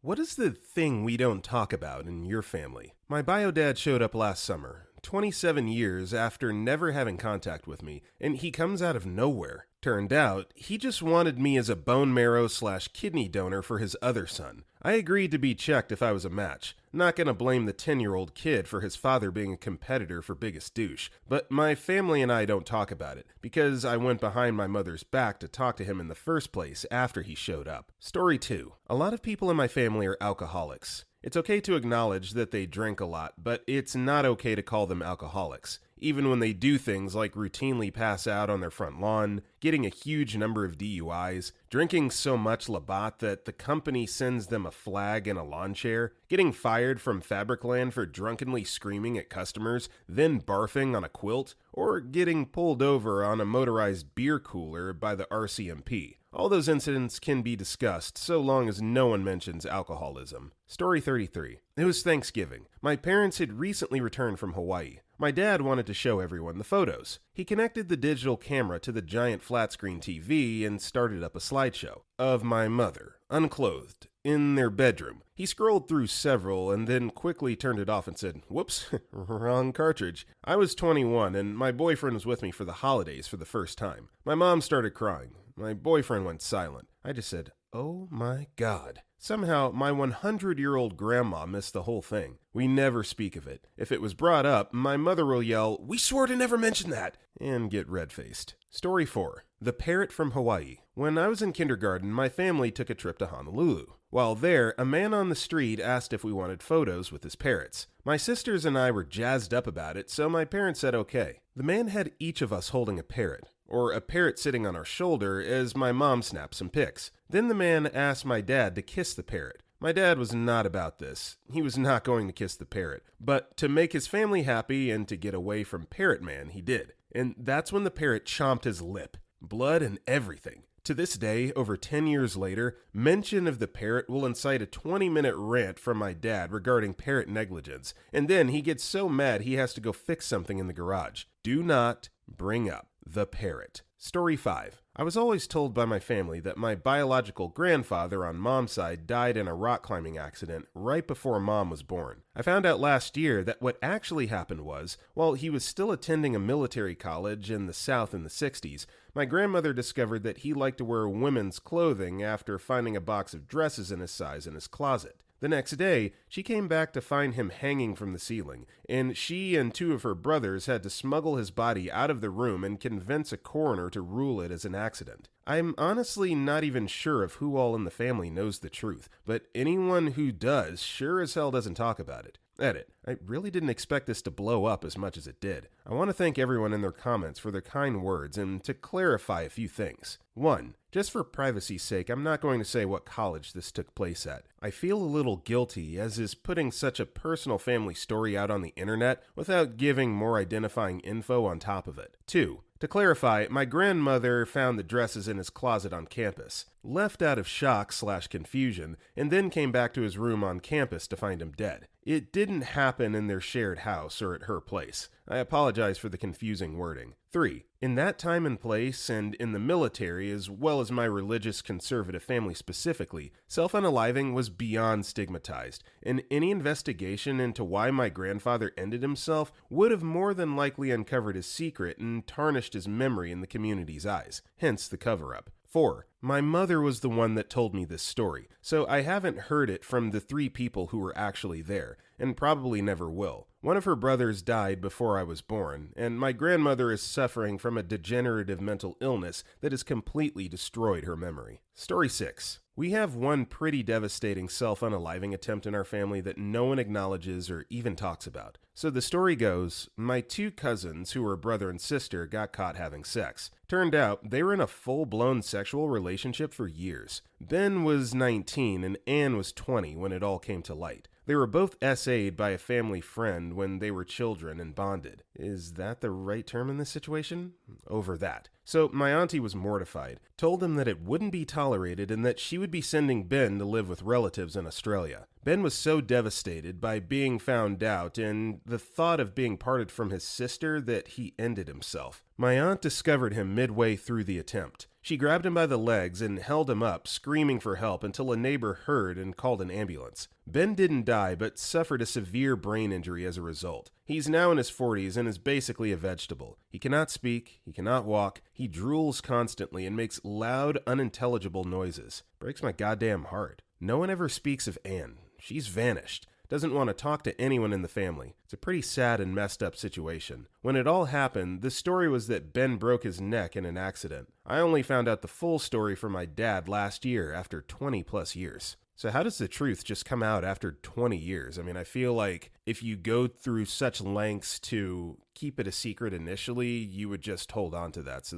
What is the thing we don't talk about in your family? My bio dad showed up last summer, 27 years after never having contact with me, and he comes out of nowhere. Turned out, he just wanted me as a bone marrow/kidney donor for his other son. I agreed to be checked if I was a match. Not gonna blame the 10-year-old kid for his father being a competitor for biggest douche, but my family and I don't talk about it, because I went behind my mother's back to talk to him in the first place after he showed up. Story 2. A lot of people in my family are alcoholics. It's okay to acknowledge that they drink a lot, but it's not okay to call them alcoholics, even when they do things like routinely pass out on their front lawn, getting a huge number of DUIs, drinking so much Labatt that the company sends them a flag and a lawn chair, getting fired from Fabricland for drunkenly screaming at customers, then barfing on a quilt, or getting pulled over on a motorized beer cooler by the RCMP. All those incidents can be discussed so long as no one mentions alcoholism. Story 33. It was Thanksgiving. My parents had recently returned from Hawaii. My dad wanted to show everyone the photos. He connected the digital camera to the giant flat screen TV and started up a slideshow of my mother, unclothed, in their bedroom. He scrolled through several and then quickly turned it off and said, "Whoops, wrong cartridge." I was 21 and my boyfriend was with me for the holidays for the first time. My mom started crying. My boyfriend went silent. I just said, "Oh my God." Somehow, my 100-year-old grandma missed the whole thing. We never speak of it. If it was brought up, my mother will yell, "We swore to never mention that," and get red-faced. Story 4. The Parrot from Hawaii. When I was in kindergarten, my family took a trip to Honolulu. While there, a man on the street asked if we wanted photos with his parrots. My sisters and I were jazzed up about it, so my parents said okay. The man had each of us holding a parrot, or a parrot sitting on our shoulder as my mom snapped some pics. Then the man asked my dad to kiss the parrot. My dad was not about this. He was not going to kiss the parrot. But to make his family happy and to get away from Parrot Man, he did. And that's when the parrot chomped his lip. Blood and everything. To this day, over 10 years later, mention of the parrot will incite a 20-minute rant from my dad regarding parrot negligence, and then he gets so mad he has to go fix something in the garage. Do not bring up the parrot. Story 5. I was always told by my family that my biological grandfather on mom's side died in a rock climbing accident right before mom was born. I found out last year that what actually happened was, while he was still attending a military college in the South in the 60s, my grandmother discovered that he liked to wear women's clothing after finding a box of dresses in his size in his closet. The next day, she came back to find him hanging from the ceiling, and she and 2 of her brothers had to smuggle his body out of the room and convince a coroner to rule it as an accident. I'm honestly not even sure of who all in the family knows the truth, but anyone who does sure as hell doesn't talk about it. Edit. I really didn't expect this to blow up as much as it did. I want to thank everyone in their comments for their kind words and to clarify a few things. 1. Just for privacy's sake, I'm not going to say what college this took place at. I feel a little guilty, as is putting such a personal family story out on the internet without giving more identifying info on top of it. 2. To clarify, my grandmother found the dresses in his closet on campus, left out of shock/confusion, and then came back to his room on campus to find him dead. It didn't happen in their shared house or at her place. I apologize for the confusing wording. 3. In that time and place, and in the military, as well as my religious conservative family specifically, self-unaliving was beyond stigmatized, and any investigation into why my grandfather ended himself would have more than likely uncovered his secret and tarnished his memory in the community's eyes, hence the cover-up. 4. My mother was the one that told me this story, so I haven't heard it from the 3 people who were actually there, and probably never will. One of her brothers died before I was born, and my grandmother is suffering from a degenerative mental illness that has completely destroyed her memory. Story 6. We have one pretty devastating self-unaliving attempt in our family that no one acknowledges or even talks about. So the story goes, my 2 cousins, who were brother and sister, got caught having sex. Turned out, they were in a full-blown sexual relationship for years. Ben was 19 and Anne was 20 when it all came to light. They were both SA'd by a family friend when they were children and bonded. Is that the right term in this situation? Over that. So my auntie was mortified, told him that it wouldn't be tolerated and that she would be sending Ben to live with relatives in Australia. Ben was so devastated by being found out and the thought of being parted from his sister that he ended himself. My aunt discovered him midway through the attempt. She grabbed him by the legs and held him up, screaming for help until a neighbor heard and called an ambulance. Ben didn't die, but suffered a severe brain injury as a result. He's now in his 40s and is basically a vegetable. He cannot speak, he cannot walk, he drools constantly and makes loud, unintelligible noises. Breaks my goddamn heart. No one ever speaks of Anne. She's vanished. Doesn't want to talk to anyone in the family. It's a pretty sad and messed up situation. When it all happened, the story was that Ben broke his neck in an accident. I only found out the full story from my dad last year after 20 plus years. So how does the truth just come out after 20 years? I mean, I feel like if you go through such lengths to keep it a secret initially, you would just hold on to that. So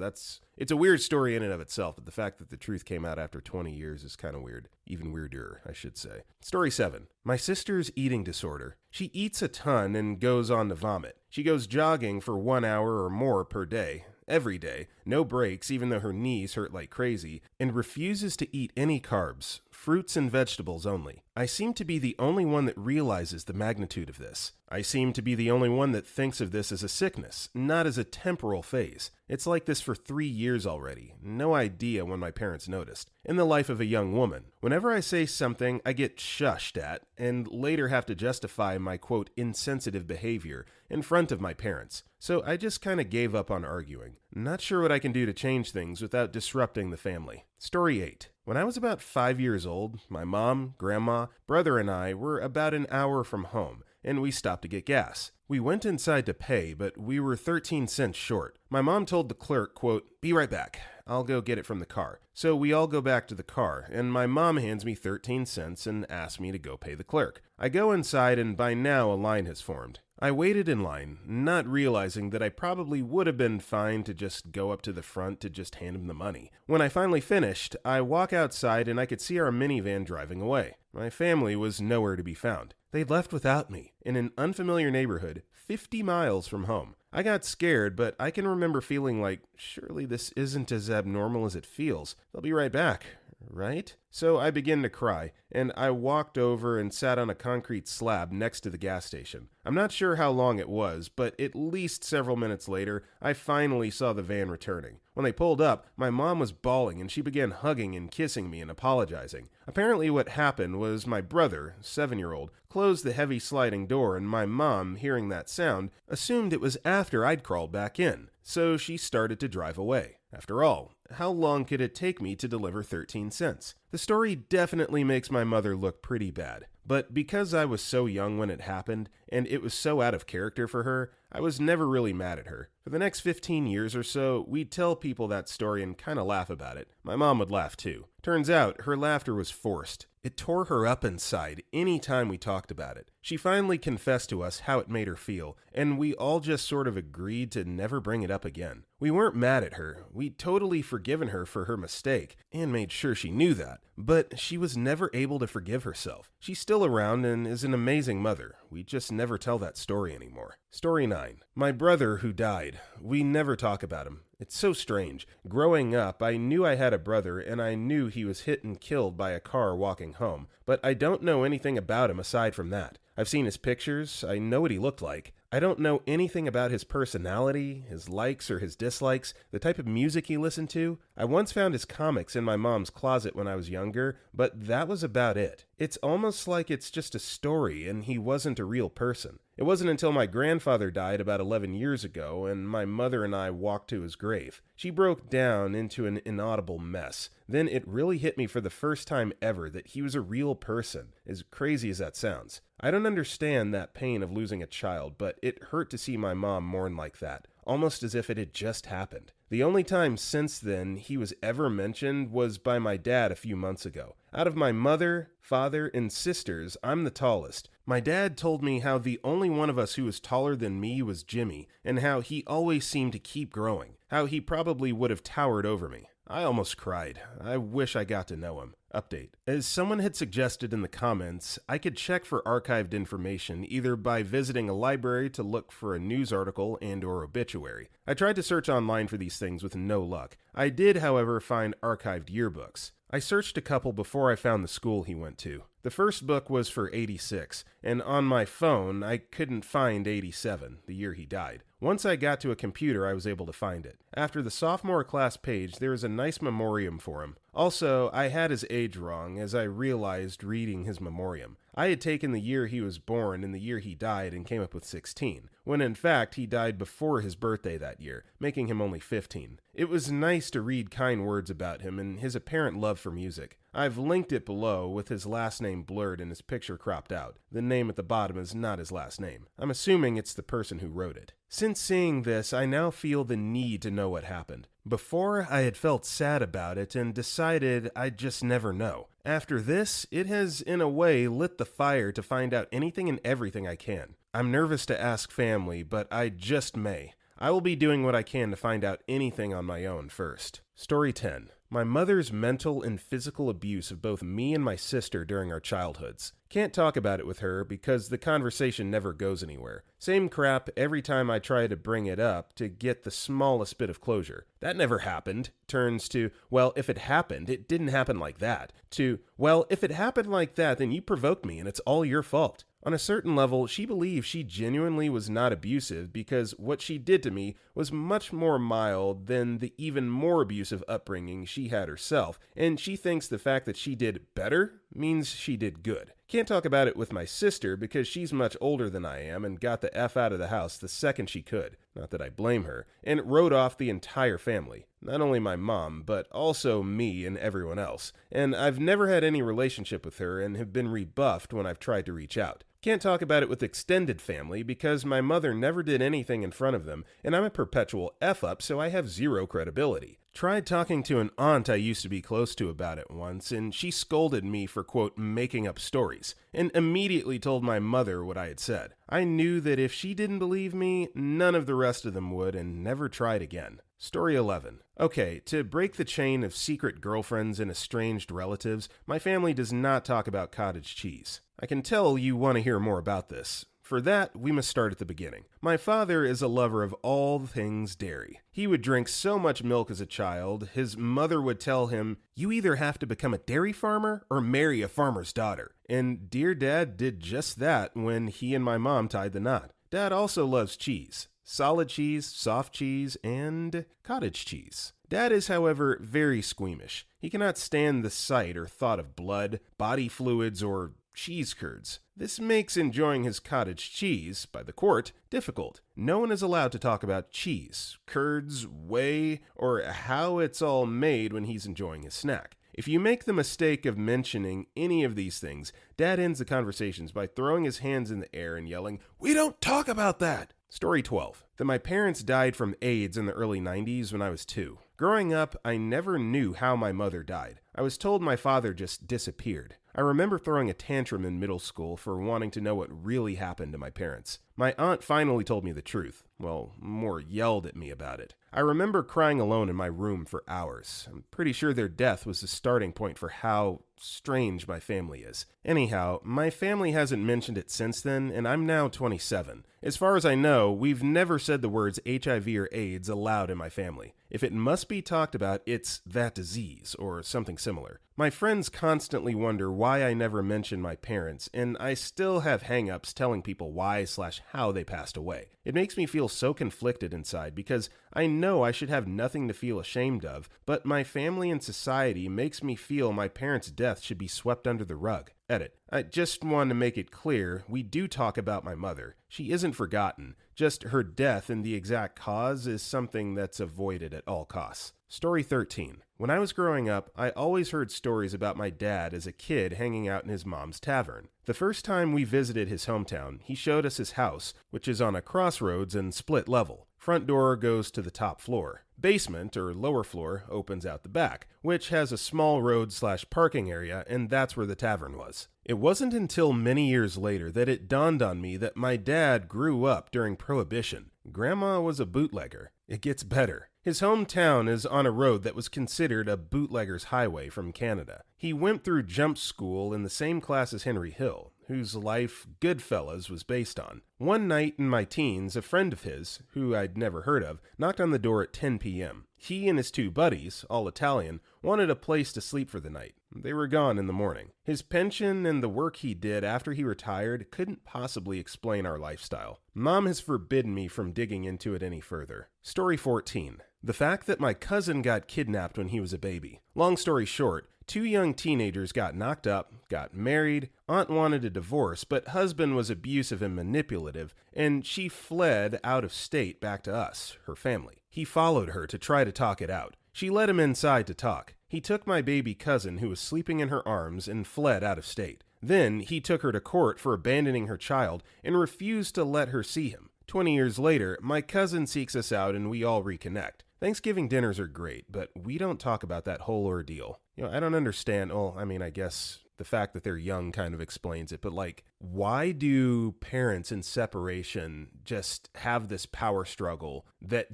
it's a weird story in and of itself, but the fact that the truth came out after 20 years is kind of weird. Even weirder, I should say. Story 7. My sister's eating disorder. She eats a ton and goes on to vomit. She goes jogging for 1 hour or more per day. Every day, no breaks even though her knees hurt like crazy, and refuses to eat any carbs, fruits and vegetables only. I seem to be the only one that realizes the magnitude of this. I seem to be the only one that thinks of this as a sickness, not as a temporal phase. It's like this for 3 years already. No idea when my parents noticed. In the life of a young woman, whenever I say something, I get shushed at, and later have to justify my quote insensitive behavior in front of my parents. So I just kind of gave up on arguing. Not sure what I can do to change things without disrupting the family. Story 8. When I was about 5 years old, my mom, grandma, brother, and I were about an hour from home, and we stopped to get gas. We went inside to pay, but we were 13 cents short. My mom told the clerk, quote, "Be right back. I'll go get it from the car." So we all go back to the car, and my mom hands me 13 cents and asks me to go pay the clerk. I go inside, and by now a line has formed. I waited in line, not realizing that I probably would have been fine to just go up to the front to just hand him the money. When I finally finished, I walk outside and I could see our minivan driving away. My family was nowhere to be found. They'd left without me, in an unfamiliar neighborhood, 50 miles from home. I got scared, but I can remember feeling like, surely this isn't as abnormal as it feels. They'll be right back, right? So I began to cry, and I walked over and sat on a concrete slab next to the gas station. I'm not sure how long it was, but at least several minutes later, I finally saw the van returning. When they pulled up, my mom was bawling and she began hugging and kissing me and apologizing. Apparently what happened was my brother, 7-year-old, closed the heavy sliding door, and my mom, hearing that sound, assumed it was after I'd crawled back in. So she started to drive away. After all, how long could it take me to deliver 13 cents? The story definitely makes my mother look pretty bad, but because I was so young when it happened, and it was so out of character for her, I was never really mad at her. For the next 15 years or so, we'd tell people that story and kind of laugh about it. My mom would laugh too. Turns out, her laughter was forced. It tore her up inside any time we talked about it. She finally confessed to us how it made her feel, and we all just sort of agreed to never bring it up again. We weren't mad at her. We'd totally forgiven her for her mistake, and made sure she knew that. But she was never able to forgive herself. She's still around and is an amazing mother. We just never tell that story anymore. Story 9. My brother who died. We never talk about him. It's so strange. Growing up, I knew I had a brother, and I knew he was hit and killed by a car walking home, but I don't know anything about him aside from that. I've seen his pictures, I know what he looked like. I don't know anything about his personality, his likes or his dislikes, the type of music he listened to. I once found his comics in my mom's closet when I was younger, but that was about it. It's almost like it's just a story and he wasn't a real person. It wasn't until my grandfather died about 11 years ago and my mother and I walked to his grave. She broke down into an inaudible mess. Then it really hit me for the first time ever that he was a real person, as crazy as that sounds. I don't understand that pain of losing a child, but it hurt to see my mom mourn like that, almost as if it had just happened. The only time since then he was ever mentioned was by my dad a few months ago. Out of my mother, father, and sisters, I'm the tallest. My dad told me how the only one of us who was taller than me was Jimmy, and how he always seemed to keep growing, how he probably would have towered over me. I almost cried. I wish I got to know him. Update. As someone had suggested in the comments, I could check for archived information either by visiting a library to look for a news article and/or obituary. I tried to search online for these things with no luck. I did, however, find archived yearbooks. I searched a couple before I found the school he went to. The first book was for 86, and on my phone, I couldn't find 87, the year he died. Once I got to a computer, I was able to find it. After the sophomore class page, there is a nice memoriam for him. Also, I had his age wrong, as I realized reading his memoriam. I had taken the year he was born and the year he died and came up with 16, when in fact he died before his birthday that year, making him only 15. It was nice to read kind words about him and his apparent love for music. I've linked it below with his last name blurred and his picture cropped out. The name at the bottom is not his last name. I'm assuming it's the person who wrote it. Since seeing this, I now feel the need to know what happened. Before, I had felt sad about it and decided I'd just never know. After this, it has in a way lit the fire to find out anything and everything I can. I'm nervous to ask family, but I just may. I will be doing what I can to find out anything on my own first. Story 10. My mother's mental and physical abuse of both me and my sister during our childhoods. Can't talk about it with her because the conversation never goes anywhere. Same crap every time I try to bring it up to get the smallest bit of closure. That never happened. Turns to, well, if it happened, it didn't happen like that. To, well, if it happened like that, then you provoked me and it's all your fault. On a certain level, she believes she genuinely was not abusive because what she did to me was much more mild than the even more abusive upbringing she had herself, and she thinks the fact that she did better means she did good. Can't talk about it with my sister because she's much older than I am and got the F out of the house the second she could, not that I blame her, and wrote off the entire family. Not only my mom, but also me and everyone else. And I've never had any relationship with her and have been rebuffed when I've tried to reach out. Can't talk about it with extended family because my mother never did anything in front of them, and I'm a perpetual F-up, so I have zero credibility. Tried talking to an aunt I used to be close to about it once, and she scolded me for, quote, making up stories, and immediately told my mother what I had said. I knew that if she didn't believe me, none of the rest of them would, and never tried again. Story 11. Okay, to break the chain of secret girlfriends and estranged relatives, my family does not talk about cottage cheese. I can tell you want to hear more about this. For that, we must start at the beginning. My father is a lover of all things dairy. He would drink so much milk as a child, his mother would tell him, "You either have to become a dairy farmer or marry a farmer's daughter." And dear Dad did just that when he and my mom tied the knot. Dad also loves cheese. Solid cheese, soft cheese, and cottage cheese. Dad is, however, very squeamish. He cannot stand the sight or thought of blood, body fluids, or cheese curds. This makes enjoying his cottage cheese, by the court, difficult. No one is allowed to talk about cheese, curds, whey, or how it's all made when he's enjoying his snack. If you make the mistake of mentioning any of these things, Dad ends the conversations by throwing his hands in the air and yelling, "We don't talk about that!" Story 12. That my parents died from AIDS in the early 90s when I was 2. Growing up, I never knew how my mother died. I was told my father just disappeared. I remember throwing a tantrum in middle school for wanting to know what really happened to my parents. My aunt finally told me the truth. Well, more yelled at me about it. I remember crying alone in my room for hours. I'm pretty sure their death was the starting point for how strange my family is. Anyhow, my family hasn't mentioned it since then, and I'm now 27. As far as I know, we've never said the words HIV or AIDS aloud in my family. If it must be talked about, it's that disease or something similar. My friends constantly wonder why I never mention my parents, and I still have hang-ups telling people why/how they passed away. It makes me feel so conflicted inside because I know I should have nothing to feel ashamed of, but my family and society makes me feel my parents' death should be swept under the rug. Edit. I just want to make it clear, we do talk about my mother. She isn't forgotten. Just her death and the exact cause is something that's avoided at all costs. Story 13. When I was growing up, I always heard stories about my dad as a kid hanging out in his mom's tavern. The first time we visited his hometown, he showed us his house, which is on a crossroads and split level. Front door goes to the top floor. Basement, or lower floor, opens out the back, which has a small road/parking area, and that's where the tavern was. It wasn't until many years later that it dawned on me that my dad grew up during Prohibition. Grandma was a bootlegger. It gets better. His hometown is on a road that was considered a bootlegger's highway from Canada. He went through jump school in the same class as Henry Hill, whose life Goodfellas was based on. One night in my teens, a friend of his, who I'd never heard of, knocked on the door at 10 p.m. He and his two buddies, all Italian, wanted a place to sleep for the night. They were gone in the morning. His pension and the work he did after he retired couldn't possibly explain our lifestyle. Mom has forbidden me from digging into it any further. Story 14. The fact that my cousin got kidnapped when he was a baby. Long story short, two young teenagers got knocked up, got married, aunt wanted a divorce, but husband was abusive and manipulative, and she fled out of state back to us, her family. He followed her to try to talk it out. She let him inside to talk. He took my baby cousin, who was sleeping in her arms, and fled out of state. Then he took her to court for abandoning her child and refused to let her see him. 20 years later, my cousin seeks us out and we all reconnect. Thanksgiving dinners are great, but we don't talk about that whole ordeal. I don't understand. I guess the fact that they're young kind of explains it, but why do parents in separation just have this power struggle that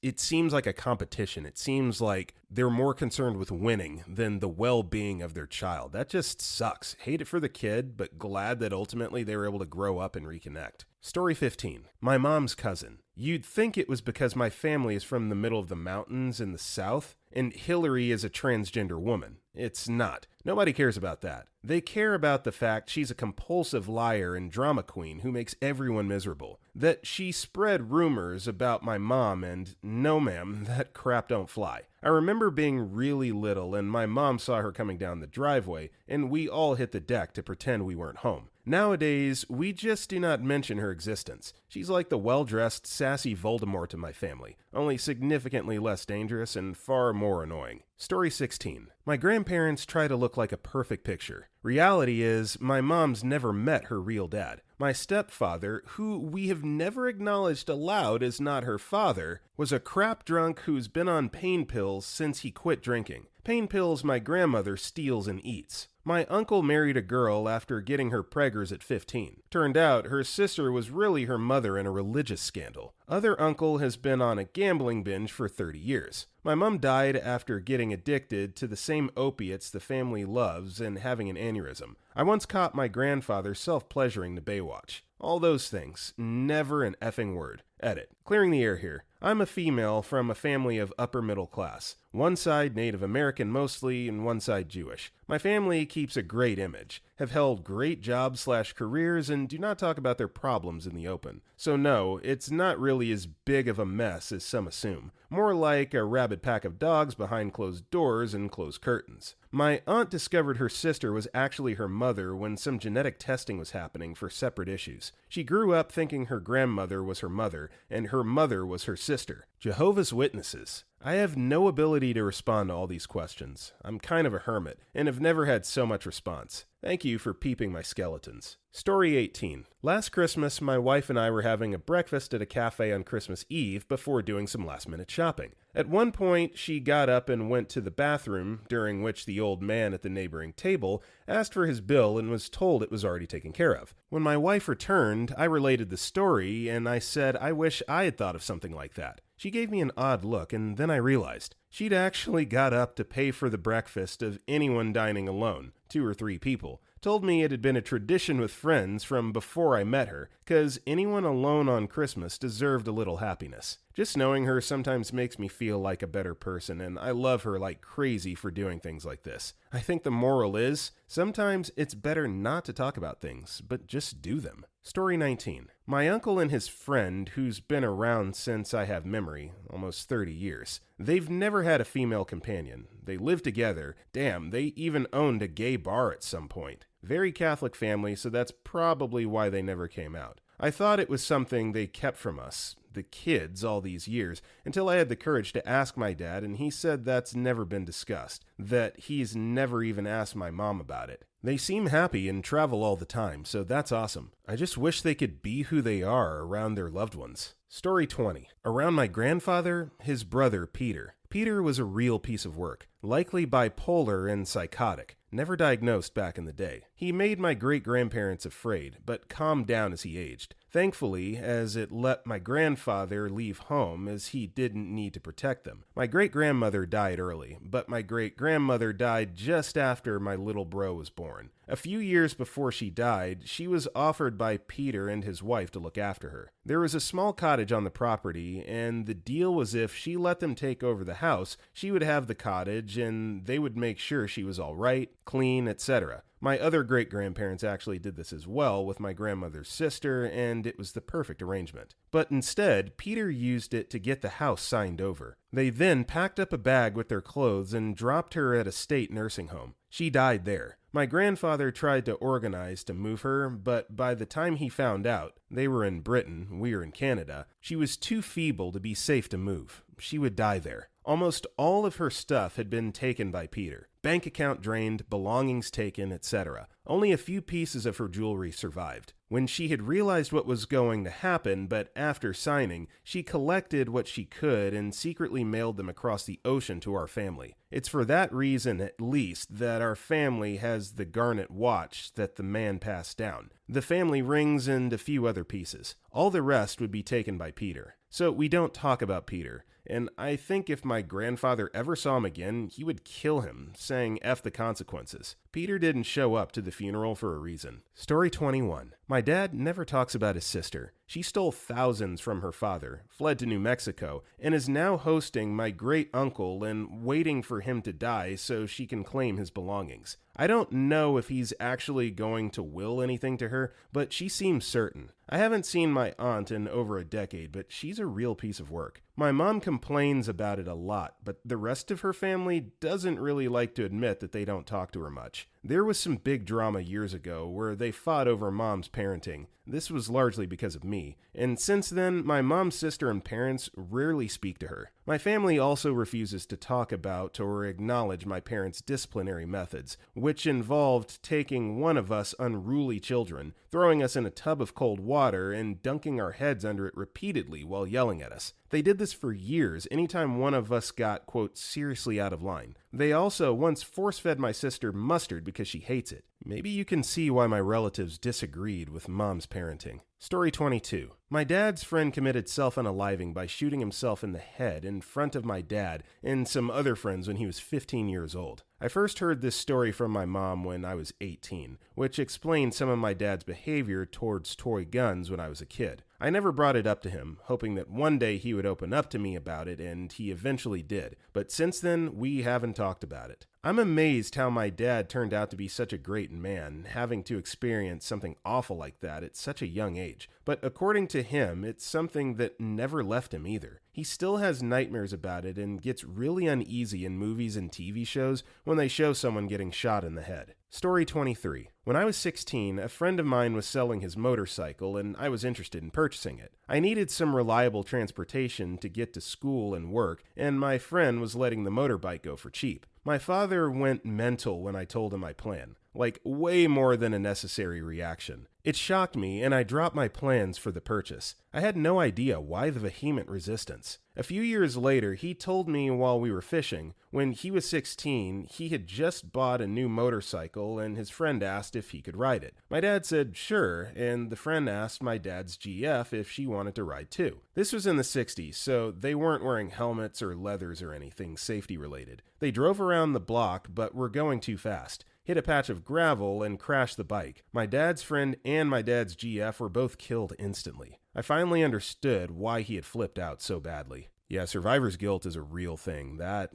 it seems like a competition? It seems like they're more concerned with winning than the well-being of their child. That just sucks. Hate it for the kid, but glad that ultimately they were able to grow up and reconnect. Story 15. My mom's cousin. You'd think it was because my family is from the middle of the mountains in the south, and Hillary is a transgender woman. It's not. Nobody cares about that. They care about the fact she's a compulsive liar and drama queen who makes everyone miserable. That she spread rumors about my mom, and no ma'am, that crap don't fly. I remember being really little and my mom saw her coming down the driveway, and we all hit the deck to pretend we weren't home. Nowadays, we just do not mention her existence. She's like the well-dressed, sassy Voldemort to my family, only significantly less dangerous and far more annoying. Story 16. My grandparents try to look like a perfect picture. Reality is, my mom's never met her real dad. My stepfather, who we have never acknowledged aloud as not her father, was a crap drunk who's been on pain pills since he quit drinking. Pain pills my grandmother steals and eats. My uncle married a girl after getting her preggers at 15. Turned out her sister was really her mother in a religious scandal. Other uncle has been on a gambling binge for 30 years. My mom died after getting addicted to the same opiates the family loves and having an aneurysm. I once caught my grandfather self-pleasuring to Baywatch. All those things. Never an effing word. Edit. Clearing the air here. I'm a female from a family of upper middle class. One side Native American mostly, and one side Jewish. My family keeps a great image, have held great jobs/careers, and do not talk about their problems in the open. So no, it's not really as big of a mess as some assume. More like a rabid pack of dogs behind closed doors and closed curtains. My aunt discovered her sister was actually her mother when some genetic testing was happening for separate issues. She grew up thinking her grandmother was her mother, and her mother was her sister. Jehovah's Witnesses. I have no ability to respond to all these questions. I'm kind of a hermit, and have never had so much response. Thank you for peeping my skeletons. Story 18. Last Christmas, my wife and I were having a breakfast at a cafe on Christmas Eve before doing some last-minute shopping. At one point, she got up and went to the bathroom, during which the old man at the neighboring table asked for his bill and was told it was already taken care of. When my wife returned, I related the story, and I said I wish I had thought of something like that. She gave me an odd look, and then I realized she'd actually got up to pay for the breakfast of anyone dining alone, 2 or 3 people. Told me it had been a tradition with friends from before I met her, 'cause anyone alone on Christmas deserved a little happiness. Just knowing her sometimes makes me feel like a better person, and I love her like crazy for doing things like this. I think the moral is, sometimes it's better not to talk about things, but just do them. Story 19. My uncle and his friend, who's been around since I have memory, almost 30 years. They've never had a female companion. They live together. Damn, they even owned a gay bar at some point. Very Catholic family, so that's probably why they never came out. I thought it was something they kept from us, the kids, all these years, until I had the courage to ask my dad, and he said that's never been discussed, that he's never even asked my mom about it. They seem happy and travel all the time, so that's awesome. I just wish they could be who they are around their loved ones. Story 20. Around my grandfather, his brother Peter. Peter was a real piece of work, likely bipolar and psychotic, never diagnosed back in the day. He made my great-grandparents afraid, but calmed down as he aged. Thankfully, as it let my grandfather leave home as he didn't need to protect them. My great-grandmother died early, but my great-grandmother died just after my little bro was born. A few years before she died, she was offered by Peter and his wife to look after her. There was a small cottage on the property, and the deal was if she let them take over the house, she would have the cottage and they would make sure she was all right, clean, etc. My other great-grandparents actually did this as well with my grandmother's sister, and it was the perfect arrangement. But instead, Peter used it to get the house signed over. They then packed up a bag with their clothes and dropped her at a state nursing home. She died there. My grandfather tried to organize to move her, but by the time he found out, they were in Britain, we were in Canada, she was too feeble to be safe to move. She would die there. Almost all of her stuff had been taken by Peter. Bank account drained, belongings taken, etc. Only a few pieces of her jewelry survived. When she had realized what was going to happen, but after signing, she collected what she could and secretly mailed them across the ocean to our family. It's for that reason, at least, that our family has the garnet watch that the man passed down, the family rings, and a few other pieces. All the rest would be taken by Peter. So we don't talk about Peter. And I think if my grandfather ever saw him again, he would kill him, saying F the consequences. Peter didn't show up to the funeral for a reason. Story 21. My dad never talks about his sister. She stole thousands from her father, fled to New Mexico, and is now hosting my great-uncle and waiting for him to die so she can claim his belongings. I don't know if he's actually going to will anything to her, but she seems certain. I haven't seen my aunt in over a decade, but she's a real piece of work. My mom complains about it a lot, but the rest of her family doesn't really like to admit that they don't talk to her much. There was some big drama years ago where they fought over mom's parenting. This was largely because of me, and since then, my mom's sister and parents rarely speak to her. My family also refuses to talk about or acknowledge my parents' disciplinary methods, which involved taking one of us unruly children, throwing us in a tub of cold water, and dunking our heads under it repeatedly while yelling at us. They did this for years anytime one of us got, quote, seriously out of line. They also once force-fed my sister mustard because she hates it. Maybe you can see why my relatives disagreed with mom's parenting. Story 22. My dad's friend committed self-unaliving by shooting himself in the head in front of my dad and some other friends when he was 15 years old. I first heard this story from my mom when I was 18, which explained some of my dad's behavior towards toy guns when I was a kid. I never brought it up to him, hoping that one day he would open up to me about it, and he eventually did. But since then, we haven't talked about it. I'm amazed how my dad turned out to be such a great man, having to experience something awful like that at such a young age. But according to him, it's something that never left him either. He still has nightmares about it and gets really uneasy in movies and TV shows when they show someone getting shot in the head. Story 23. When I was 16, a friend of mine was selling his motorcycle and I was interested in purchasing it. I needed some reliable transportation to get to school and work, and my friend was letting the motorbike go for cheap. My father went mental when I told him my plan, like way more than a necessary reaction. It shocked me and I dropped my plans for the purchase. I had no idea why the vehement resistance. A few years later, he told me while we were fishing, when he was 16, he had just bought a new motorcycle and his friend asked if he could ride it. My dad said sure, and the friend asked my dad's GF if she wanted to ride too. This was in the 60s, so they weren't wearing helmets or leathers or anything safety related. They drove around the block but were going too fast, hit a patch of gravel, and crashed the bike. My dad's friend and my dad's GF were both killed instantly. I finally understood why he had flipped out so badly. Yeah, survivor's guilt is a real thing. That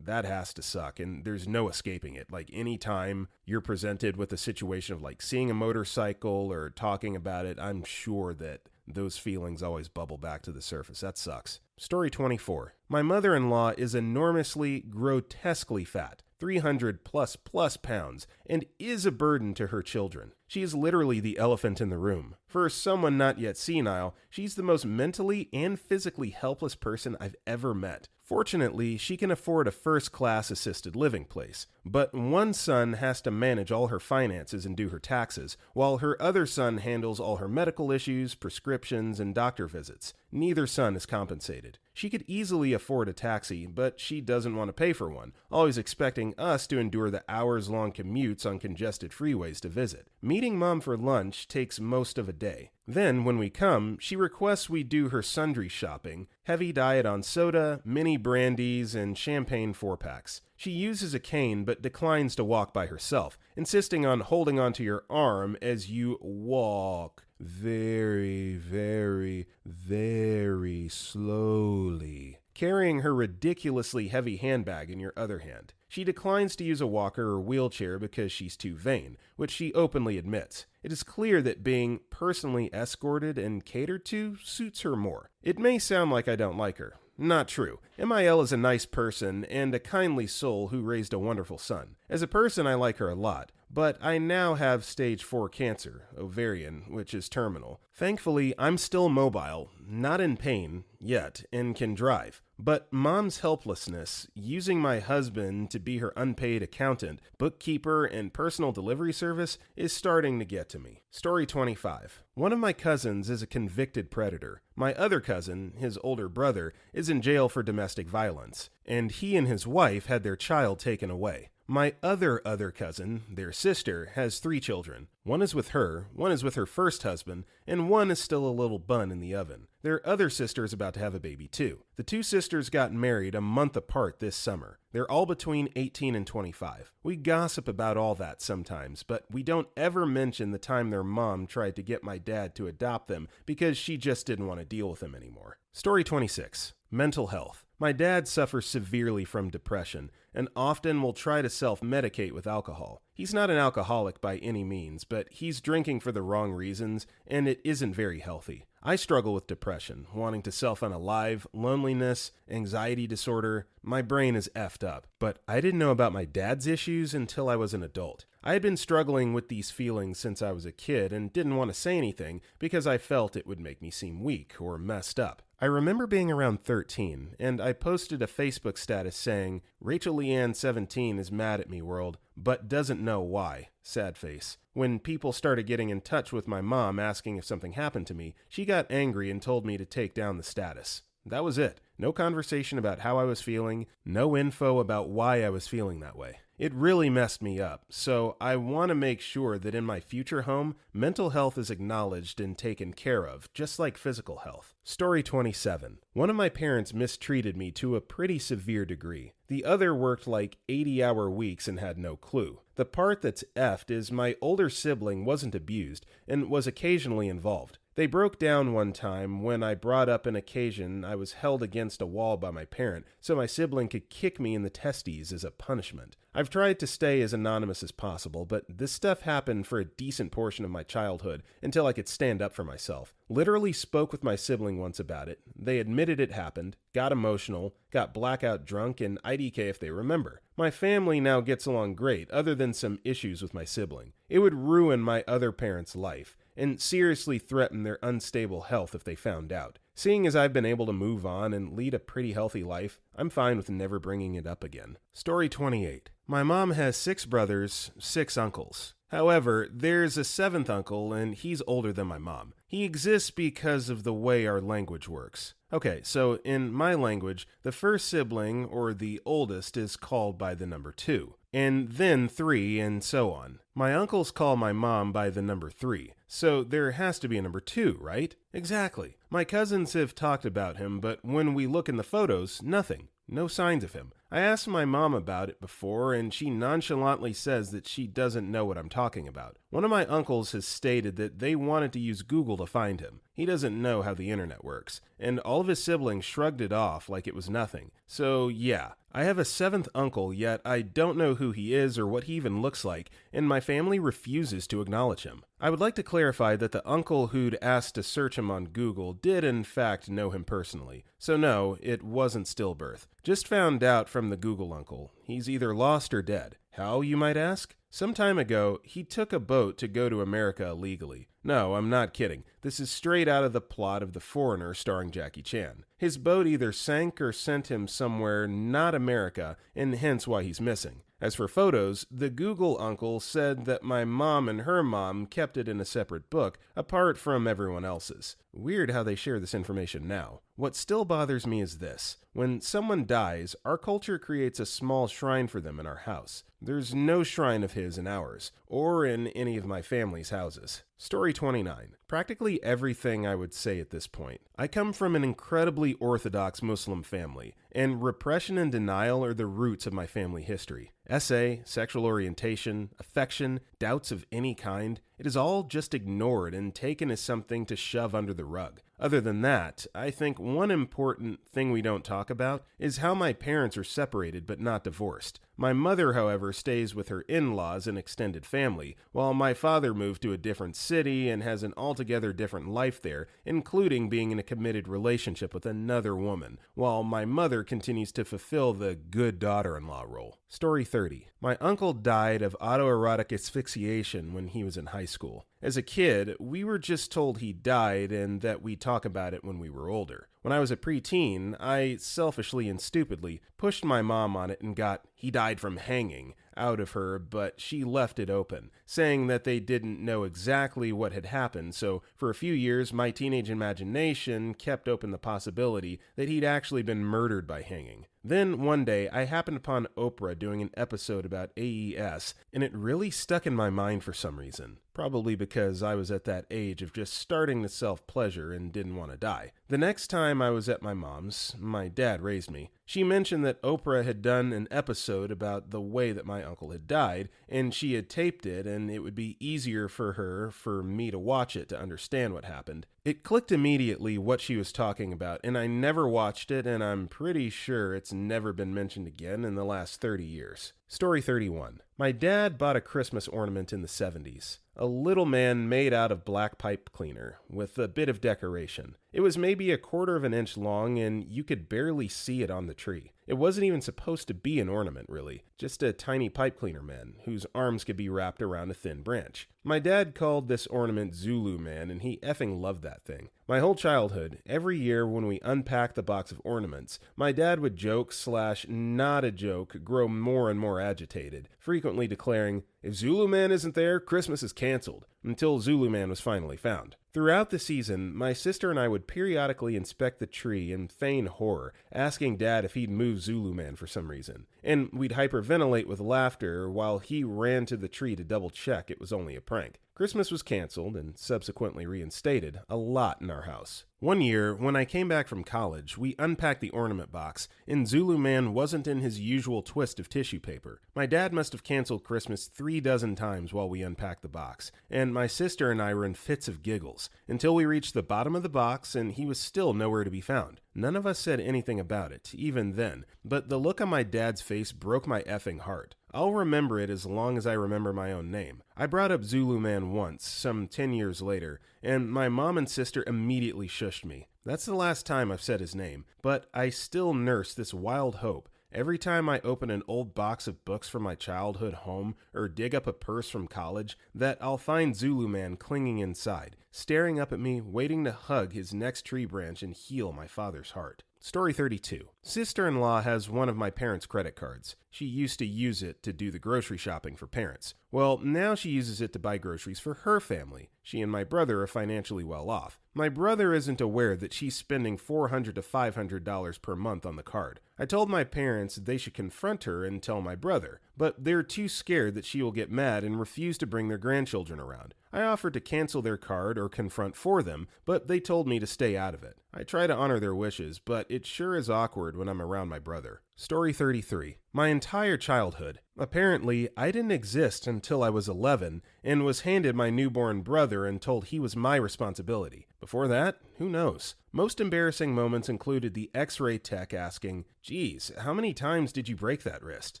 has to suck, and there's no escaping it. Like, anytime you're presented with a situation of like seeing a motorcycle or talking about it, I'm sure that those feelings always bubble back to the surface. That sucks. Story 24. My mother-in-law is enormously, grotesquely fat, 300 plus pounds, and is a burden to her children. She is literally the elephant in the room. For someone not yet senile, she's the most mentally and physically helpless person I've ever met. Fortunately, she can afford a first-class assisted living place, but one son has to manage all her finances and do her taxes, while her other son handles all her medical issues, prescriptions, and doctor visits. neither son is compensated. She could easily afford a taxi, but she doesn't want to pay for one, always expecting us to endure the hours-long commutes on congested freeways to visit. Meeting Mom for lunch takes most of a day. Then, when we come, she requests we do her sundry shopping, heavy diet on soda, mini brandies, and champagne 4-packs. She uses a cane but declines to walk by herself, insisting on holding onto your arm as you walk very, very, very slowly, carrying her ridiculously heavy handbag in your other hand. She declines to use a walker or wheelchair because she's too vain, which she openly admits. It is clear that being personally escorted and catered to suits her more. It may sound like I don't like her. Not true. MIL is a nice person and a kindly soul who raised a wonderful son. As a person, I like her a lot, but I now have stage 4 cancer, ovarian, which is terminal. Thankfully, I'm still mobile, not in pain yet, and can drive. But Mom's helplessness, using my husband to be her unpaid accountant, bookkeeper, and personal delivery service, is starting to get to me. Story 25. One of my cousins is a convicted predator. My other cousin, his older brother, is in jail for domestic violence, and he and his wife had their child taken away. My other cousin, their sister, has 3 children. One is with her, one is with her first husband, and one is still a little bun in the oven. Their other sister is about to have a baby too. The 2 sisters got married a month apart this summer. They're all between 18 and 25. We gossip about all that sometimes, but we don't ever mention the time their mom tried to get my dad to adopt them because she just didn't want to deal with him anymore. Story 26. Mental health. My dad suffers severely from depression and often will try to self-medicate with alcohol. He's not an alcoholic by any means, but he's drinking for the wrong reasons, and it isn't very healthy. I struggle with depression, wanting to self-unalive, loneliness, anxiety disorder. My brain is effed up. But I didn't know about my dad's issues until I was an adult. I had been struggling with these feelings since I was a kid and didn't want to say anything because I felt it would make me seem weak or messed up. I remember being around 13, and I posted a Facebook status saying, "Rachel Leanne 17 is mad at me, world, but doesn't know why. Sad face." When people started getting in touch with my mom asking if something happened to me, she got angry and told me to take down the status. That was it. No conversation about how I was feeling, no info about why I was feeling that way. It really messed me up, so I want to make sure that in my future home, mental health is acknowledged and taken care of, just like physical health. Story 27. One of my parents mistreated me to a pretty severe degree. The other worked like 80-hour weeks and had no clue. The part that's effed is my older sibling wasn't abused and was occasionally involved. They broke down one time when I brought up an occasion I was held against a wall by my parent so my sibling could kick me in the testes as a punishment. I've tried to stay as anonymous as possible, but this stuff happened for a decent portion of my childhood until I could stand up for myself. Literally spoke with my sibling once about it. They admitted it happened, got emotional, got blackout drunk, and IDK if they remember. My family now gets along great, other than some issues with my sibling. It would ruin my other parents' life and seriously threaten their unstable health if they found out. Seeing as I've been able to move on and lead a pretty healthy life, I'm fine with never bringing it up again. Story 28. My mom has 6 brothers, 6 uncles. However, there's a 7th uncle and he's older than my mom. He exists because of the way our language works. Okay, so in my language, the first sibling, or the oldest, is called by the number 2, and then 3, and so on. My uncles call my mom by the number 3, so there has to be a number 2, right? Exactly. My cousins have talked about him, but when we look in the photos, nothing. No signs of him. I asked my mom about it before, and she nonchalantly says that she doesn't know what I'm talking about. One of my uncles has stated that they wanted to use Google to find him. He doesn't know how the internet works, and all of his siblings shrugged it off like it was nothing. So yeah, I have a 7th uncle, yet I don't know who he is or what he even looks like, and my family refuses to acknowledge him. I would like to clarify that the uncle who'd asked to search him on Google did in fact know him personally. So no, it wasn't stillbirth. Just found out from the Google uncle. He's either lost or dead. How, you might ask? Some time ago, he took a boat to go to America illegally. No, I'm not kidding. This is straight out of the plot of The Foreigner starring Jackie Chan. His boat either sank or sent him somewhere not America, and hence why he's missing. As for photos, the Google uncle said that my mom and her mom kept it in a separate book, apart from everyone else's. Weird how they share this information now. What still bothers me is this. When someone dies, our culture creates a small shrine for them in our house. There's no shrine of his in ours, or in any of my family's houses. Story 29. Practically everything I would say at this point. I come from an incredibly orthodox Muslim family, and repression and denial are the roots of my family history. SA, sexual orientation, affection, doubts of any kind, it is all just ignored and taken as something to shove under the rug. Other than that, I think one important thing we don't talk about is how my parents are separated but not divorced. My mother, however, stays with her in-laws and extended family, while my father moved to a different city and has an altogether different life there, including being in a committed relationship with another woman, while my mother continues to fulfill the good daughter-in-law role. Story 30. My uncle died of autoerotic asphyxiation when he was in high school. As a kid, we were just told he died and that we'd talk about it when we were older. When I was a preteen, I selfishly and stupidly pushed my mom on it and got "he died from hanging" out of her, but she left it open, saying that they didn't know exactly what had happened, so for a few years my teenage imagination kept open the possibility that he'd actually been murdered by hanging. Then one day I happened upon Oprah doing an episode about AES, and it really stuck in my mind for some reason. Probably because I was at that age of just starting to self-pleasure and didn't want to die. The next time I was at my mom's, my dad raised me, she mentioned that Oprah had done an episode about the way that my uncle had died, and she had taped it, and it would be easier for me to watch it to understand what happened. It clicked immediately what she was talking about, and I never watched it, and I'm pretty sure it's never been mentioned again in the last 30 years. Story 31. My dad bought a Christmas ornament in the 70s. A little man made out of black pipe cleaner, with a bit of decoration. It was maybe a quarter of an inch long, and you could barely see it on the tree. It wasn't even supposed to be an ornament, really. Just a tiny pipe cleaner man, whose arms could be wrapped around a thin branch. My dad called this ornament Zulu Man, and he effing loved that thing. My whole childhood, every year when we unpacked the box of ornaments, my dad would joke/not a joke grow more and more agitated, frequently declaring, "If Zulu Man isn't there, Christmas is canceled," until Zulu Man was finally found. Throughout the season, my sister and I would periodically inspect the tree and feign horror, asking Dad if he'd moved Zulu Man for some reason. And we'd hyperventilate with laughter while he ran to the tree to double check it was only a prank. Christmas was canceled and subsequently reinstated a lot in our house. One year, when I came back from college, we unpacked the ornament box, and Zulu Man wasn't in his usual twist of tissue paper. My dad must have canceled Christmas 3 dozen times while we unpacked the box, and my sister and I were in fits of giggles, until we reached the bottom of the box and he was still nowhere to be found. None of us said anything about it, even then, but the look on my dad's face broke my effing heart. I'll remember it as long as I remember my own name. I brought up Zulu Man once, some 10 years later, and my mom and sister immediately shushed me. That's the last time I've said his name, but I still nurse this wild hope. Every time I open an old box of books from my childhood home or dig up a purse from college, that I'll find Zulu Man clinging inside, staring up at me, waiting to hug his next tree branch and heal my father's heart. Story 32. Sister-in-law has one of my parents' credit cards. She used to use it to do the grocery shopping for parents. Well, now she uses it to buy groceries for her family. She and my brother are financially well off. My brother isn't aware that she's spending $400 to $500 per month on the card. I told my parents they should confront her and tell my brother, but they're too scared that she will get mad and refuse to bring their grandchildren around. I offered to cancel their card or confront for them, but they told me to stay out of it. I try to honor their wishes, but it sure is awkward when I'm around my brother. Story 33. My entire childhood. Apparently, I didn't exist until I was 11 and was handed my newborn brother and told he was my responsibility. Before that, who knows? Most embarrassing moments included the X-ray tech asking, "Geez, how many times did you break that wrist?"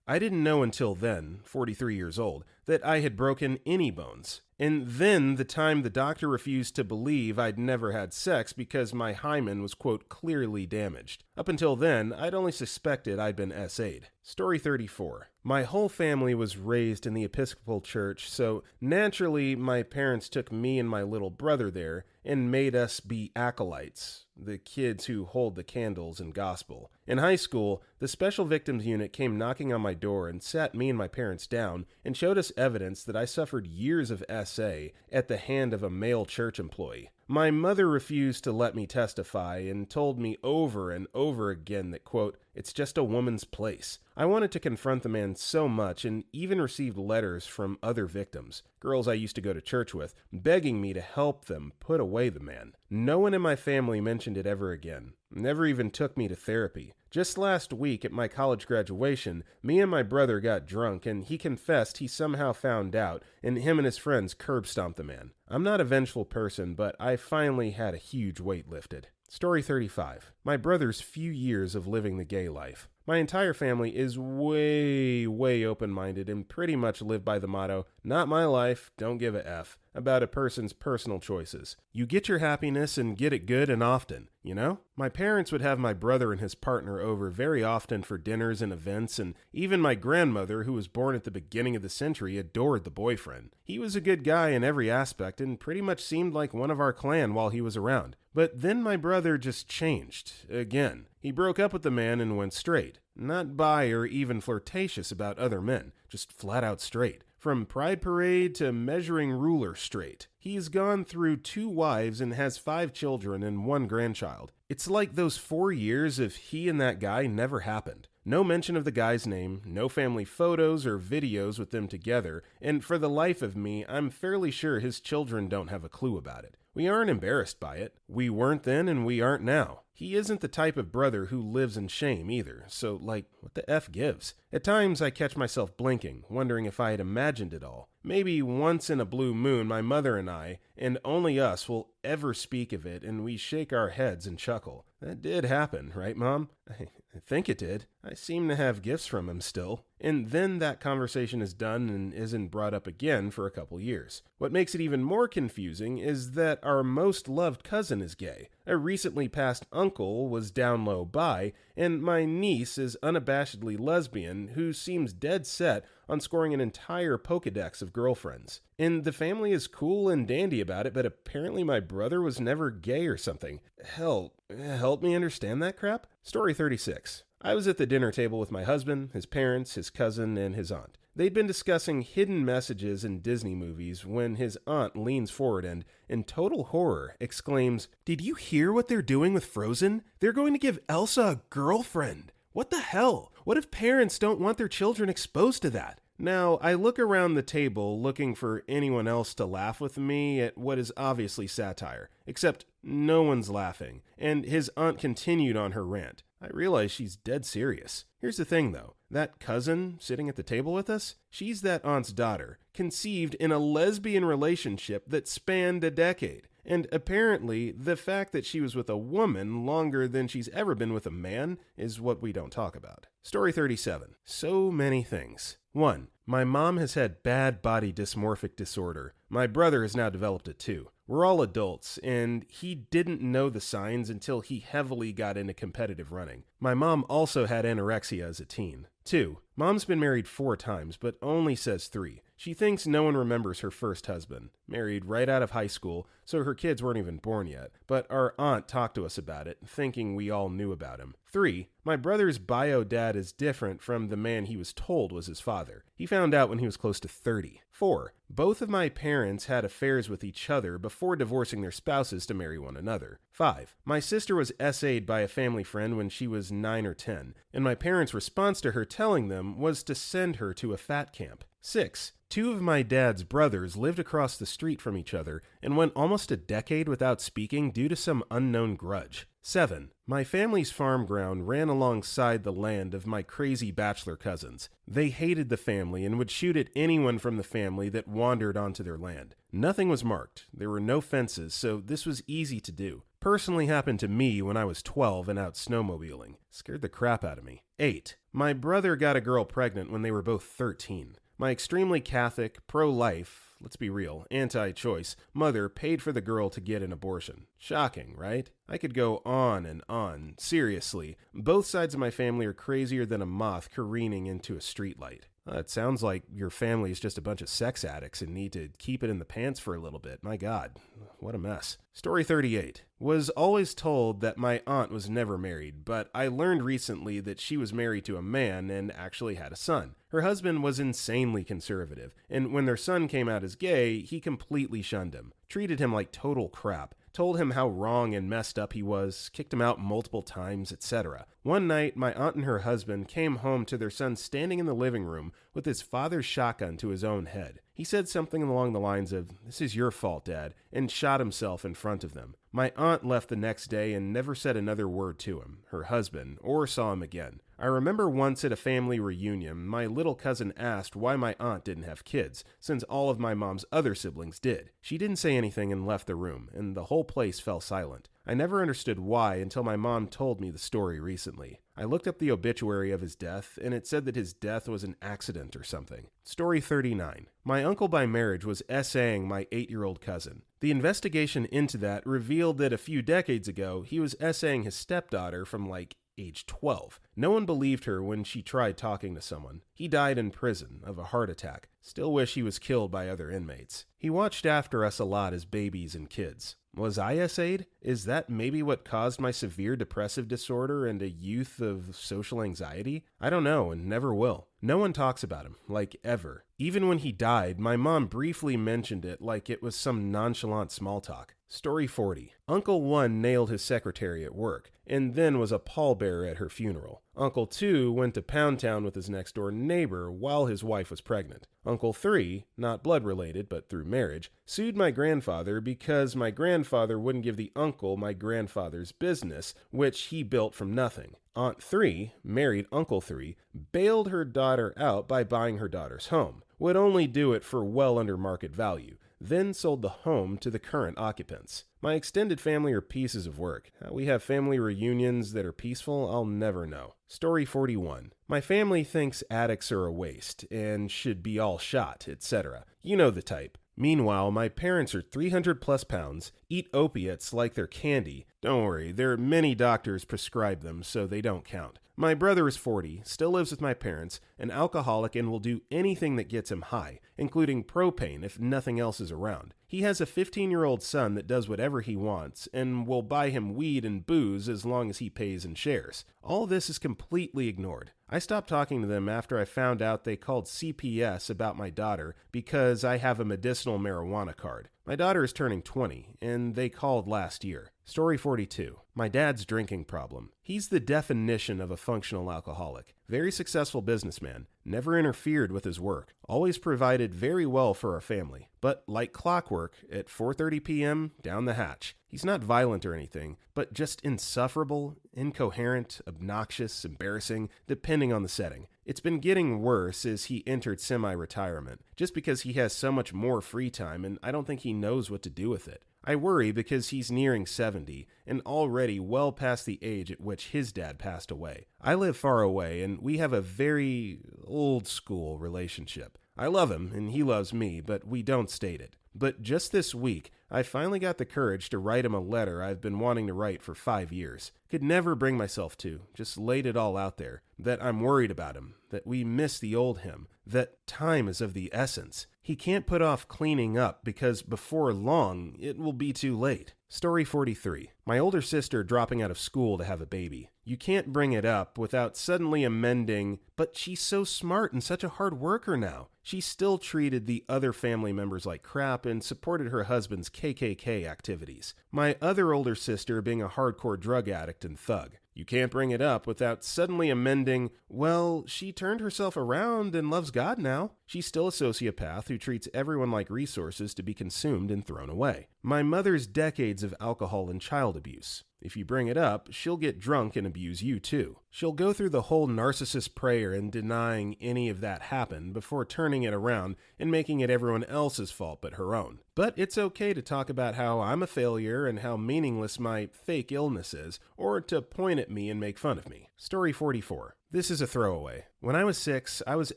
I didn't know until then, 43 years old, that I had broken any bones. And then the time the doctor refused to believe I'd never had sex because my hymen was, quote, clearly damaged. Up until then, I'd only suspected I'd been SA'd. Story 34. My whole family was raised in the Episcopal Church, so naturally my parents took me and my little brother there and made us be acolytes. the kids who hold the candles and gospel. In high school, the Special Victims Unit came knocking on my door and sat me and my parents down and showed us evidence that I suffered years of SA at the hand of a male church employee. My mother refused to let me testify and told me over and over again that, quote, "it's just a woman's place." I wanted to confront the man so much and even received letters from other victims, girls I used to go to church with, begging me to help them put away the man. No one in my family mentioned it ever again. Never even took me to therapy. Just last week at my college graduation, me and my brother got drunk and he confessed he somehow found out and him and his friends curb stomped the man. I'm not a vengeful person, but I finally had a huge weight lifted. Story 35. My brother's few years of living the gay life. My entire family is way open-minded and pretty much live by the motto, not my life, don't give a F, about a person's personal choices. You get your happiness and get it good and often, you know? My parents would have my brother and his partner over very often for dinners and events, and even my grandmother, who was born at the beginning of the century, adored the boyfriend. He was a good guy in every aspect and pretty much seemed like one of our clan while he was around. But then my brother just changed, again. He broke up with the man and went straight. Not bi or even flirtatious about other men, just flat out straight. From Pride Parade to measuring ruler straight. He's gone through 2 wives and has 5 children and 1 grandchild. It's like those 4 years of he and that guy never happened. No mention of the guy's name, no family photos or videos with them together, and for the life of me, I'm fairly sure his children don't have a clue about it. We aren't embarrassed by it. We weren't then and we aren't now. He isn't the type of brother who lives in shame either, so what the F gives? At times I catch myself blinking, wondering if I had imagined it all. Maybe once in a blue moon my mother and I, and only us, will ever speak of it and we shake our heads and chuckle. That did happen, right, Mom? I think it did. I seem to have gifts from him still. And then that conversation is done and isn't brought up again for a couple years. What makes it even more confusing is that our most loved cousin is gay. A recently passed uncle was down low bi, and my niece is unabashedly lesbian who seems dead set on scoring an entire Pokedex of girlfriends. And the family is cool and dandy about it, but apparently my brother was never gay or something. Hell, help me understand that crap? Story 36. I was at the dinner table with my husband, his parents, his cousin, and his aunt. They'd been discussing hidden messages in Disney movies when his aunt leans forward and, in total horror, exclaims, "Did you hear what they're doing with Frozen? They're going to give Elsa a girlfriend. What the hell? What if parents don't want their children exposed to that?" Now, I look around the table looking for anyone else to laugh with me at what is obviously satire, except no one's laughing, and his aunt continued on her rant. I realize she's dead serious. Here's the thing, though. That cousin sitting at the table with us, she's that aunt's daughter, conceived in a lesbian relationship that spanned a decade. And apparently, the fact that she was with a woman longer than she's ever been with a man is what we don't talk about. Story 37. So many things. 1. My mom has had bad body dysmorphic disorder. My brother has now developed it too. We're all adults, and he didn't know the signs until he heavily got into competitive running. My mom also had anorexia as a teen. 2. Mom's been married 4 times, but only says 3. She thinks no one remembers her first husband. Married right out of high school, so her kids weren't even born yet. But our aunt talked to us about it, thinking we all knew about him. 3. My brother's bio dad is different from the man he was told was his father. He found out when he was close to 30. 4. Both of my parents had affairs with each other before divorcing their spouses to marry one another. 5. My sister was SA'd by a family friend when she was 9 or 10, and my parents' response to her telling them was to send her to a fat camp. 6. 2 of my dad's brothers lived across the street from each other and went almost a decade without speaking due to some unknown grudge. 7. My family's farm ground ran alongside the land of my crazy bachelor cousins. They hated the family and would shoot at anyone from the family that wandered onto their land. Nothing was marked. There were no fences, so this was easy to do. Personally happened to me when I was 12 and out snowmobiling. Scared the crap out of me. 8. My brother got a girl pregnant when they were both 13. My extremely Catholic, pro-life, let's be real, anti-choice mother paid for the girl to get an abortion. Shocking, right? I could go on and on. Seriously, both sides of my family are crazier than a moth careening into a streetlight. It sounds like your family is just a bunch of sex addicts and need to keep it in the pants for a little bit. My God, what a mess. Story 38. Was always told that my aunt was never married, but I learned recently that she was married to a man and actually had a son. Her husband was insanely conservative, and when their son came out as gay, he completely shunned him, treated him like total crap, told him how wrong and messed up he was, kicked him out multiple times, etc. One night, my aunt and her husband came home to their son standing in the living room with his father's shotgun to his own head. He said something along the lines of, "This is your fault, Dad," and shot himself in front of them. My aunt left the next day and never said another word to him, her husband, or saw him again. I remember once at a family reunion, my little cousin asked why my aunt didn't have kids, since all of my mom's other siblings did. She didn't say anything and left the room, and the whole place fell silent. I never understood why until my mom told me the story recently. I looked up the obituary of his death, and it said that his death was an accident or something. Story 39. My uncle by marriage was essaying my 8-year-old cousin. The investigation into that revealed that a few decades ago, he was essaying his stepdaughter from age 12. No one believed her when she tried talking to someone. He died in prison of a heart attack. Still wish he was killed by other inmates. He watched after us a lot as babies and kids. Was I essayed? Is that maybe what caused my severe depressive disorder and a youth of social anxiety? I don't know and never will. No one talks about him, ever. Even when he died, my mom briefly mentioned it like it was some nonchalant small talk. Story 40. Uncle 1 nailed his secretary at work, and then was a pallbearer at her funeral. Uncle 2 went to Pound Town with his next-door neighbor while his wife was pregnant. Uncle 3, not blood-related but through marriage, sued my grandfather because my grandfather wouldn't give the uncle my grandfather's business, which he built from nothing. Aunt 3, married Uncle 3, bailed her daughter out by buying her daughter's home, would only do it for well under market value, then sold the home to the current occupants. My extended family are pieces of work. How we have family reunions that are peaceful, I'll never know. Story 41. My family thinks addicts are a waste and should be all shot, etc. You know the type. Meanwhile, my parents are 300 plus pounds, eat opiates like they're candy. Don't worry, there are many doctors prescribe them, so they don't count. My brother is 40, still lives with my parents, an alcoholic, and will do anything that gets him high, including propane if nothing else is around. He has a 15-year-old son that does whatever he wants and will buy him weed and booze as long as he pays in shares. All this is completely ignored. I stopped talking to them after I found out they called CPS about my daughter because I have a medicinal marijuana card. My daughter is turning 20, and they called last year. Story 42. My dad's drinking problem. He's the definition of a functional alcoholic. Very successful businessman. Never interfered with his work. Always provided very well for our family. But like clockwork, at 4:30 p.m., down the hatch. He's not violent or anything, but just insufferable, incoherent, obnoxious, embarrassing, depending on the setting. It's been getting worse as he entered semi-retirement, just because he has so much more free time and I don't think he knows what to do with it. I worry because he's nearing 70 and already well past the age at which his dad passed away. I live far away and we have a very old school relationship. I love him and he loves me, but we don't state it. But just this week, I finally got the courage to write him a letter I've been wanting to write for 5 years. Could never bring myself to, just laid it all out there. That I'm worried about him, that we miss the old him, that time is of the essence. He can't put off cleaning up because before long, it will be too late. Story 43. My older sister dropping out of school to have a baby. You can't bring it up without suddenly amending, but she's so smart and such a hard worker now. She still treated the other family members like crap and supported her husband's KKK activities. My other older sister being a hardcore drug addict and thug. You can't bring it up without suddenly amending, well, she turned herself around and loves God now. She's still a sociopath who treats everyone like resources to be consumed and thrown away. My mother's decades of alcohol and child abuse. If you bring it up, she'll get drunk and abuse you too. She'll go through the whole narcissist prayer and denying any of that happened before turning it around and making it everyone else's fault but her own. But it's okay to talk about how I'm a failure and how meaningless my fake illness is, or to point at me and make fun of me. Story 44. This is a throwaway. When I was 6, I was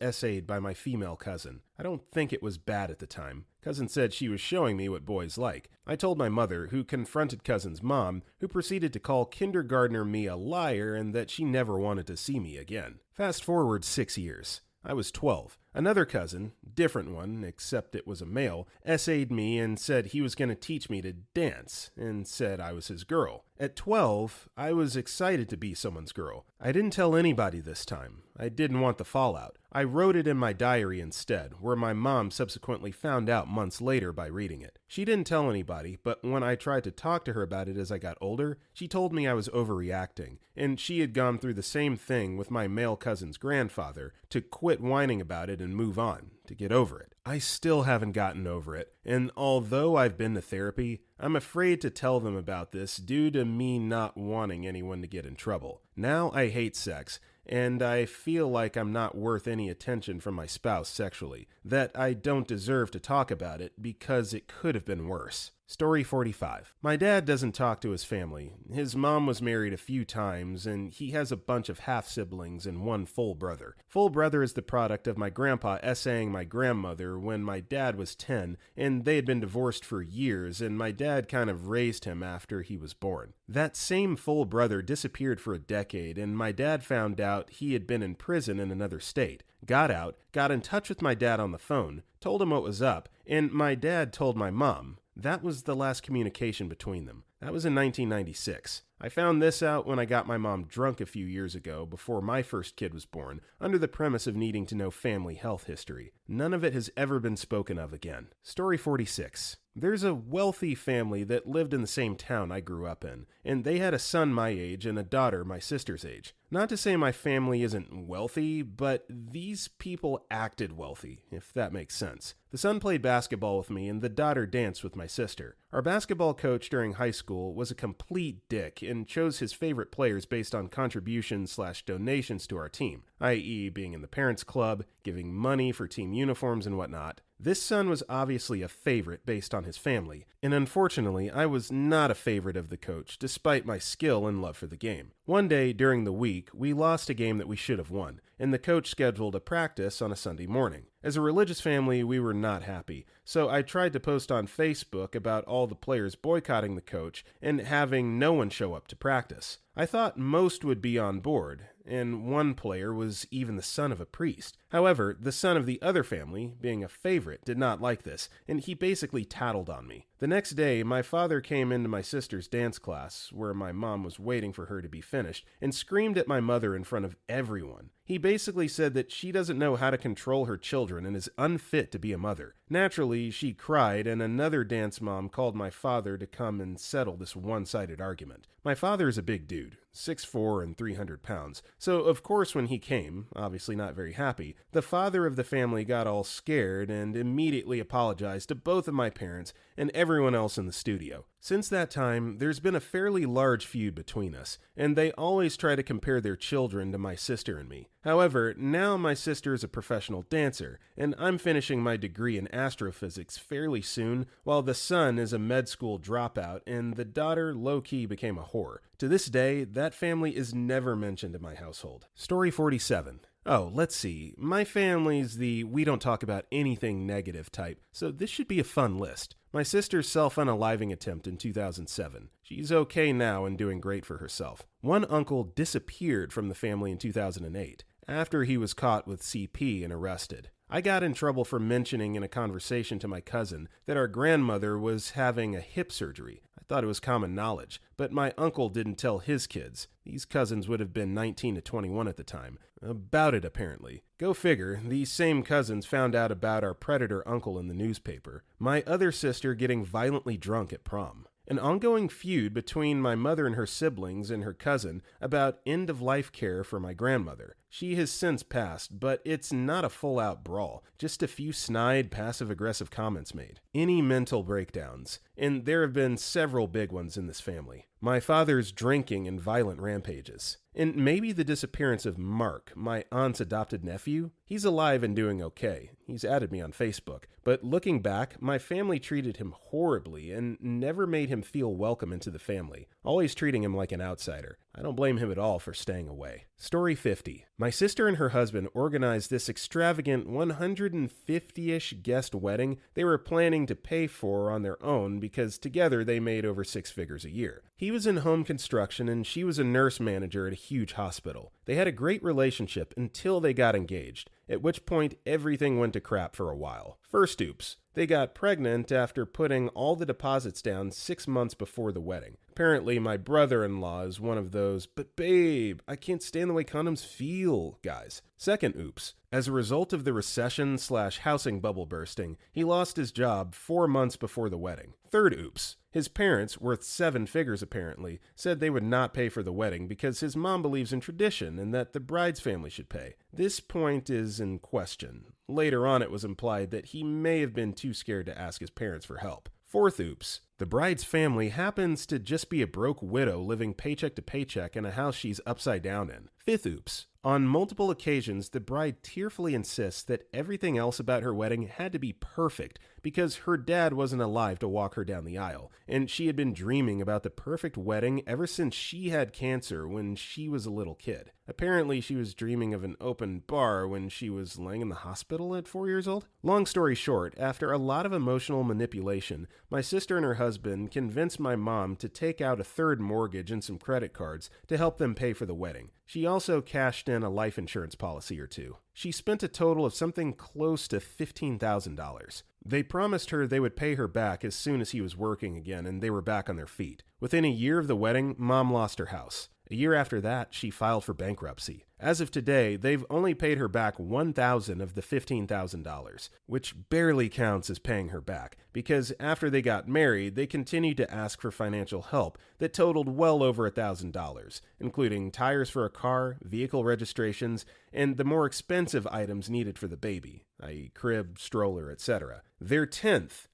essayed by my female cousin. I don't think it was bad at the time. Cousin said she was showing me what boys like. I told my mother, who confronted cousin's mom, who proceeded to call kindergartner me a liar and that she never wanted to see me again. Fast forward 6 years. I was 12. Another cousin, different one, except it was a male, essayed me and said he was going to teach me to dance, and said I was his girl. At 12, I was excited to be someone's girl. I didn't tell anybody this time. I didn't want the fallout. I wrote it in my diary instead, where my mom subsequently found out months later by reading it. She didn't tell anybody, but when I tried to talk to her about it as I got older, she told me I was overreacting, and she had gone through the same thing with my male cousin's grandfather, to quit whining about it and move on, to get over it. I still haven't gotten over it, and although I've been to therapy, I'm afraid to tell them about this due to me not wanting anyone to get in trouble. Now I hate sex, and I feel like I'm not worth any attention from my spouse sexually, that I don't deserve to talk about it because it could have been worse. Story 45. My dad doesn't talk to his family. His mom was married a few times, and he has a bunch of half-siblings and one full brother. Full brother is the product of my grandpa essaying my grandmother when my dad was 10, and they had been divorced for years, and my dad kind of raised him after he was born. That same full brother disappeared for a decade, and my dad found out he had been in prison in another state. Got out, got in touch with my dad on the phone, told him what was up, and my dad told my mom. That was the last communication between them. That was in 1996. I found this out when I got my mom drunk a few years ago before my first kid was born, under the premise of needing to know family health history. None of it has ever been spoken of again. Story 46. There's a wealthy family that lived in the same town I grew up in, and they had a son my age and a daughter my sister's age. Not to say my family isn't wealthy, but these people acted wealthy, if that makes sense. The son played basketball with me and the daughter danced with my sister. Our basketball coach during high school was a complete dick and chose his favorite players based on contributions/donations to our team, i.e. being in the parents' club, giving money for team uniforms and whatnot. This son was obviously a favorite based on his family, and unfortunately I was not a favorite of the coach despite my skill and love for the game. One day during the week, we lost a game that we should have won, and the coach scheduled a practice on a Sunday morning. As a religious family, we were not happy, so I tried to post on Facebook about all the players boycotting the coach and having no one show up to practice. I thought most would be on board, and one player was even the son of a priest. However, the son of the other family, being a favorite, did not like this, and he basically tattled on me. The next day, my father came into my sister's dance class, where my mom was waiting for her to be finished, and screamed at my mother in front of everyone. He basically said that she doesn't know how to control her children and is unfit to be a mother. Naturally, she cried, and another dance mom called my father to come and settle this one-sided argument. My father is a big dude, 6'4" and 300 pounds, so of course when he came, obviously not very happy, the father of the family got all scared and immediately apologized to both of my parents and everyone else in the studio. Since that time, there's been a fairly large feud between us, and they always try to compare their children to my sister and me. However, now my sister is a professional dancer, and I'm finishing my degree in astrophysics fairly soon, while the son is a med school dropout, and the daughter low-key became a whore. To this day, that family is never mentioned in my household. Story 47. Oh, let's see. My family's the we don't talk about anything negative type, so this should be a fun list. My sister's self-unaliving attempt in 2007. She's okay now and doing great for herself. One uncle disappeared from the family in 2008, after he was caught with CP and arrested. I got in trouble for mentioning in a conversation to my cousin that our grandmother was having a hip surgery. I thought it was common knowledge, but my uncle didn't tell his kids. These cousins would have been 19 to 21 at the time. About it, apparently. Go figure, these same cousins found out about our predator uncle in the newspaper. My other sister getting violently drunk at prom. An ongoing feud between my mother and her siblings and her cousin about end-of-life care for my grandmother. She has since passed, but it's not a full-out brawl, just a few snide, passive-aggressive comments made. Any mental breakdowns, and there have been several big ones in this family. My father's drinking and violent rampages. And maybe the disappearance of Mark, my aunt's adopted nephew. He's alive and doing okay. He's added me on Facebook. But looking back, my family treated him horribly and never made him feel welcome into the family. always treating him like an outsider. I don't blame him at all for staying away. Story 50. My sister and her husband organized this extravagant 150-ish guest wedding they were planning to pay for on their own because together they made over 6 figures a year. He was in home construction and she was a nurse manager at a huge hospital. They had a great relationship until they got engaged, at which point everything went to crap for a while. First oops. They got pregnant after putting all the deposits down 6 months before the wedding. Apparently, my brother-in-law is one of those, but babe, I can't stand the way condoms feel, guys. Second oops. As a result of the recession/housing bubble bursting, he lost his job 4 months before the wedding. Third oops. His parents, worth 7 figures apparently, said they would not pay for the wedding because his mom believes in tradition and that the bride's family should pay. This point is in question. Later on, it was implied that he may have been too scared to ask his parents for help. Fourth oops. The bride's family happens to just be a broke widow living paycheck to paycheck in a house she's upside down in. Fifth oops. On multiple occasions, the bride tearfully insists that everything else about her wedding had to be perfect because her dad wasn't alive to walk her down the aisle, and she had been dreaming about the perfect wedding ever since she had cancer when she was a little kid. Apparently, she was dreaming of an open bar when she was laying in the hospital at 4 years old. Long story short, after a lot of emotional manipulation, my sister and her husband convinced my mom to take out a third mortgage and some credit cards to help them pay for the wedding. She also cashed in a life insurance policy or two. She spent a total of something close to $15,000. They promised her they would pay her back as soon as he was working again and they were back on their feet. Within a year of the wedding, Mom lost her house. A year after that, she filed for bankruptcy. As of today, they've only paid her back $1,000 of the $15,000, which barely counts as paying her back, because after they got married, they continued to ask for financial help that totaled well over $1,000, including tires for a car, vehicle registrations, and the more expensive items needed for the baby, i.e. crib, stroller, etc. Their 10th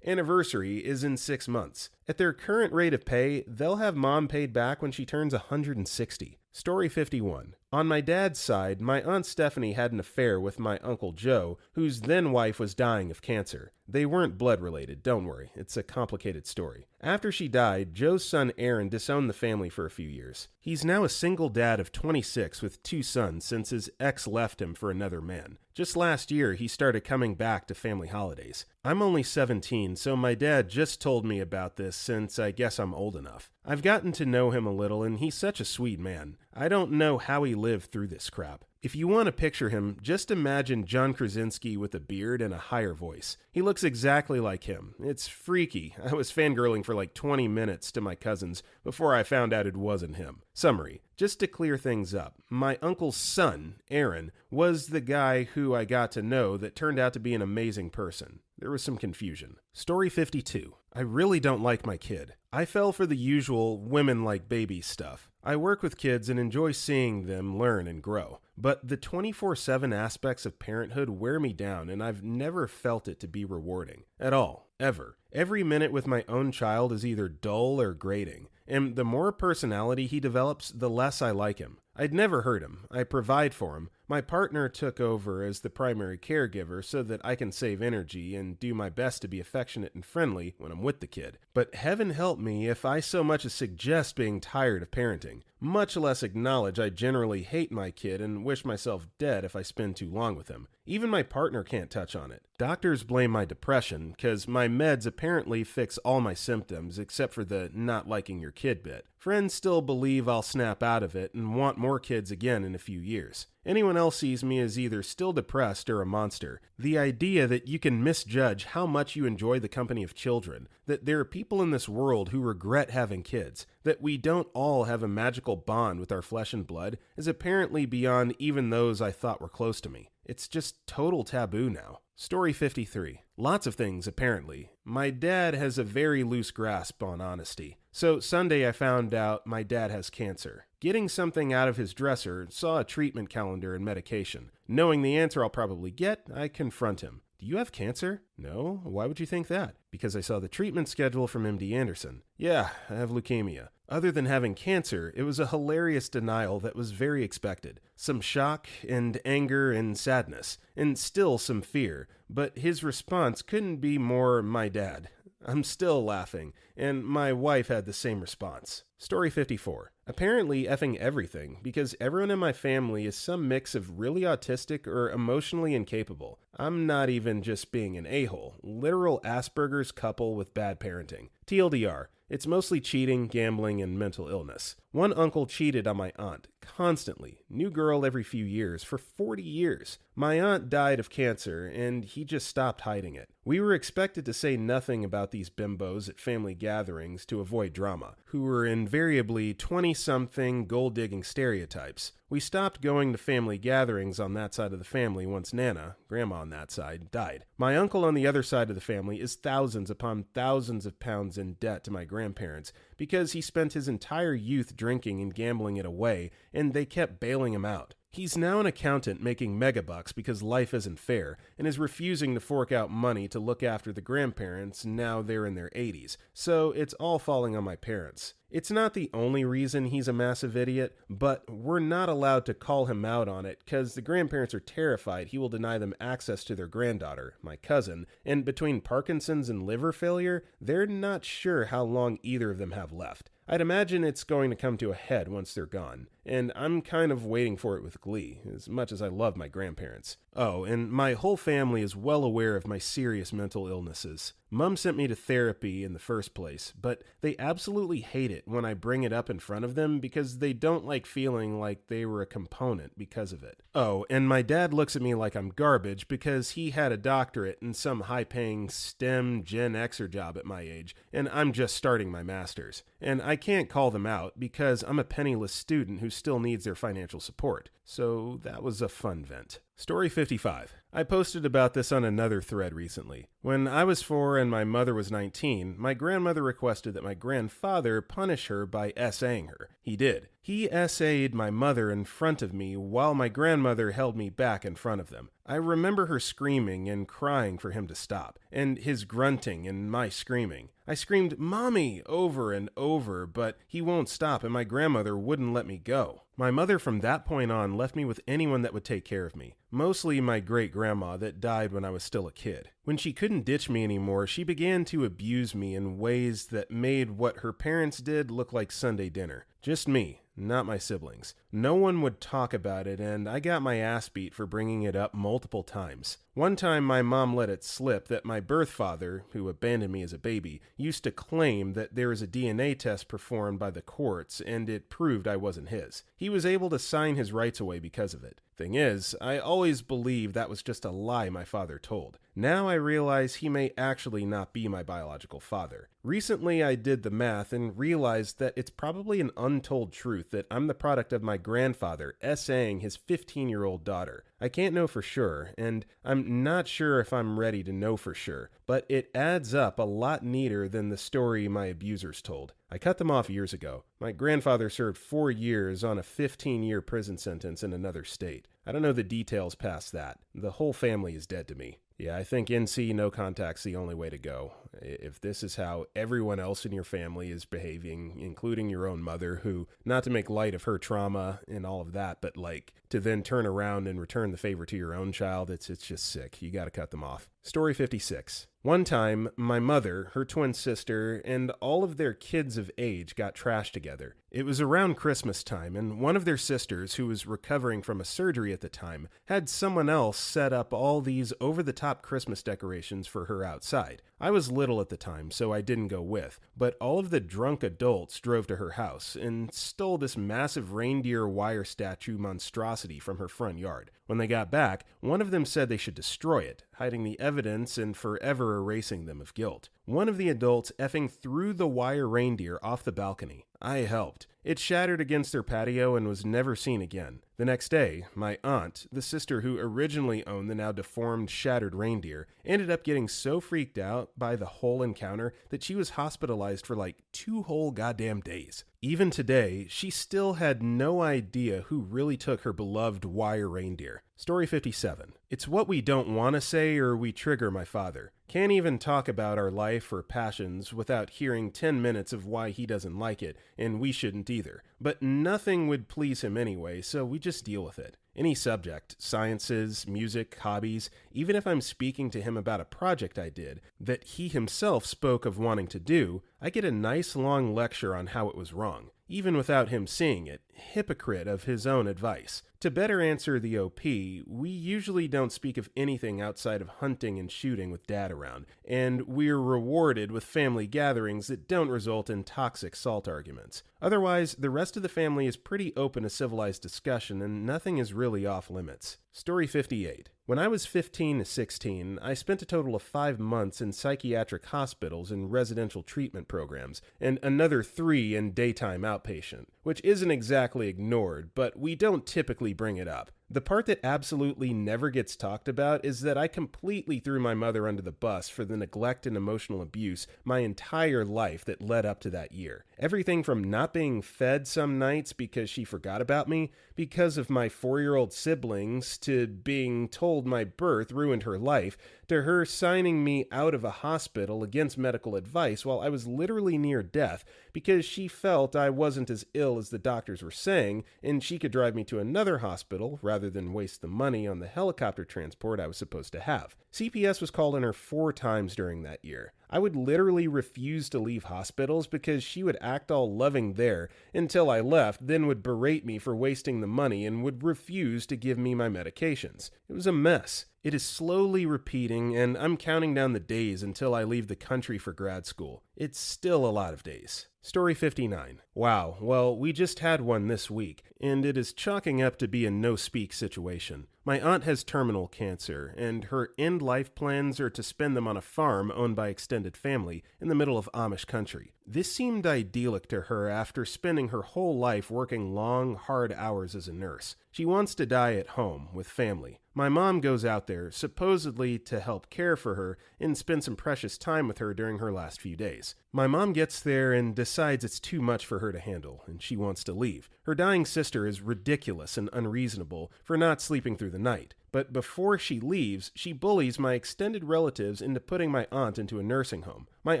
anniversary is in 6 months. At their current rate of pay, they'll have Mom paid back when she turns 160. Story 51. On my dad's side, my Aunt Stephanie had an affair with my Uncle Joe, whose then wife was dying of cancer. They weren't blood related, don't worry, it's a complicated story. After she died, Joe's son Aaron disowned the family for a few years. He's now a single dad of 26 with 2 sons since his ex left him for another man. Just last year, he started coming back to family holidays. I'm only 17, so my dad just told me about this since I guess I'm old enough. I've gotten to know him a little, and he's such a sweet man. I don't know how he lived through this crap. If you want to picture him, just imagine John Krasinski with a beard and a higher voice. He looks exactly like him. It's freaky. I was fangirling for like 20 minutes to my cousins before I found out it wasn't him. Summary. Just to clear things up, my uncle's son, Aaron, was the guy who I got to know that turned out to be an amazing person. There was some confusion. Story 52. I really don't like my kid. I fell for the usual women like babies stuff. I work with kids and enjoy seeing them learn and grow. But the 24/7 aspects of parenthood wear me down, and I've never felt it to be rewarding. At all. Ever. Every minute with my own child is either dull or grating. And the more personality he develops, the less I like him. I'd never hurt him. I provide for him. My partner took over as the primary caregiver so that I can save energy and do my best to be affectionate and friendly when I'm with the kid. But heaven help me if I so much as suggest being tired of parenting, much less acknowledge I generally hate my kid and wish myself dead if I spend too long with him. Even my partner can't touch on it. Doctors blame my depression because my meds apparently fix all my symptoms except for the not liking your kid bit. Friends still believe I'll snap out of it and want more kids again in a few years. Anyone else sees me as either still depressed or a monster. The idea that you can misjudge how much you enjoy the company of children, that there are people in this world who regret having kids, that we don't all have a magical bond with our flesh and blood, is apparently beyond even those I thought were close to me. It's just total taboo now. Story 53. Lots of things, apparently. My dad has a very loose grasp on honesty. So Sunday I found out my dad has cancer. Getting something out of his dresser, saw a treatment calendar and medication. Knowing the answer I'll probably get, I confront him. Do you have cancer? No. Why would you think that? Because I saw the treatment schedule from MD Anderson. Yeah, I have leukemia. Other than having cancer, it was a hilarious denial that was very expected. Some shock and anger and sadness, and still some fear, but his response couldn't be more my dad. I'm still laughing, and my wife had the same response. Story 54. Apparently effing everything, because everyone in my family is some mix of really autistic or emotionally incapable. I'm not even just being an a-hole. Literal Asperger's couple with bad parenting. TLDR. It's mostly cheating, gambling, and mental illness. One uncle cheated on my aunt, constantly. New girl every few years, for 40 years. My aunt died of cancer, and he just stopped hiding it. We were expected to say nothing about these bimbos at family gatherings to avoid drama, who were invariably 20-something gold-digging stereotypes. We stopped going to family gatherings on that side of the family once Nana, grandma on that side, died. My uncle on the other side of the family is thousands upon thousands of pounds in debt to my grandparents because he spent his entire youth drinking and gambling it away, and they kept bailing him out. He's now an accountant making megabucks because life isn't fair and is refusing to fork out money to look after the grandparents now they're in their 80s, so it's all falling on my parents. It's not the only reason he's a massive idiot, but we're not allowed to call him out on it because the grandparents are terrified he will deny them access to their granddaughter, my cousin, and between Parkinson's and liver failure, they're not sure how long either of them have left. I'd imagine it's going to come to a head once they're gone, and I'm kind of waiting for it with glee, as much as I love my grandparents. Oh, and my whole family is well aware of my serious mental illnesses. Mom sent me to therapy in the first place, but they absolutely hate it when I bring it up in front of them because they don't like feeling like they were a component because of it. Oh, and my dad looks at me like I'm garbage because he had a doctorate in some high-paying STEM Gen Xer job at my age, and I'm just starting my master's. And I can't call them out because I'm a penniless student who still needs their financial support. So that was a fun vent. Story 55. I posted about this on another thread recently. When I was 4 and my mother was 19, my grandmother requested that my grandfather punish her by essaying her. He did. He essayed my mother in front of me while my grandmother held me back in front of them. I remember her screaming and crying for him to stop, and his grunting and my screaming. I screamed, "Mommy!" over and over, but he won't stop and my grandmother wouldn't let me go. My mother from that point on left me with anyone that would take care of me, mostly my great-grandma that died when I was still a kid. When she couldn't ditch me anymore, she began to abuse me in ways that made what her parents did look like Sunday dinner. Just me, not my siblings. No one would talk about it, and I got my ass beat for bringing it up multiple times. One time my mom let it slip that my birth father, who abandoned me as a baby, used to claim that there was a DNA test performed by the courts and it proved I wasn't his. He was able to sign his rights away because of it. Thing is, I always believed that was just a lie my father told. Now I realize he may actually not be my biological father. Recently I did the math and realized that it's probably an untold truth that I'm the product of my grandfather essaying his 15-year-old daughter. I can't know for sure, and I'm not sure if I'm ready to know for sure, but it adds up a lot neater than the story my abusers told. I cut them off years ago. My grandfather served 4 years on a 15-year prison sentence in another state. I don't know the details past that. The whole family is dead to me. Yeah, I think NC no contact's the only way to go. If this is how everyone else in your family is behaving, including your own mother, who, not to make light of her trauma and all of that, but like to then turn around and return the favor to your own child, it's just sick. You gotta cut them off. Story 56. One time, my mother, her twin sister, and all of their kids of age got trashed together. It was around Christmas time, and one of their sisters, who was recovering from a surgery at the time, had someone else set up all these over-the-top Christmas decorations for her outside. I was little at the time, so I didn't go with, but all of the drunk adults drove to her house and stole this massive reindeer wire statue monstrosity from her front yard. When they got back, one of them said they should destroy it, hiding the evidence and forever erasing them of guilt. One of the adults effing threw the wire reindeer off the balcony. I helped. It shattered against their patio and was never seen again. The next day, my aunt, the sister who originally owned the now deformed, shattered reindeer, ended up getting so freaked out by the whole encounter that she was hospitalized for like 2 whole goddamn days. Even today, she still had no idea who really took her beloved wire reindeer. Story 57. It's what we don't want to say or we trigger my father. Can't even talk about our life or passions without hearing 10 minutes of why he doesn't like it, and we shouldn't either. But nothing would please him anyway, so we just deal with it. Any subject, sciences, music, hobbies, even if I'm speaking to him about a project I did that he himself spoke of wanting to do, I get a nice long lecture on how it was wrong, even without him seeing it, hypocrite of his own advice. To better answer the OP, we usually don't speak of anything outside of hunting and shooting with Dad around, and we're rewarded with family gatherings that don't result in toxic salt arguments. Otherwise, the rest of the family is pretty open to civilized discussion and nothing is really off limits. Story 58. When I was 15 to 16, I spent a total of 5 months in psychiatric hospitals and residential treatment programs, and another 3 in daytime outpatient, which isn't exactly ignored, but we don't typically bring it up. The part that absolutely never gets talked about is that I completely threw my mother under the bus for the neglect and emotional abuse my entire life that led up to that year. Everything from not being fed some nights because she forgot about me, because of my 4-year-old siblings, to being told my birth ruined her life, to her signing me out of a hospital against medical advice while I was literally near death because she felt I wasn't as ill as the doctors were saying and she could drive me to another hospital rather than waste the money on the helicopter transport I was supposed to have. CPS was called on her 4 times during that year. I would literally refuse to leave hospitals because she would act all loving there until I left, then would berate me for wasting the money and would refuse to give me my medications. It was a mess. It is slowly repeating, and I'm counting down the days until I leave the country for grad school. It's still a lot of days. Story 59. Wow, well, we just had one this week, and it is chalking up to be a no-speak situation. My aunt has terminal cancer, and her end-life plans are to spend them on a farm owned by extended family in the middle of Amish country. This seemed idyllic to her after spending her whole life working long, hard hours as a nurse. She wants to die at home, with family. My mom goes out there, supposedly to help care for her and spend some precious time with her during her last few days. My mom gets there and decides it's too much for her to handle, and she wants to leave. Her dying sister is ridiculous and unreasonable for not sleeping through the night. But before she leaves, she bullies my extended relatives into putting my aunt into a nursing home. My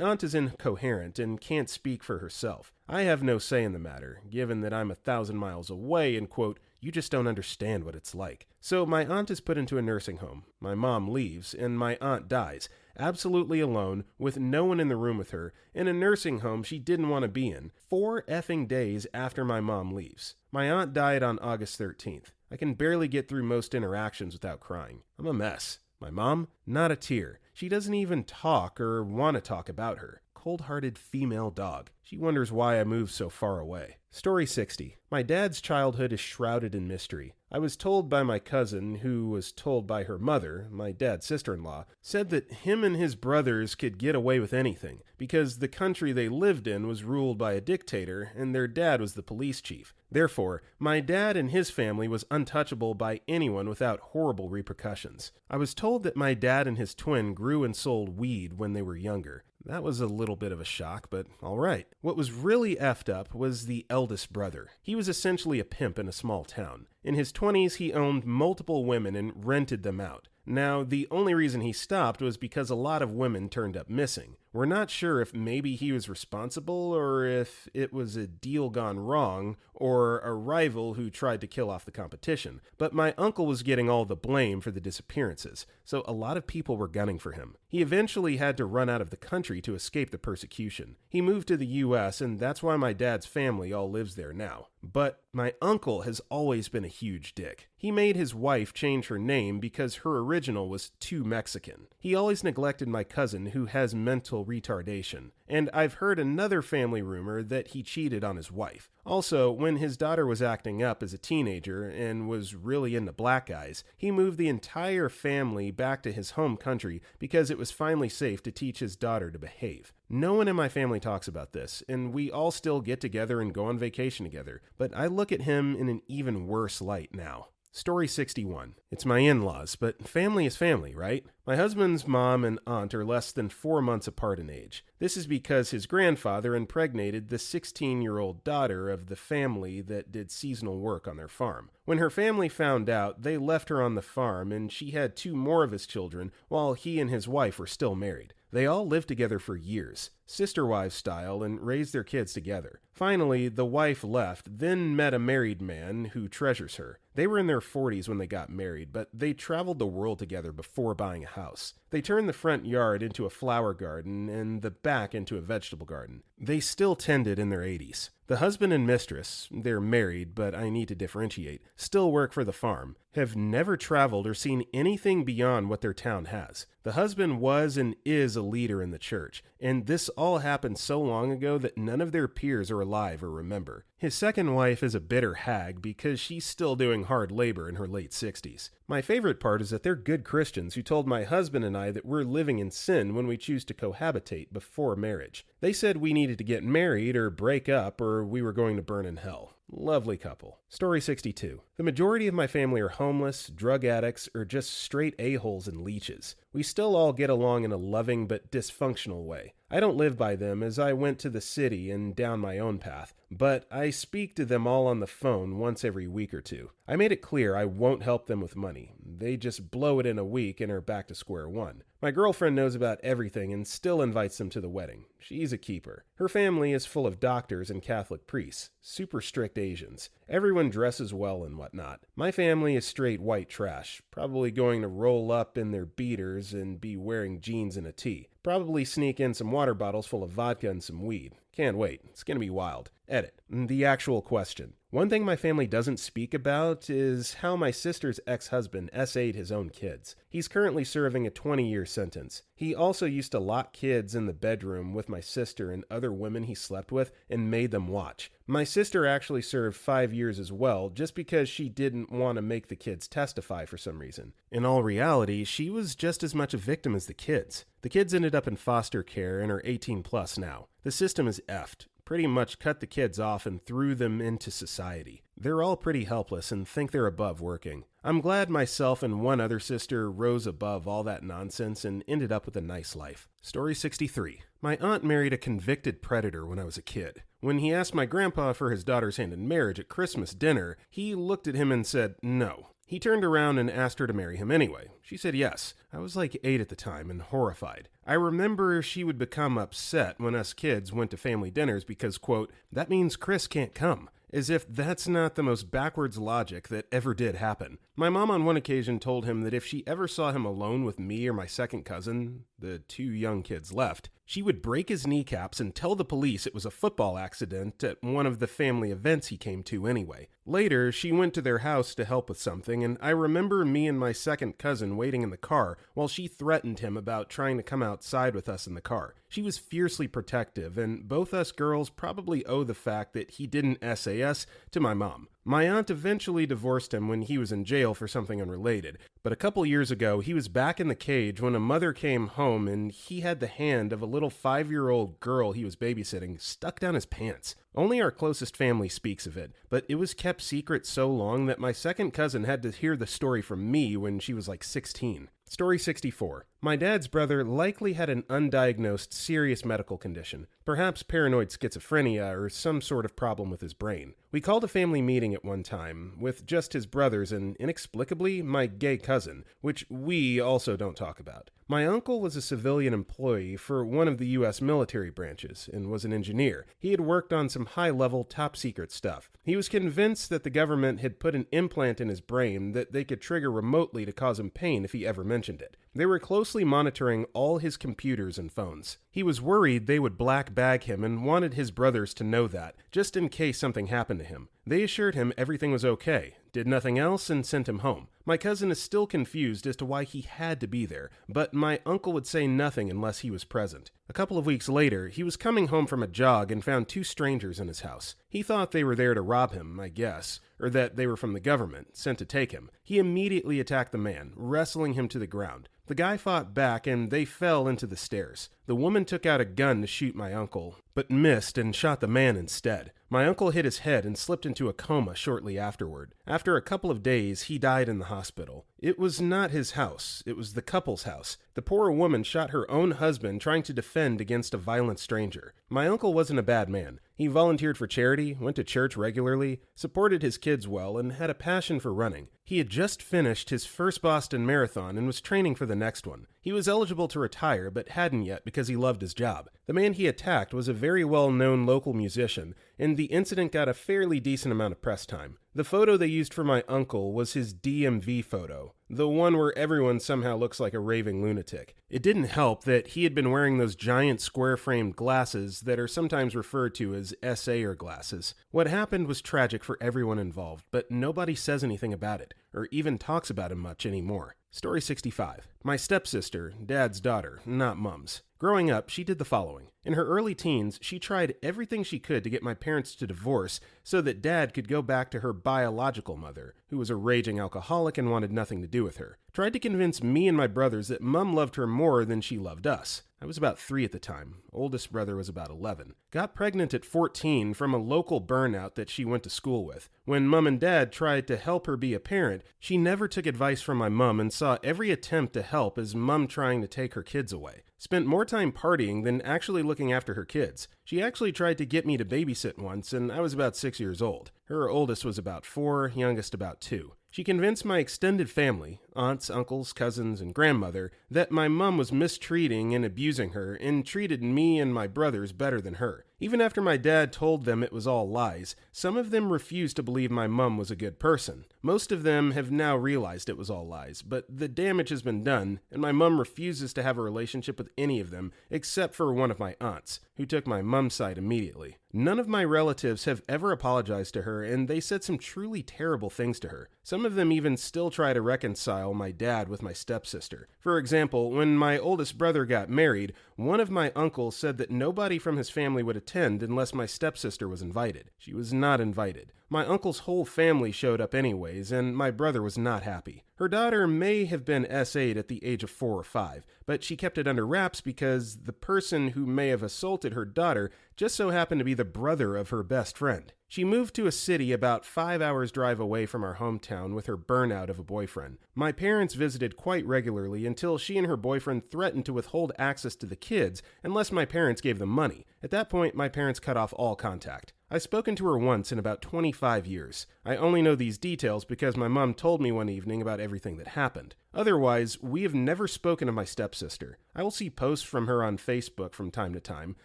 aunt is incoherent and can't speak for herself. I have no say in the matter, given that I'm 1,000 miles away and, quote, you just don't understand what it's like. So my aunt is put into a nursing home. My mom leaves, and my aunt dies, absolutely alone, with no one in the room with her, in a nursing home she didn't want to be in, 4 effing days after my mom leaves. My aunt died on August 13th. I can barely get through most interactions without crying. I'm a mess. My mom? Not a tear. She doesn't even talk or want to talk about her. Cold-hearted female dog. She wonders why I moved so far away. Story 60. My dad's childhood is shrouded in mystery. I was told by my cousin, who was told by her mother, my dad's sister-in-law, said that him and his brothers could get away with anything because the country they lived in was ruled by a dictator and their dad was the police chief. Therefore, my dad and his family was untouchable by anyone without horrible repercussions. I was told that my dad and his twin grew and sold weed when they were younger. That was a little bit of a shock, but alright. What was really effed up was the eldest brother. He was essentially a pimp in a small town. In his 20s, he owned multiple women and rented them out. Now, the only reason he stopped was because a lot of women turned up missing. We're not sure if maybe he was responsible or if it was a deal gone wrong or a rival who tried to kill off the competition. But my uncle was getting all the blame for the disappearances, so a lot of people were gunning for him. He eventually had to run out of the country to escape the persecution. He moved to the US, and that's why my dad's family all lives there now. But my uncle has always been a huge dick. He made his wife change her name because her original was too Mexican. He always neglected my cousin who has mental retardation. And I've heard another family rumor that he cheated on his wife. Also, when his daughter was acting up as a teenager and was really into black guys, he moved the entire family back to his home country because it was finally safe to teach his daughter to behave. No one in my family talks about this, and we all still get together and go on vacation together, but I look at him in an even worse light now. Story 61. It's my in-laws, but family is family, right? My husband's mom and aunt are less than 4 months apart in age. This is because his grandfather impregnated the 16-year-old daughter of the family that did seasonal work on their farm. When her family found out, they left her on the farm, and she had 2 more of his children while he and his wife were still married. They all lived together for years, sister-wives style, and raised their kids together. Finally, the wife left, then met a married man who treasures her. They were in their 40s when they got married, but they traveled the world together before buying a house. They turned the front yard into a flower garden and the back into a vegetable garden. They still tended in their 80s. The husband and mistress, they're married, but I need to differentiate, still work for the farm, have never traveled or seen anything beyond what their town has. The husband was and is a leader in the church, and this all happened so long ago that none of their peers are alive or remember. His second wife is a bitter hag because she's still doing hard labor in her late 60s. My favorite part is that they're good Christians who told my husband and I that we're living in sin when we choose to cohabitate before marriage. They said we needed to get married or break up or we were going to burn in hell. Lovely couple. Story 62. The majority of my family are homeless, drug addicts, or just straight a-holes and leeches. We still all get along in a loving but dysfunctional way. I don't live by them as I went to the city and down my own path, but I speak to them all on the phone once every week or two. I made it clear I won't help them with money. They just blow it in a week and are back to square one. My girlfriend knows about everything and still invites them to the wedding. She's a keeper. Her family is full of doctors and Catholic priests, super strict Asians. Everyone dresses well and whatnot. My family is straight white trash, probably going to roll up in their beaters and be wearing jeans and a tee. Probably sneak in some water bottles full of vodka and some weed. Can't wait. It's gonna be wild. Edit. The actual question. One thing my family doesn't speak about is how my sister's ex-husband SA'd his own kids. He's currently serving a 20-year sentence. He also used to lock kids in the bedroom with my sister and other women he slept with and made them watch. My sister actually served 5 years as well, just because she didn't want to make the kids testify for some reason. In all reality, she was just as much a victim as the kids. The kids ended up in foster care and are 18 plus now. The system is effed. Pretty much cut the kids off and threw them into society. They're all pretty helpless and think they're above working. I'm glad myself and one other sister rose above all that nonsense and ended up with a nice life. Story 63. My aunt married a convicted predator when I was a kid. When he asked my grandpa for his daughter's hand in marriage at Christmas dinner, he looked at him and said no. He turned around and asked her to marry him anyway. She said yes. I was like 8 at the time and horrified. I remember she would become upset when us kids went to family dinners because, quote, that means Chris can't come. As if that's not the most backwards logic that ever did happen. My mom on one occasion told him that if she ever saw him alone with me or my second cousin, the 2 young kids left, she would break his kneecaps and tell the police it was a football accident at one of the family events he came to anyway. Later, she went to their house to help with something, and I remember me and my second cousin waiting in the car while she threatened him about trying to come outside with us in the car. She was fiercely protective, and both us girls probably owe the fact that he didn't SA us to my mom. My aunt eventually divorced him when he was in jail for something unrelated, but a couple years ago, he was back in the cage when a mother came home and he had the hand of a little 5-year-old girl he was babysitting stuck down his pants. Only our closest family speaks of it, but it was kept secret so long that my second cousin had to hear the story from me when she was like 16. Story 64. My dad's brother likely had an undiagnosed serious medical condition, perhaps paranoid schizophrenia or some sort of problem with his brain. We called a family meeting at one time, with just his brothers and, inexplicably, my gay cousin, which we also don't talk about. My uncle was a civilian employee for one of the U.S. military branches and was an engineer. He had worked on some high-level, top-secret stuff. He was convinced that the government had put an implant in his brain that they could trigger remotely to cause him pain if he ever mentioned it. They were closely monitoring all his computers and phones. He was worried they would black bag him and wanted his brothers to know that, just in case something happened to him. They assured him everything was okay, did nothing else, and sent him home. My cousin is still confused as to why he had to be there, but my uncle would say nothing unless he was present. A couple of weeks later, he was coming home from a jog and found 2 strangers in his house. He thought they were there to rob him, I guess, or that they were from the government, sent to take him. He immediately attacked the man, wrestling him to the ground. The guy fought back and they fell into the stairs. The woman took out a gun to shoot my uncle, but missed and shot the man instead. My uncle hit his head and slipped into a coma shortly afterward. After a couple of days, he died in the hospital. It was not his house. It was the couple's house. The poor woman shot her own husband trying to defend against a violent stranger. My uncle wasn't a bad man. He volunteered for charity, went to church regularly, supported his kids well, and had a passion for running. He had just finished his first Boston Marathon and was training for the next one. He was eligible to retire, but hadn't yet because he loved his job. The man he attacked was a very well-known local musician, and the incident got a fairly decent amount of press time. The photo they used for my uncle was his DMV photo, the one where everyone somehow looks like a raving lunatic. It didn't help that he had been wearing those giant square-framed glasses that are sometimes referred to as essayer glasses. What happened was tragic for everyone involved, but nobody says anything about it, or even talks about him much anymore. Story 65. My stepsister, Dad's daughter, not Mum's. Growing up, she did the following. In her early teens, she tried everything she could to get my parents to divorce so that Dad could go back to her biological mother, who was a raging alcoholic and wanted nothing to do with her. Tried to convince me and my brothers that Mum loved her more than she loved us. I was about 3 at the time. Oldest brother was about 11. Got pregnant at 14 from a local burnout that she went to school with. When Mum and Dad tried to help her be a parent, she never took advice from my mum and saw every attempt to help as Mum trying to take her kids away. Spent more time partying than actually looking after her kids. She actually tried to get me to babysit once, and I was about 6 years old. Her oldest was about 4, youngest about 2. She convinced my extended family, aunts, uncles, cousins, and grandmother, that my mum was mistreating and abusing her and treated me and my brothers better than her. Even after my dad told them it was all lies, some of them refused to believe my mum was a good person. Most of them have now realized it was all lies, but the damage has been done, and my mum refuses to have a relationship with any of them except for one of my aunts, who took my mum's side immediately. None of my relatives have ever apologized to her, and they said some truly terrible things to her. Some of them even still try to reconcile my dad with my stepsister. For example, when my oldest brother got married, one of my uncles said that nobody from his family would attend unless my stepsister was invited. She was not invited. My uncle's whole family showed up anyways, and my brother was not happy. Her daughter may have been S8 at the age of 4 or 5, but she kept it under wraps because the person who may have assaulted her daughter just so happened to be the brother of her best friend. She moved to a city about 5 hours drive away from our hometown with her burnout of a boyfriend. My parents visited quite regularly until she and her boyfriend threatened to withhold access to the kids unless my parents gave them money. At that point, my parents cut off all contact. I've spoken to her once in about 25 years. I only know these details because my mom told me one evening about everything that happened. Otherwise, we have never spoken of my stepsister. I will see posts from her on Facebook from time to time,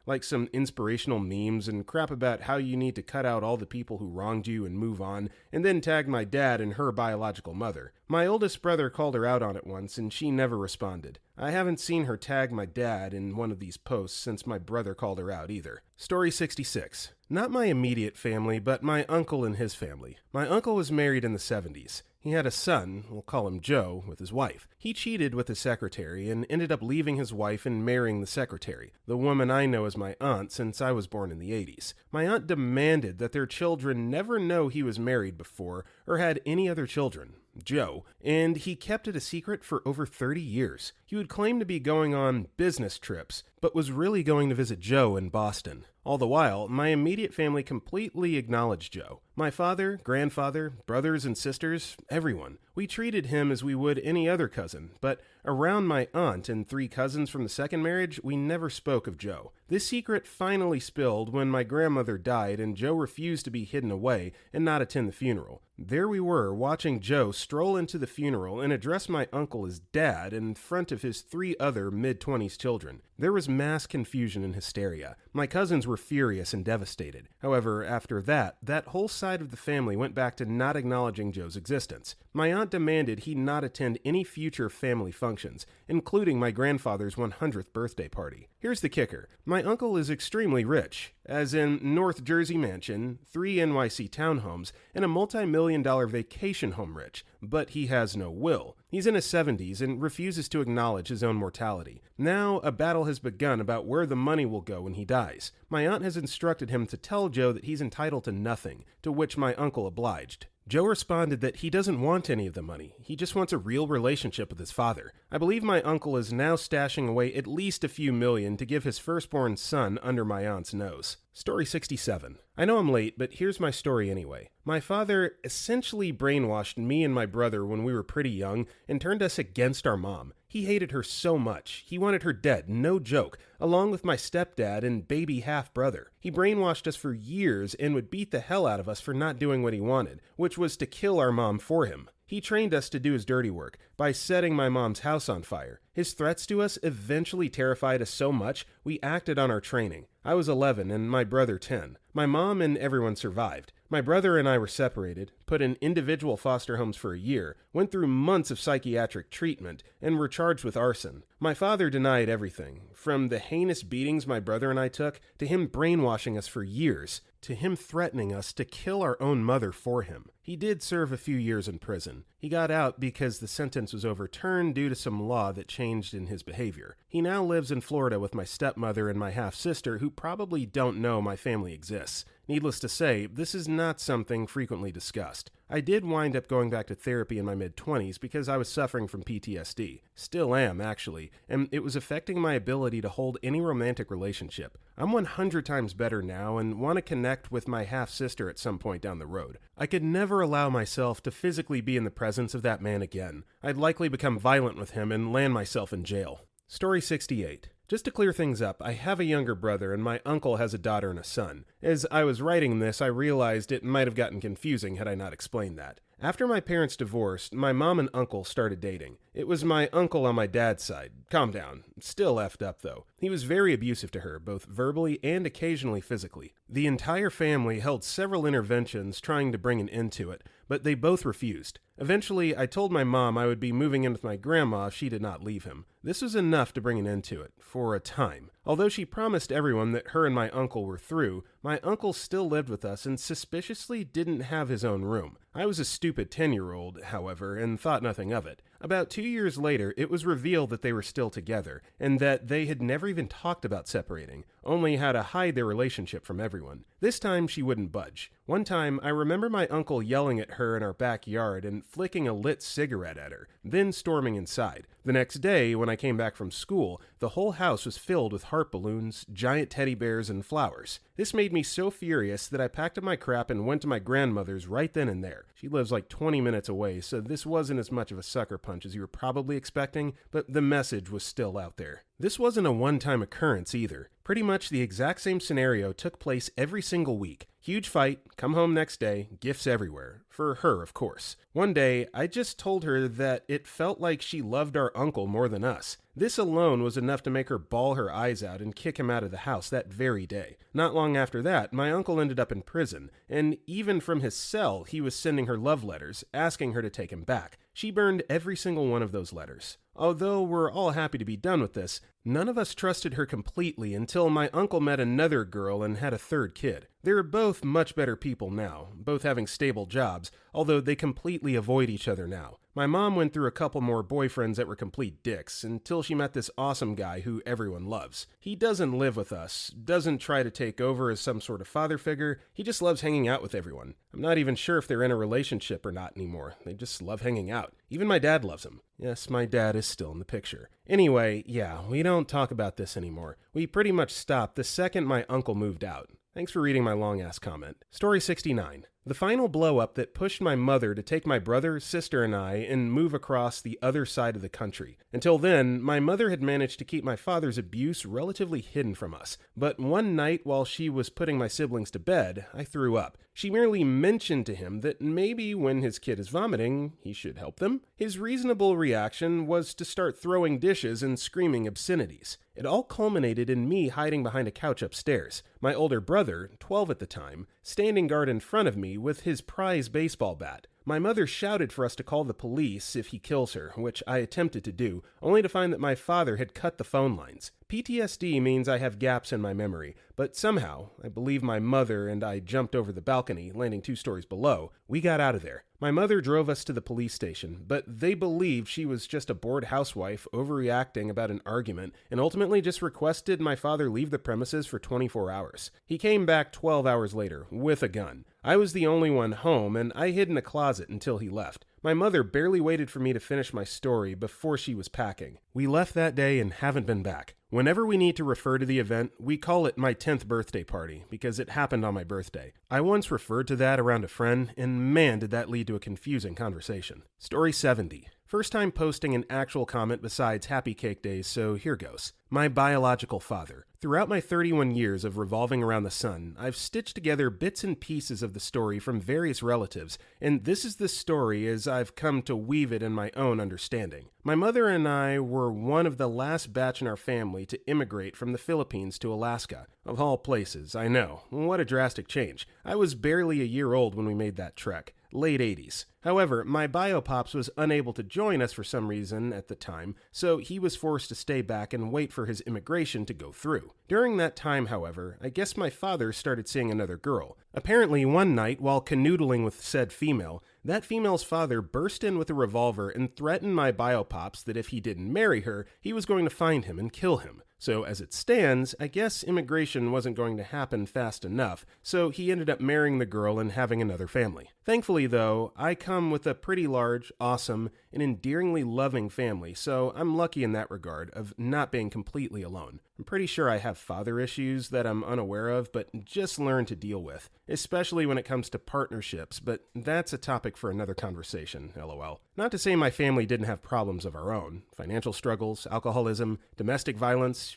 like some inspirational memes and crap about how you need to cut out all the people who wronged you and move on, and then tag my dad and her biological mother. My oldest brother called her out on it once, and she never responded. I haven't seen her tag my dad in one of these posts since my brother called her out either. Story 66. Not my immediate family, but my uncle and his family. My uncle was married in the 70s. He had a son, we'll call him Joe, with his wife. He cheated with his secretary and ended up leaving his wife and marrying the secretary, the woman I know as my aunt since I was born in the 80s. My aunt demanded that their children never know he was married before or had any other children, Joe, and he kept it a secret for over 30 years. He would claim to be going on business trips, but was really going to visit Joe in Boston. All the while, my immediate family completely acknowledged Joe. My father, grandfather, brothers and sisters, everyone. We treated him as we would any other cousin, but around my aunt and 3 cousins from the second marriage, we never spoke of Joe. This secret finally spilled when my grandmother died and Joe refused to be hidden away and not attend the funeral. There we were, watching Joe stroll into the funeral and address my uncle as Dad in front of his 3 other mid-20s children. There was mass confusion and hysteria. My cousins were furious and devastated. However, after that whole side of the family went back to not acknowledging Joe's existence. My aunt demanded he not attend any future family functions, including my grandfather's 100th birthday party. Here's the kicker. My uncle is extremely rich, as in North Jersey mansion, 3 NYC townhomes, and a multi-million-dollar vacation home rich, but he has no will. He's in his 70s and refuses to acknowledge his own mortality. Now, a battle has begun about where the money will go when he dies. My aunt has instructed him to tell Joe that he's entitled to nothing, to which my uncle obliged. Joe responded that he doesn't want any of the money. He just wants a real relationship with his father. I believe my uncle is now stashing away at least a few million to give his firstborn son under my aunt's nose. Story 67. I know I'm late, but here's my story anyway. My father essentially brainwashed me and my brother when we were pretty young and turned us against our mom. He hated her so much. He wanted her dead, no joke, along with my stepdad and baby half-brother. He brainwashed us for years and would beat the hell out of us for not doing what he wanted, which was to kill our mom for him. He trained us to do his dirty work by setting my mom's house on fire. His threats to us eventually terrified us so much we acted on our training. I was 11 and my brother 10. My mom and everyone survived. My brother and I were separated, put in individual foster homes for a year, went through months of psychiatric treatment, and were charged with arson. My father denied everything, from the heinous beatings my brother and I took, to him brainwashing us for years, to him threatening us to kill our own mother for him. He did serve a few years in prison. He got out because the sentence was overturned due to some law that changed in his behavior. He now lives in Florida with my stepmother and my half-sister, who probably don't know my family exists. Needless to say, this is not something frequently discussed. I did wind up going back to therapy in my mid-20s because I was suffering from PTSD. Still am, actually, and it was affecting my ability to hold any romantic relationship. I'm 100 times better now and want to connect with my half-sister at some point down the road. I could never allow myself to physically be in the presence of that man again. I'd likely become violent with him and land myself in jail. Story 68. Just to clear things up, I have a younger brother and my uncle has a daughter and a son. As I was writing this, I realized it might have gotten confusing had I not explained that. After my parents divorced, my mom and uncle started dating. It was my uncle on my dad's side. Calm down. Still effed up, though. He was very abusive to her, both verbally and occasionally physically. The entire family held several interventions trying to bring an end to it, but they both refused. Eventually, I told my mom I would be moving in with my grandma if she did not leave him. This was enough to bring an end to it, for a time. Although she promised everyone that her and my uncle were through, my uncle still lived with us and suspiciously didn't have his own room. I was a stupid 10-year-old, however, and thought nothing of it. About 2 years later, it was revealed that they were still together, and that they had never even talked about separating, only how to hide their relationship from everyone. This time, she wouldn't budge. One time, I remember my uncle yelling at her in our backyard and flicking a lit cigarette at her, then storming inside. The next day, when I came back from school, the whole house was filled with heart balloons, giant teddy bears, and flowers. This made me so furious that I packed up my crap and went to my grandmother's right then and there. She lives like 20 minutes away, so this wasn't as much of a sucker punch as you were probably expecting, but the message was still out there. This wasn't a one-time occurrence either. Pretty much the exact same scenario took place every single week. Huge fight, come home next day, gifts everywhere. For her, of course. One day, I just told her that it felt like she loved our uncle more than us. This alone was enough to make her bawl her eyes out and kick him out of the house that very day. Not long after that, my uncle ended up in prison, and even from his cell, he was sending her love letters, asking her to take him back. She burned every single one of those letters. Although we're all happy to be done with this, none of us trusted her completely until my uncle met another girl and had a third kid. They're both much better people now, both having stable jobs, although they completely avoid each other now. My mom went through a couple more boyfriends that were complete dicks until she met this awesome guy who everyone loves. He doesn't live with us, doesn't try to take over as some sort of father figure, he just loves hanging out with everyone. I'm not even sure if they're in a relationship or not anymore. They just love hanging out. Even my dad loves him. Yes, my dad is still in the picture. Anyway, yeah, we don't talk about this anymore. We pretty much stopped the second my uncle moved out. Thanks for reading my long-ass comment. Story 69. The final blow-up that pushed my mother to take my brother, sister, and I and move across the other side of the country. Until then, my mother had managed to keep my father's abuse relatively hidden from us. But one night while she was putting my siblings to bed, I threw up. She merely mentioned to him that maybe when his kid is vomiting, he should help them. His reasonable reaction was to start throwing dishes and screaming obscenities. It all culminated in me hiding behind a couch upstairs, my older brother, 12 at the time, standing guard in front of me with his prize baseball bat. My mother shouted for us to call the police if he kills her, which I attempted to do, only to find that my father had cut the phone lines. PTSD means I have gaps in my memory, but somehow, I believe my mother and I jumped over the balcony, landing 2 stories below. We got out of there. My mother drove us to the police station, but they believed she was just a bored housewife overreacting about an argument and ultimately just requested my father leave the premises for 24 hours. He came back 12 hours later with a gun. I was the only one home, and I hid in a closet until he left. My mother barely waited for me to finish my story before she was packing. We left that day and haven't been back. Whenever we need to refer to the event, we call it my 10th birthday party, because it happened on my birthday. I once referred to that around a friend, and man did that lead to a confusing conversation. Story 70. First time posting an actual comment besides Happy Cake Days, so here goes. My biological father, Throughout my 31 years of revolving around the sun, I've stitched together bits and pieces of the story from various relatives, and this is the story as I've come to weave it in my own understanding. My mother and I were one of the last batch in our family to immigrate from the Philippines to Alaska. Of all places, I know. What a drastic change. I was barely a year old when we made that trek. Late 80s. However, my biopops was unable to join us for some reason at the time, so he was forced to stay back and wait for his immigration to go through. During that time, however, I guess my father started seeing another girl. Apparently, one night, while canoodling with said female, that female's father burst in with a revolver and threatened my biopops that if he didn't marry her, he was going to find him and kill him. So as it stands, I guess immigration wasn't going to happen fast enough, so he ended up marrying the girl and having another family. Thankfully, though, I come with a pretty large, awesome, and endearingly loving family, so I'm lucky in that regard of not being completely alone. I'm pretty sure I have father issues that I'm unaware of, but just learn to deal with, especially when it comes to partnerships, but that's a topic for another conversation, lol. Not to say my family didn't have problems of our own. Financial struggles, alcoholism, domestic violence,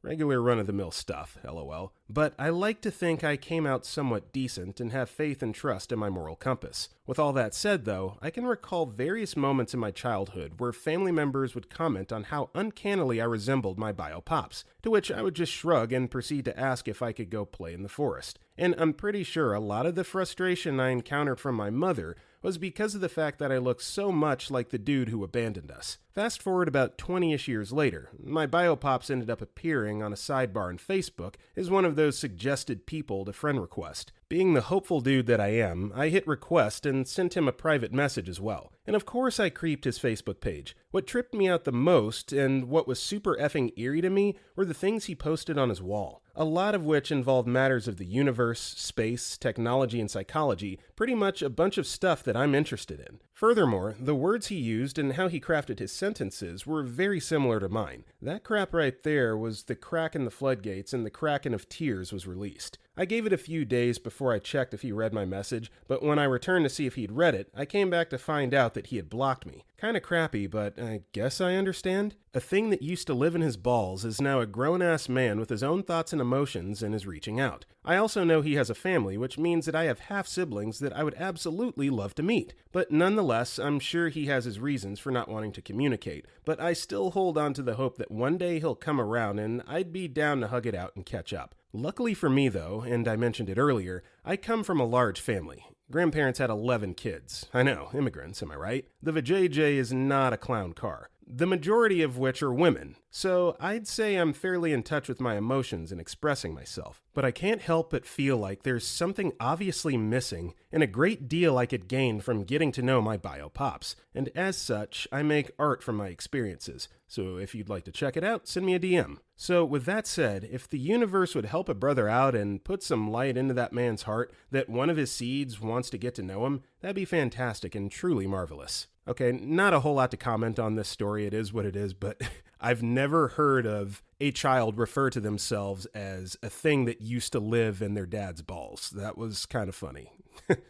regular run-of-the-mill stuff, lol. But I like to think I came out somewhat decent and have faith and trust in my moral compass. With all that said, though, I can recall various moments in my childhood where family members would comment on how uncannily I resembled my biopops, to which I would just shrug and proceed to ask if I could go play in the forest. And I'm pretty sure a lot of the frustration I encountered from my mother was because of the fact that I looked so much like the dude who abandoned us. Fast forward about 20-ish years later, my biopops ended up appearing on a sidebar on Facebook as one of those suggested people to friend request. Being the hopeful dude that I am, I hit request and sent him a private message as well. And of course I creeped his Facebook page. What tripped me out the most, and what was super effing eerie to me, were the things he posted on his wall. A lot of which involved matters of the universe, space, technology, and psychology, pretty much a bunch of stuff that I'm interested in. Furthermore, the words he used and how he crafted his sentences were very similar to mine. That crap right there was the crack in the floodgates, and the Kraken of Tears was released. I gave it a few days before I checked if he read my message, but when I returned to see if he'd read it, I came back to find out that he had blocked me. Kinda crappy, but I guess I understand. A thing that used to live in his balls is now a grown-ass man with his own thoughts and emotions and is reaching out. I also know he has a family, which means that I have half-siblings that I would absolutely love to meet. But nonetheless, I'm sure he has his reasons for not wanting to communicate, but I still hold on to the hope that one day he'll come around and I'd be down to hug it out and catch up. Luckily for me, though, and I mentioned it earlier, I come from a large family. Grandparents had 11 kids. I know, immigrants, am I right? The vajayjay is not a clown car. The majority of which are women, so I'd say I'm fairly in touch with my emotions and expressing myself. But I can't help but feel like there's something obviously missing and a great deal I could gain from getting to know my biopops, and as such, I make art from my experiences. So if you'd like to check it out, send me a DM. So with that said, if the universe would help a brother out and put some light into that man's heart that one of his seeds wants to get to know him, that'd be fantastic and truly marvelous. Okay, not a whole lot to comment on this story, it is what it is, but I've never heard of a child refer to themselves as a thing that used to live in their dad's balls. That was kind of funny.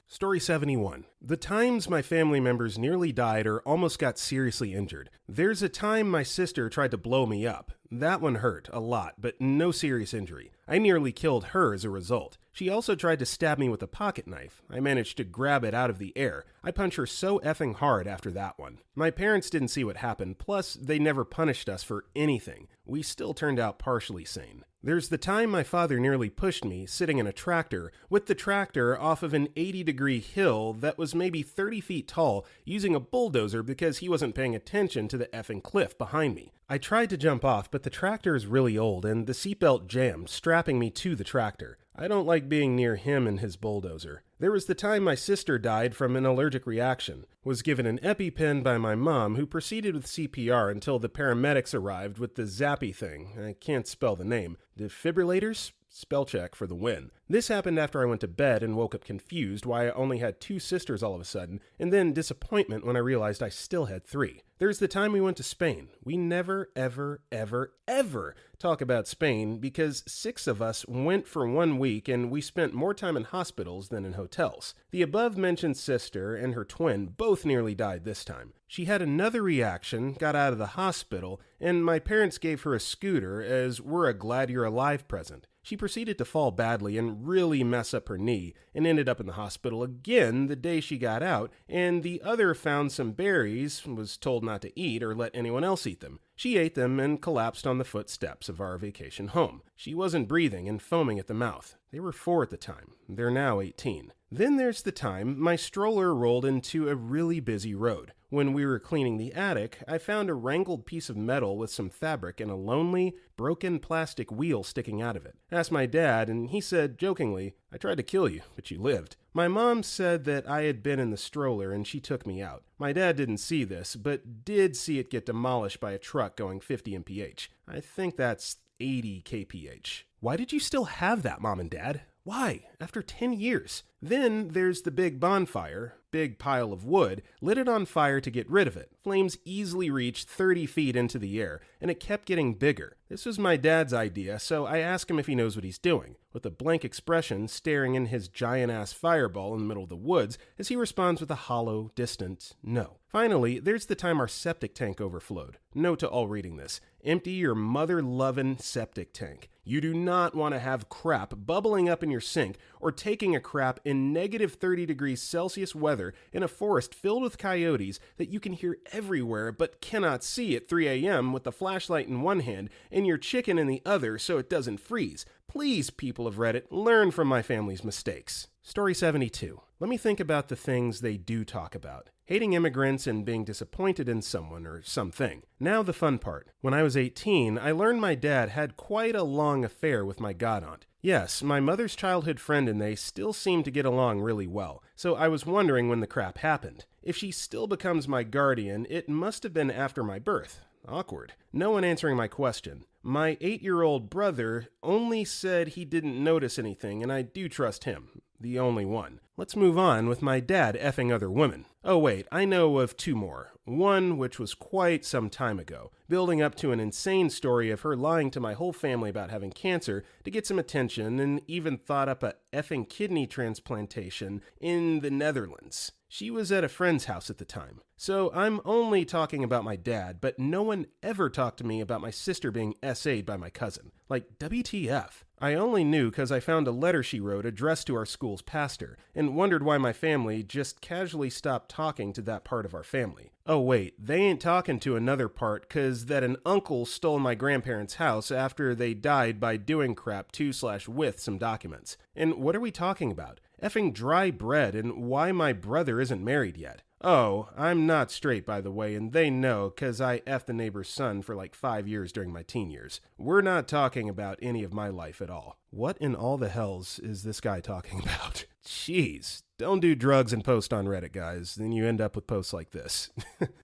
Story 71. The times my family members nearly died or almost got seriously injured. There's a time my sister tried to blow me up. That one hurt a lot, but no serious injury. I nearly killed her as a result. She also tried to stab me with a pocket knife. I managed to grab it out of the air. I punched her so effing hard after that one. My parents didn't see what happened, plus they never punished us for anything. We still turned out partially sane. There's the time my father nearly pushed me sitting in a tractor, with the tractor off of an 80-degree hill that was maybe 30 feet tall, using a bulldozer because he wasn't paying attention to the effing cliff behind me. I tried to jump off, but the tractor is really old and the seatbelt jammed, strapping me to the tractor. I don't like being near him and his bulldozer. There was the time my sister died from an allergic reaction, was given an EpiPen by my mom, who proceeded with CPR until the paramedics arrived with the zappy thing. I can't spell the name. Defibrillators? Spell check for the win. This happened after I went to bed and woke up confused why I only had 2 sisters all of a sudden, and then disappointment when I realized I still had 3. There's the time we went to Spain. We never, ever, ever, ever talk about Spain because 6 of us went for 1 week and we spent more time in hospitals than in hotels. The above-mentioned sister and her twin both nearly died this time. She had another reaction, got out of the hospital, and my parents gave her a scooter as we're a glad you're alive present. She proceeded to fall badly and really mess up her knee and ended up in the hospital again the day she got out, and the other found some berries, was told not to eat or let anyone else eat them. She ate them and collapsed on the footsteps of our vacation home. She wasn't breathing and foaming at the mouth. They were 4 at the time. They're now 18. Then there's the time my stroller rolled into a really busy road. When we were cleaning the attic, I found a wrangled piece of metal with some fabric and a lonely, broken plastic wheel sticking out of it. I asked my dad, and he said, jokingly, "I tried to kill you, but you lived." My mom said that I had been in the stroller and she took me out. My dad didn't see this, but did see it get demolished by a truck going 50 mph. I think that's 80 kph. Why did you still have that, Mom and Dad? Why? After 10 years. Then there's the big bonfire, big pile of wood, lit it on fire to get rid of it. Flames easily reached 30 feet into the air, and it kept getting bigger. This was my dad's idea, so I asked him if he knows what he's doing, with a blank expression staring in his giant-ass fireball in the middle of the woods as he responds with a hollow, distant no. Finally, there's the time our septic tank overflowed. Note to all reading this: empty your mother-lovin' septic tank. You do not want to have crap bubbling up in your sink or taking a crap in negative 30 degrees Celsius weather in a forest filled with coyotes that you can hear everywhere but cannot see at 3 a.m. with the flashlight in one hand and your chicken in the other so it doesn't freeze. Please, people of Reddit, learn from my family's mistakes. Story 72. Let me think about the things they do talk about. Hating immigrants and being disappointed in someone or something. Now the fun part. When I was 18, I learned my dad had quite a long affair with my godaunt. Yes, my mother's childhood friend and they still seem to get along really well, so I was wondering when the crap happened. If she still becomes my guardian, it must have been after my birth. Awkward. No one answering my question. My 8-year-old brother only said he didn't notice anything, and I do trust him. The only one. Let's move on with my dad effing other women. Oh wait, I know of 2 more. One which was quite some time ago, building up to an insane story of her lying to my whole family about having cancer to get some attention and even thought up a effing kidney transplantation in the Netherlands. She was at a friend's house at the time. So I'm only talking about my dad, but no one ever talked to me about my sister being SA'd by my cousin. Like, WTF. I only knew because I found a letter she wrote addressed to our school's pastor, and wondered why my family just casually stopped talking to that part of our family. Oh wait, they ain't talking to another part cause that an uncle stole my grandparents' house after they died by doing crap to/with some documents. And what are we talking about? Effing dry bread and why my brother isn't married yet. Oh, I'm not straight, by the way, and they know, cause I effed the neighbor's son for like 5 years during my teen years. We're not talking about any of my life at all. What in all the hells is this guy talking about? Jeez. Don't do drugs and post on Reddit, guys. Then you end up with posts like this.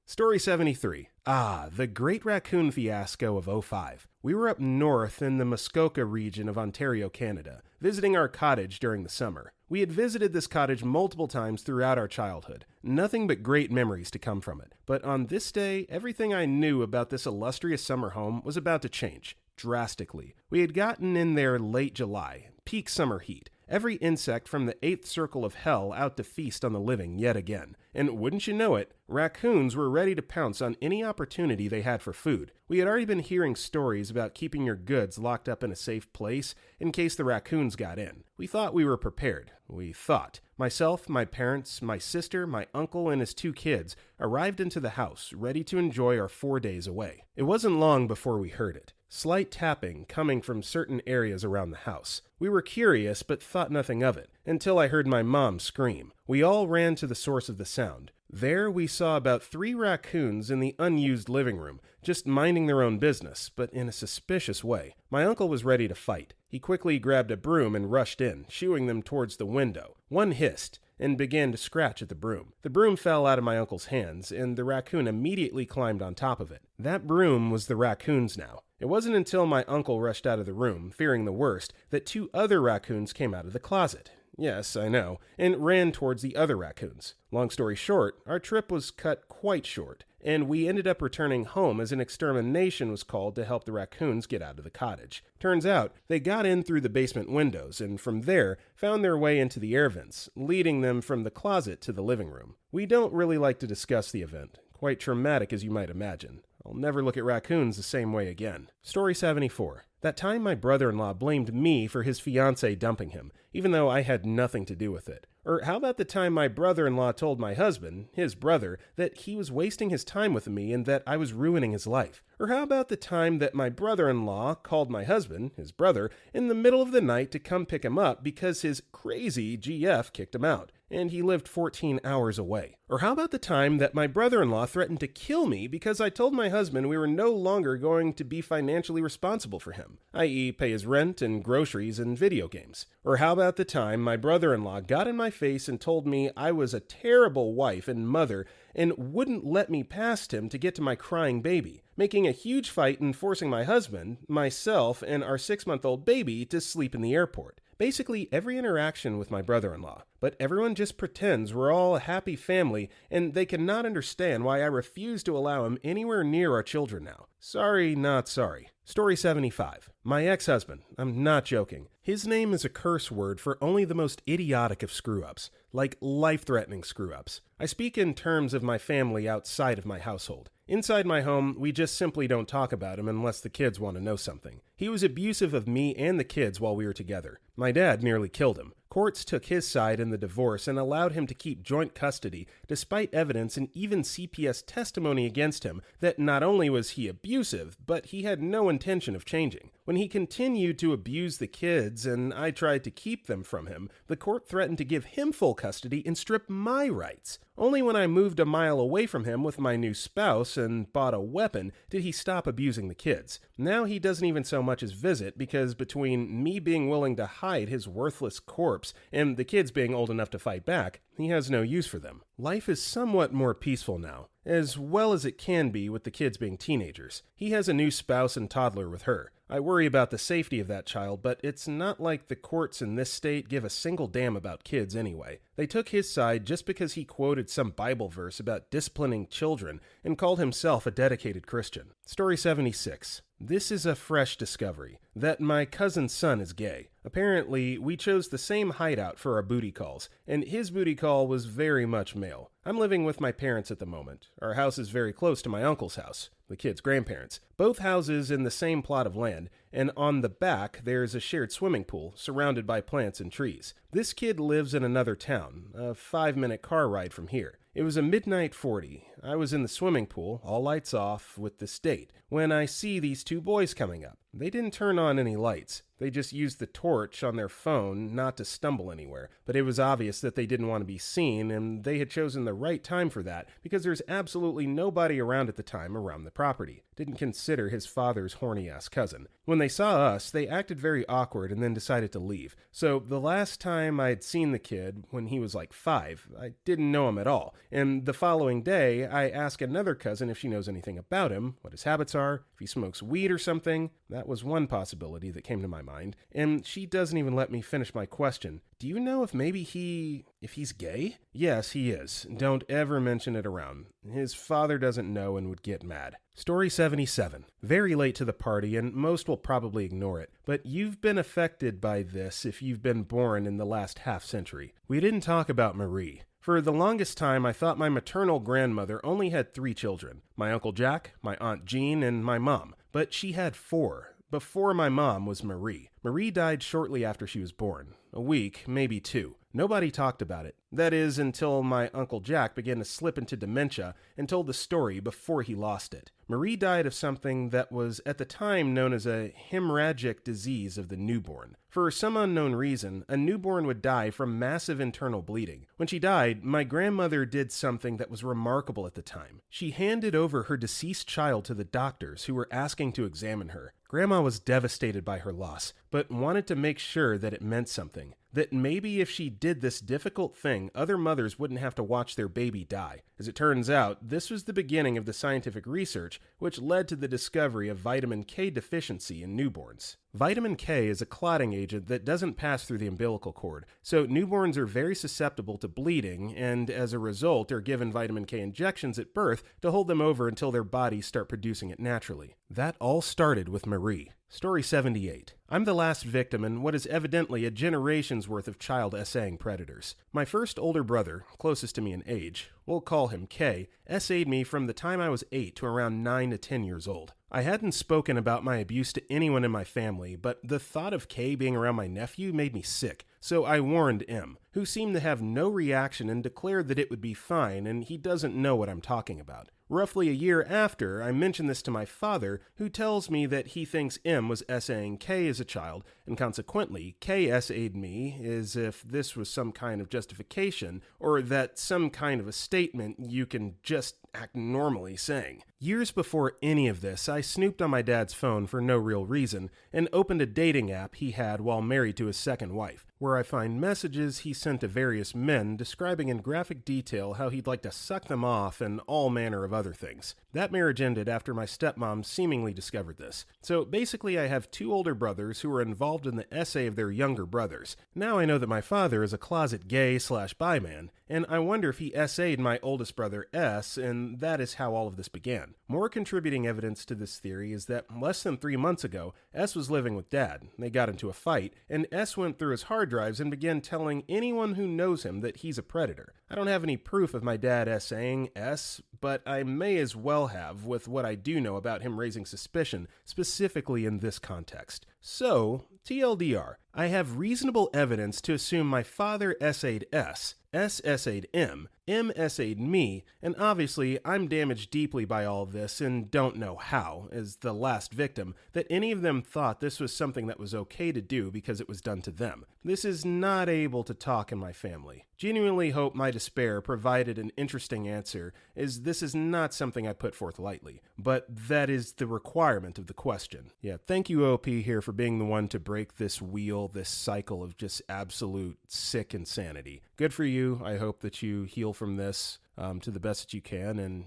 Story 73. The Great Raccoon Fiasco of '05. We were up north in the Muskoka region of Ontario, Canada, visiting our cottage during the summer. We had visited this cottage multiple times throughout our childhood. Nothing but great memories to come from it. But on this day, everything I knew about this illustrious summer home was about to change. Drastically. We had gotten in there late July, peak summer heat. Every insect from the 8th circle of hell out to feast on the living yet again. And wouldn't you know it, raccoons were ready to pounce on any opportunity they had for food. We had already been hearing stories about keeping your goods locked up in a safe place in case the raccoons got in. We thought we were prepared. We thought. Myself, my parents, my sister, my uncle, and his 2 kids arrived into the house, ready to enjoy our 4 days away. It wasn't long before we heard it. Slight tapping coming from certain areas around the house. We were curious but thought nothing of it, until I heard my mom scream. We all ran to the source of the sound. There we saw about 3 raccoons in the unused living room, just minding their own business, but in a suspicious way. My uncle was ready to fight. He quickly grabbed a broom and rushed in, shooing them towards the window. One hissed. and began to scratch at the broom. The broom fell out of my uncle's hands, and the raccoon immediately climbed on top of it. That broom was the raccoon's now. It wasn't until my uncle rushed out of the room, fearing the worst, that 2 other raccoons came out of the closet. Yes, I know, and ran towards the other raccoons. Long story short, our trip was cut quite short, and we ended up returning home as an extermination was called to help the raccoons get out of the cottage. Turns out, they got in through the basement windows, and from there, found their way into the air vents, leading them from the closet to the living room. We don't really like to discuss the event. Quite traumatic, as you might imagine. I'll never look at raccoons the same way again. Story 74. That time my brother-in-law blamed me for his fiancée dumping him, even though I had nothing to do with it. Or how about the time my brother-in-law told my husband, his brother, that he was wasting his time with me and that I was ruining his life? Or how about the time that my brother-in-law called my husband, his brother, in the middle of the night to come pick him up because his crazy GF kicked him out, and he lived 14 hours away? Or how about the time that my brother-in-law threatened to kill me because I told my husband we were no longer going to be financially responsible for him, i.e. pay his rent and groceries and video games? Or how about the time my brother-in-law got in my face and told me I was a terrible wife and mother and wouldn't let me past him to get to my crying baby, making a huge fight and forcing my husband, myself, and our 6-month-old baby to sleep in the airport? Basically every interaction with my brother-in-law, but everyone just pretends we're all a happy family and they cannot understand why I refuse to allow him anywhere near our children now. Sorry, not sorry. Story 75. My ex-husband. I'm not joking. His name is a curse word for only the most idiotic of screw-ups, like life-threatening screw-ups. I speak in terms of my family outside of my household. Inside my home, we just simply don't talk about him unless the kids want to know something. He was abusive of me and the kids while we were together. My dad nearly killed him. Courts took his side in the divorce and allowed him to keep joint custody, despite evidence and even CPS testimony against him that not only was he abusive, but he had no intention of changing. When he continued to abuse the kids and I tried to keep them from him, the court threatened to give him full custody and strip my rights. Only when I moved a mile away from him with my new spouse and bought a weapon did he stop abusing the kids. Now he doesn't even so much as visit because between me being willing to hide his worthless corpse and the kids being old enough to fight back, he has no use for them. Life is somewhat more peaceful now, as well as it can be with the kids being teenagers. He has a new spouse and toddler with her. I worry about the safety of that child, but it's not like the courts in this state give a single damn about kids anyway. They took his side just because he quoted some Bible verse about disciplining children and called himself a dedicated Christian. Story 76. This is a fresh discovery, that my cousin's son is gay. Apparently, we chose the same hideout for our booty calls, and his booty call was very much male. I'm living with my parents at the moment. Our house is very close to my uncle's house, the kids' grandparents. Both houses in the same plot of land, and on the back there's a shared swimming pool surrounded by plants and trees. This kid lives in another town, a 5-minute car ride from here. It was a midnight 40. I was in the swimming pool, all lights off, with this date, when I see these 2 boys coming up. They didn't turn on any lights. They just used the torch on their phone not to stumble anywhere, but it was obvious that they didn't want to be seen, and they had chosen the right time for that because there's absolutely nobody around at the time around the property. Didn't consider his father's horny-ass cousin. When they saw us, they acted very awkward and then decided to leave. So the last time I'd seen the kid, when he was like 5, I didn't know him at all, and the following day, I asked another cousin if she knows anything about him, what his habits are, if he smokes weed or something. That was one possibility that came to my mind, and she doesn't even let me finish my question. Do you know if maybe if he's gay? Yes, he is. Don't ever mention it around. His father doesn't know and would get mad. Story 77. Very late to the party, and most will probably ignore it, but you've been affected by this if you've been born in the last half-century. We didn't talk about Marie. For the longest time, I thought my maternal grandmother only had 3 children. My Uncle Jack, my Aunt Jean, and my mom. But she had 4. Before my mom was Marie. Marie died shortly after she was born. A week, maybe 2. Nobody talked about it. That is, until my Uncle Jack began to slip into dementia and told the story before he lost it. Marie died of something that was at the time known as a hemorrhagic disease of the newborn. For some unknown reason, a newborn would die from massive internal bleeding. When she died, my grandmother did something that was remarkable at the time. She handed over her deceased child to the doctors who were asking to examine her. Grandma was devastated by her loss, but wanted to make sure that it meant something. that maybe if she did this difficult thing, other mothers wouldn't have to watch their baby die. As it turns out, this was the beginning of the scientific research which led to the discovery of vitamin K deficiency in newborns. Vitamin K is a clotting agent that doesn't pass through the umbilical cord, so newborns are very susceptible to bleeding and, as a result, are given vitamin K injections at birth to hold them over until their bodies start producing it naturally. That all started with Marie. Story 78. I'm the last victim in what is evidently a generation's worth of child essaying predators. My first older brother, closest to me in age, we'll call him K, essayed me from the time I was 8 to around 9 to 10 years old. I hadn't spoken about my abuse to anyone in my family, but the thought of K being around my nephew made me sick, so I warned M, who seemed to have no reaction and declared that it would be fine and he doesn't know what I'm talking about. Roughly a year after, I mention this to my father, who tells me that he thinks M was essaying K as a child, and consequently, K essayed me as if this was some kind of justification, or that some kind of a statement you can just act normally saying. Years before any of this, I snooped on my dad's phone for no real reason, and opened a dating app he had while married to his second wife, where I find messages he sent to various men describing in graphic detail how he'd like to suck them off and all manner of other things. That marriage ended after my stepmom seemingly discovered this. So basically I have 2 older brothers who were involved in the essay of their younger brothers. Now I know that my father is a closet gay/bi man, and I wonder if he essayed my oldest brother S, and that is how all of this began. More contributing evidence to this theory is that less than 3 months ago, S was living with Dad. They got into a fight, and S went through his hard drives and began telling anyone who knows him that he's a predator. I don't have any proof of my dad essaying S, but I may as well have with what I do know about him raising suspicion, specifically in this context. So, TLDR, I have reasonable evidence to assume my father essayed S essayed M essayed me, and obviously I'm damaged deeply by all of this and don't know how, as the last victim, that any of them thought this was something that was okay to do because it was done to them. This is not able to talk in my family. Genuinely hope my despair provided an interesting answer, as this is not something I put forth lightly, but that is the requirement of the question. Yeah, thank you OP here for being the one to break this wheel, this cycle of just absolute sick insanity. Good for you. I hope that you heal from this to the best that you can, and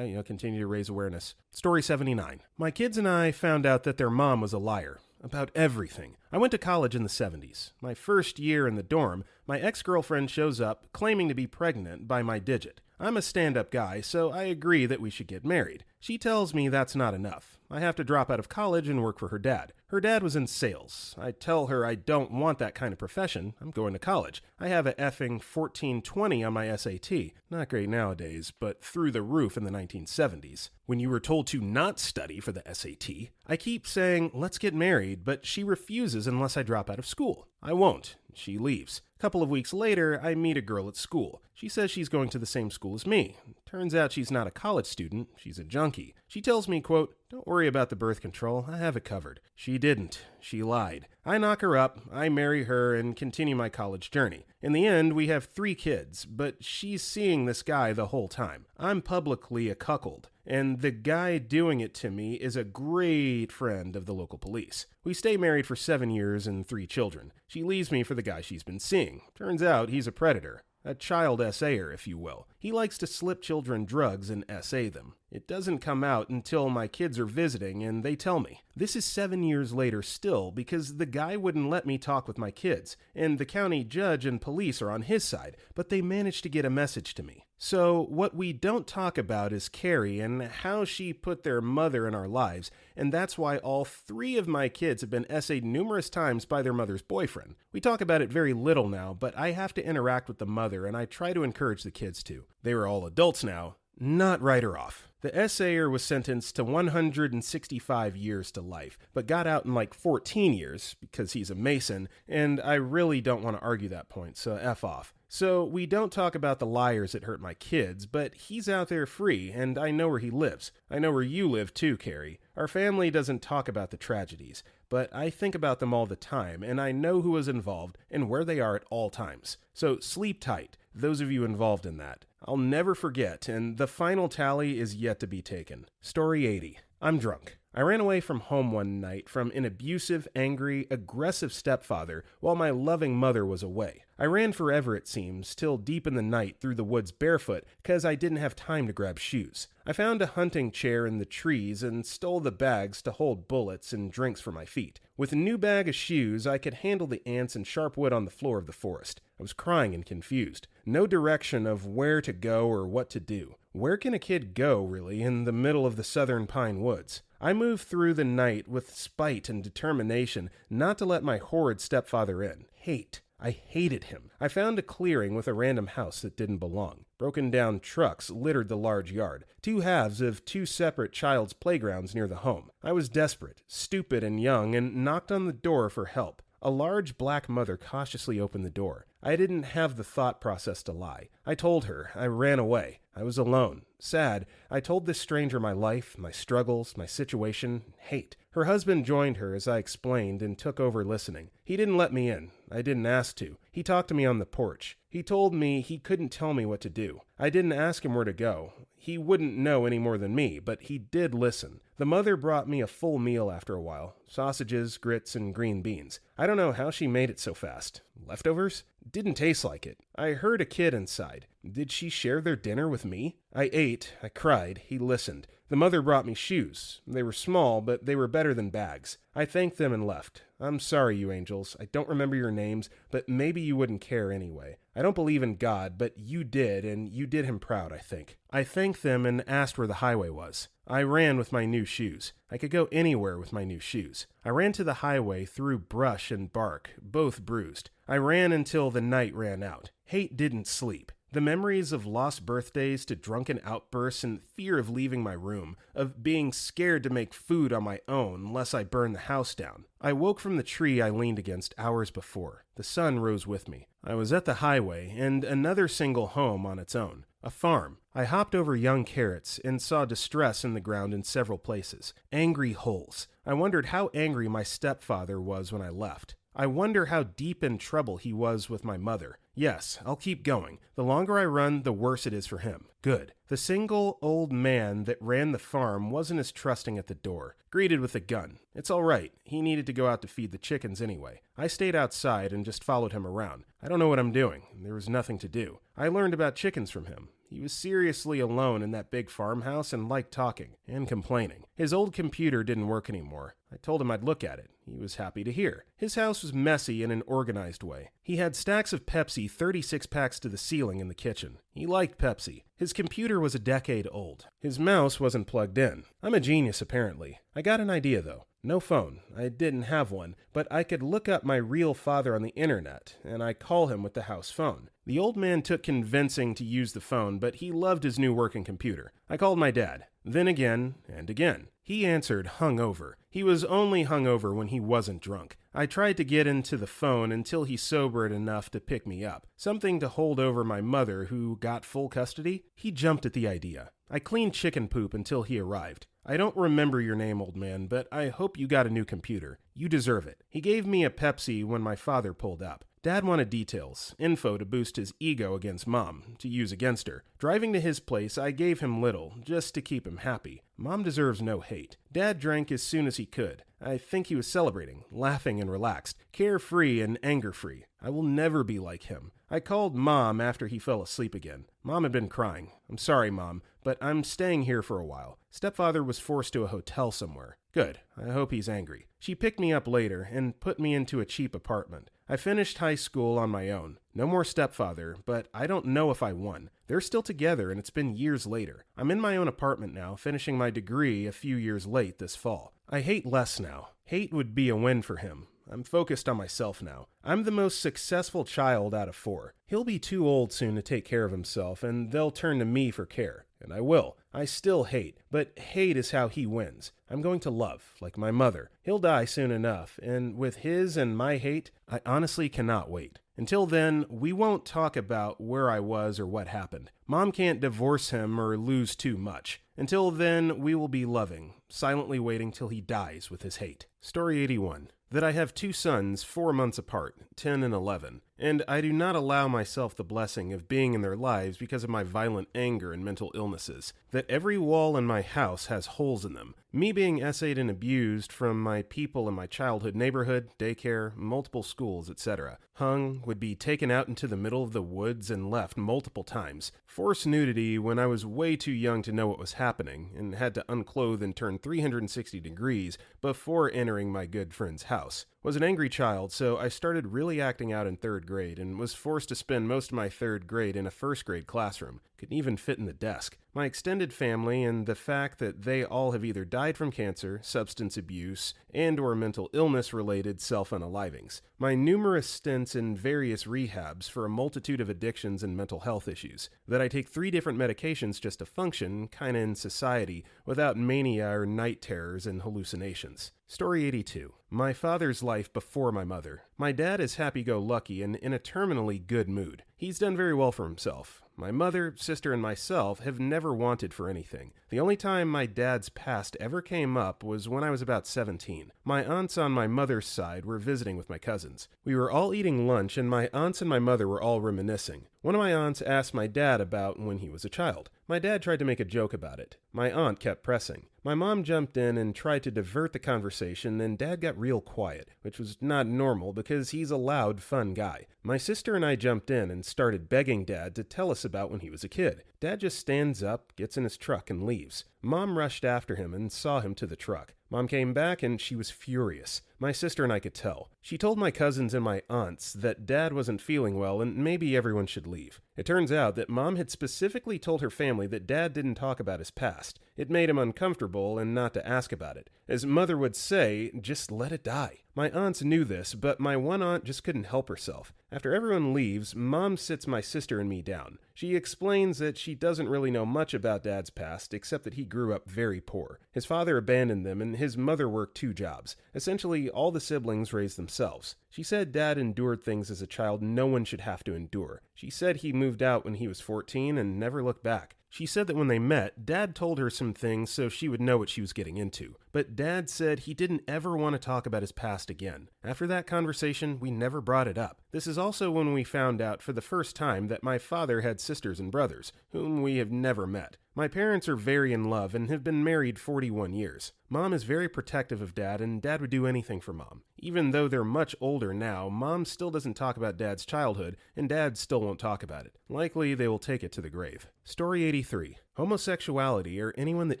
continue to raise awareness. Story 79. My kids and I found out that their mom was a liar. About everything. I went to college in the 70s. My first year in the dorm, my ex-girlfriend shows up claiming to be pregnant by my digit. I'm a stand-up guy, so I agree that we should get married. She tells me that's not enough. I have to drop out of college and work for her dad. Her dad was in sales. I tell her I don't want that kind of profession. I'm going to college. I have a effing 1420 on my SAT. Not great nowadays, but through the roof in the 1970s. When you were told to not study for the SAT, I keep saying, let's get married, but she refuses unless I drop out of school. I won't. She leaves. A couple of weeks later, I meet a girl at school. She says she's going to the same school as me. Turns out she's not a college student, she's a junkie. She tells me, quote, "Don't worry about the birth control, I have it covered." She didn't. She lied. I knock her up, I marry her, and continue my college journey. In the end, we have 3 kids, but she's seeing this guy the whole time. I'm publicly a cuckold, and the guy doing it to me is a great friend of the local police. We stay married for 7 years and 3 children. She leaves me for the guy she's been seeing. Turns out he's a predator. A child essayer, if you will. He likes to slip children drugs and essay them. It doesn't come out until my kids are visiting and they tell me. This is 7 years later still because the guy wouldn't let me talk with my kids, and the county judge and police are on his side, but they managed to get a message to me. So what we don't talk about is Carrie and how she put their mother in our lives, and that's why all 3 of my kids have been essayed numerous times by their mother's boyfriend. We talk about it very little now, but I have to interact with the mother, and I try to encourage the kids to. They are all adults now. Not write her off. The essayer was sentenced to 165 years to life, but got out in like 14 years because he's a Mason, and I really don't want to argue that point, so F off. So we don't talk about the liars that hurt my kids, but he's out there free, and I know where he lives. I know where you live too, Carrie. Our family doesn't talk about the tragedies, but I think about them all the time, and I know who is involved and where they are at all times. So sleep tight, those of you involved in that. I'll never forget, and the final tally is yet to be taken. Story 80. I'm drunk. I ran away from home one night from an abusive, angry, aggressive stepfather while my loving mother was away. I ran forever, it seems, till deep in the night through the woods barefoot because I didn't have time to grab shoes. I found a hunting chair in the trees and stole the bags to hold bullets and drinks for my feet. With a new bag of shoes, I could handle the ants and sharp wood on the floor of the forest. I was crying and confused. No direction of where to go or what to do. Where can a kid go, really, in the middle of the southern pine woods? I moved through the night with spite and determination not to let my horrid stepfather in. Hate. I hated him. I found a clearing with a random house that didn't belong. Broken down trucks littered the large yard, two halves of two separate child's playgrounds near the home. I was desperate, stupid, and young, and knocked on the door for help. A large black mother cautiously opened the door. I didn't have the thought process to lie. I told her. I ran away. I was alone. Sad. I told this stranger my life, my struggles, my situation, hate. Her husband joined her as I explained and took over listening. He didn't let me in. I didn't ask to. He talked to me on the porch. He told me he couldn't tell me what to do. I didn't ask him where to go. He wouldn't know any more than me, but he did listen. The mother brought me a full meal after a while. Sausages, grits, and green beans. I don't know how she made it so fast. Leftovers? Didn't taste like it. I heard a kid inside. Did she share their dinner with me? I ate. I cried. He listened. The mother brought me shoes. They were small, but they were better than bags. I thanked them and left. I'm sorry, you angels. I don't remember your names, but maybe you wouldn't care anyway. I don't believe in God, but you did, and you did him proud, I think. I thanked them and asked where the highway was. I ran with my new shoes. I could go anywhere with my new shoes. I ran to the highway through brush and bark, both bruised. I ran until the night ran out. Hate didn't sleep. The memories of lost birthdays to drunken outbursts and fear of leaving my room, of being scared to make food on my own lest I burn the house down. I woke from the tree I leaned against hours before. The sun rose with me. I was at the highway and another single home on its own. A farm. I hopped over young carrots and saw distress in the ground in several places. Angry holes. I wondered how angry my stepfather was when I left. I wonder how deep in trouble he was with my mother. Yes, I'll keep going. The longer I run, the worse it is for him. Good. The single old man that ran the farm wasn't as trusting at the door, greeted with a gun. It's all right. He needed to go out to feed the chickens anyway. I stayed outside and just followed him around. I don't know what I'm doing. There was nothing to do. I learned about chickens from him. He was seriously alone in that big farmhouse and liked talking and complaining. His old computer didn't work anymore. I told him I'd look at it. He was happy to hear. His house was messy in an organized way. He had stacks of Pepsi 36 packs to the ceiling in the kitchen. He liked Pepsi. His computer was a decade old. His mouse wasn't plugged in. I'm a genius, apparently. I got an idea, though. No phone. I didn't have one, but I could look up my real father on the internet, and I call him with the house phone. The old man took convincing to use the phone, but he loved his new working computer. I called my dad. Then again, and again. He answered hungover. He was only hungover when he wasn't drunk. I tried to get into the phone until he sobered enough to pick me up. Something to hold over my mother, who got full custody. He jumped at the idea. I cleaned chicken poop until he arrived. I don't remember your name, old man, but I hope you got a new computer. You deserve it. He gave me a Pepsi when my father pulled up. Dad wanted details, info to boost his ego against Mom, to use against her. Driving to his place, I gave him little, just to keep him happy. Mom deserves no hate. Dad drank as soon as he could. I think he was celebrating, laughing and relaxed, carefree and anger-free. I will never be like him. I called Mom after he fell asleep again. Mom had been crying. I'm sorry, Mom, but I'm staying here for a while. Stepfather was forced to a hotel somewhere. Good. I hope he's angry. She picked me up later and put me into a cheap apartment. I finished high school on my own. No more stepfather, but I don't know if I won. They're still together and it's been years later. I'm in my own apartment now, finishing my degree a few years late this fall. I hate Les now. Hate would be a win for him. I'm focused on myself now. I'm the most successful child out of 4. He'll be too old soon to take care of himself, and they'll turn to me for care. And I will. I still hate, but hate is how he wins. I'm going to love, like my mother. He'll die soon enough, and with his and my hate, I honestly cannot wait. Until then, we won't talk about where I was or what happened. Mom can't divorce him or lose too much. Until then, we will be loving, silently waiting till he dies with his hate. Story 81. That I have 2 sons 4 months apart, 10 and 11. and I do not allow myself the blessing of being in their lives because of my violent anger and mental illnesses. That every wall in my house has holes in them. Me being essayed and abused from my people in my childhood neighborhood, daycare, multiple schools, etc. Hung, would be taken out into the middle of the woods and left multiple times. Forced nudity when I was way too young to know what was happening, and had to unclothe and turn 360 degrees before entering my good friend's house. Was an angry child, so I started really acting out in 3rd grade and was forced to spend most of my 3rd grade in a 1st grade classroom. Couldn't even fit in the desk. My extended family and the fact that they all have either died from cancer, substance abuse, and or mental illness-related self-unalivings. My numerous stints in various rehabs for a multitude of addictions and mental health issues. That I take 3 different medications just to function, kinda in society, without mania or night terrors and hallucinations. Story 82. My father's life before my mother. My dad is happy-go-lucky and in a terminally good mood. He's done very well for himself. My mother, sister, and myself have never wanted for anything. The only time my dad's past ever came up was when I was about 17. My aunts on my mother's side were visiting with my cousins. We were all eating lunch and my aunts and my mother were all reminiscing. One of my aunts asked my dad about when he was a child. My dad tried to make a joke about it. My aunt kept pressing. My mom jumped in and tried to divert the conversation, and Dad got real quiet, which was not normal because he's a loud, fun guy. My sister and I jumped in and started begging Dad to tell us about when he was a kid. Dad just stands up, gets in his truck, and leaves. Mom rushed after him and saw him to the truck. Mom came back and she was furious. My sister and I could tell. She told my cousins and my aunts that Dad wasn't feeling well and maybe everyone should leave. It turns out that Mom had specifically told her family that Dad didn't talk about his past. It made him uncomfortable and not to ask about it. As Mother would say, just let it die. My aunts knew this, but my one aunt just couldn't help herself. After everyone leaves, Mom sits my sister and me down. She explains that she doesn't really know much about Dad's past, except that he grew up very poor. His father abandoned them and his mother worked 2 jobs. Essentially, all the siblings raised themselves. She said Dad endured things as a child no one should have to endure. She said he moved out when he was 14 and never looked back. She said that when they met, Dad told her some things so she would know what she was getting into. But Dad said he didn't ever want to talk about his past again. After that conversation, we never brought it up. This is also when we found out for the first time that my father had sisters and brothers, whom we have never met. My parents are very in love and have been married 41 years. Mom is very protective of Dad, and Dad would do anything for Mom. Even though they're much older now, Mom still doesn't talk about Dad's childhood, and Dad still won't talk about it. Likely, they will take it to the grave. Story 83. Homosexuality, or anyone that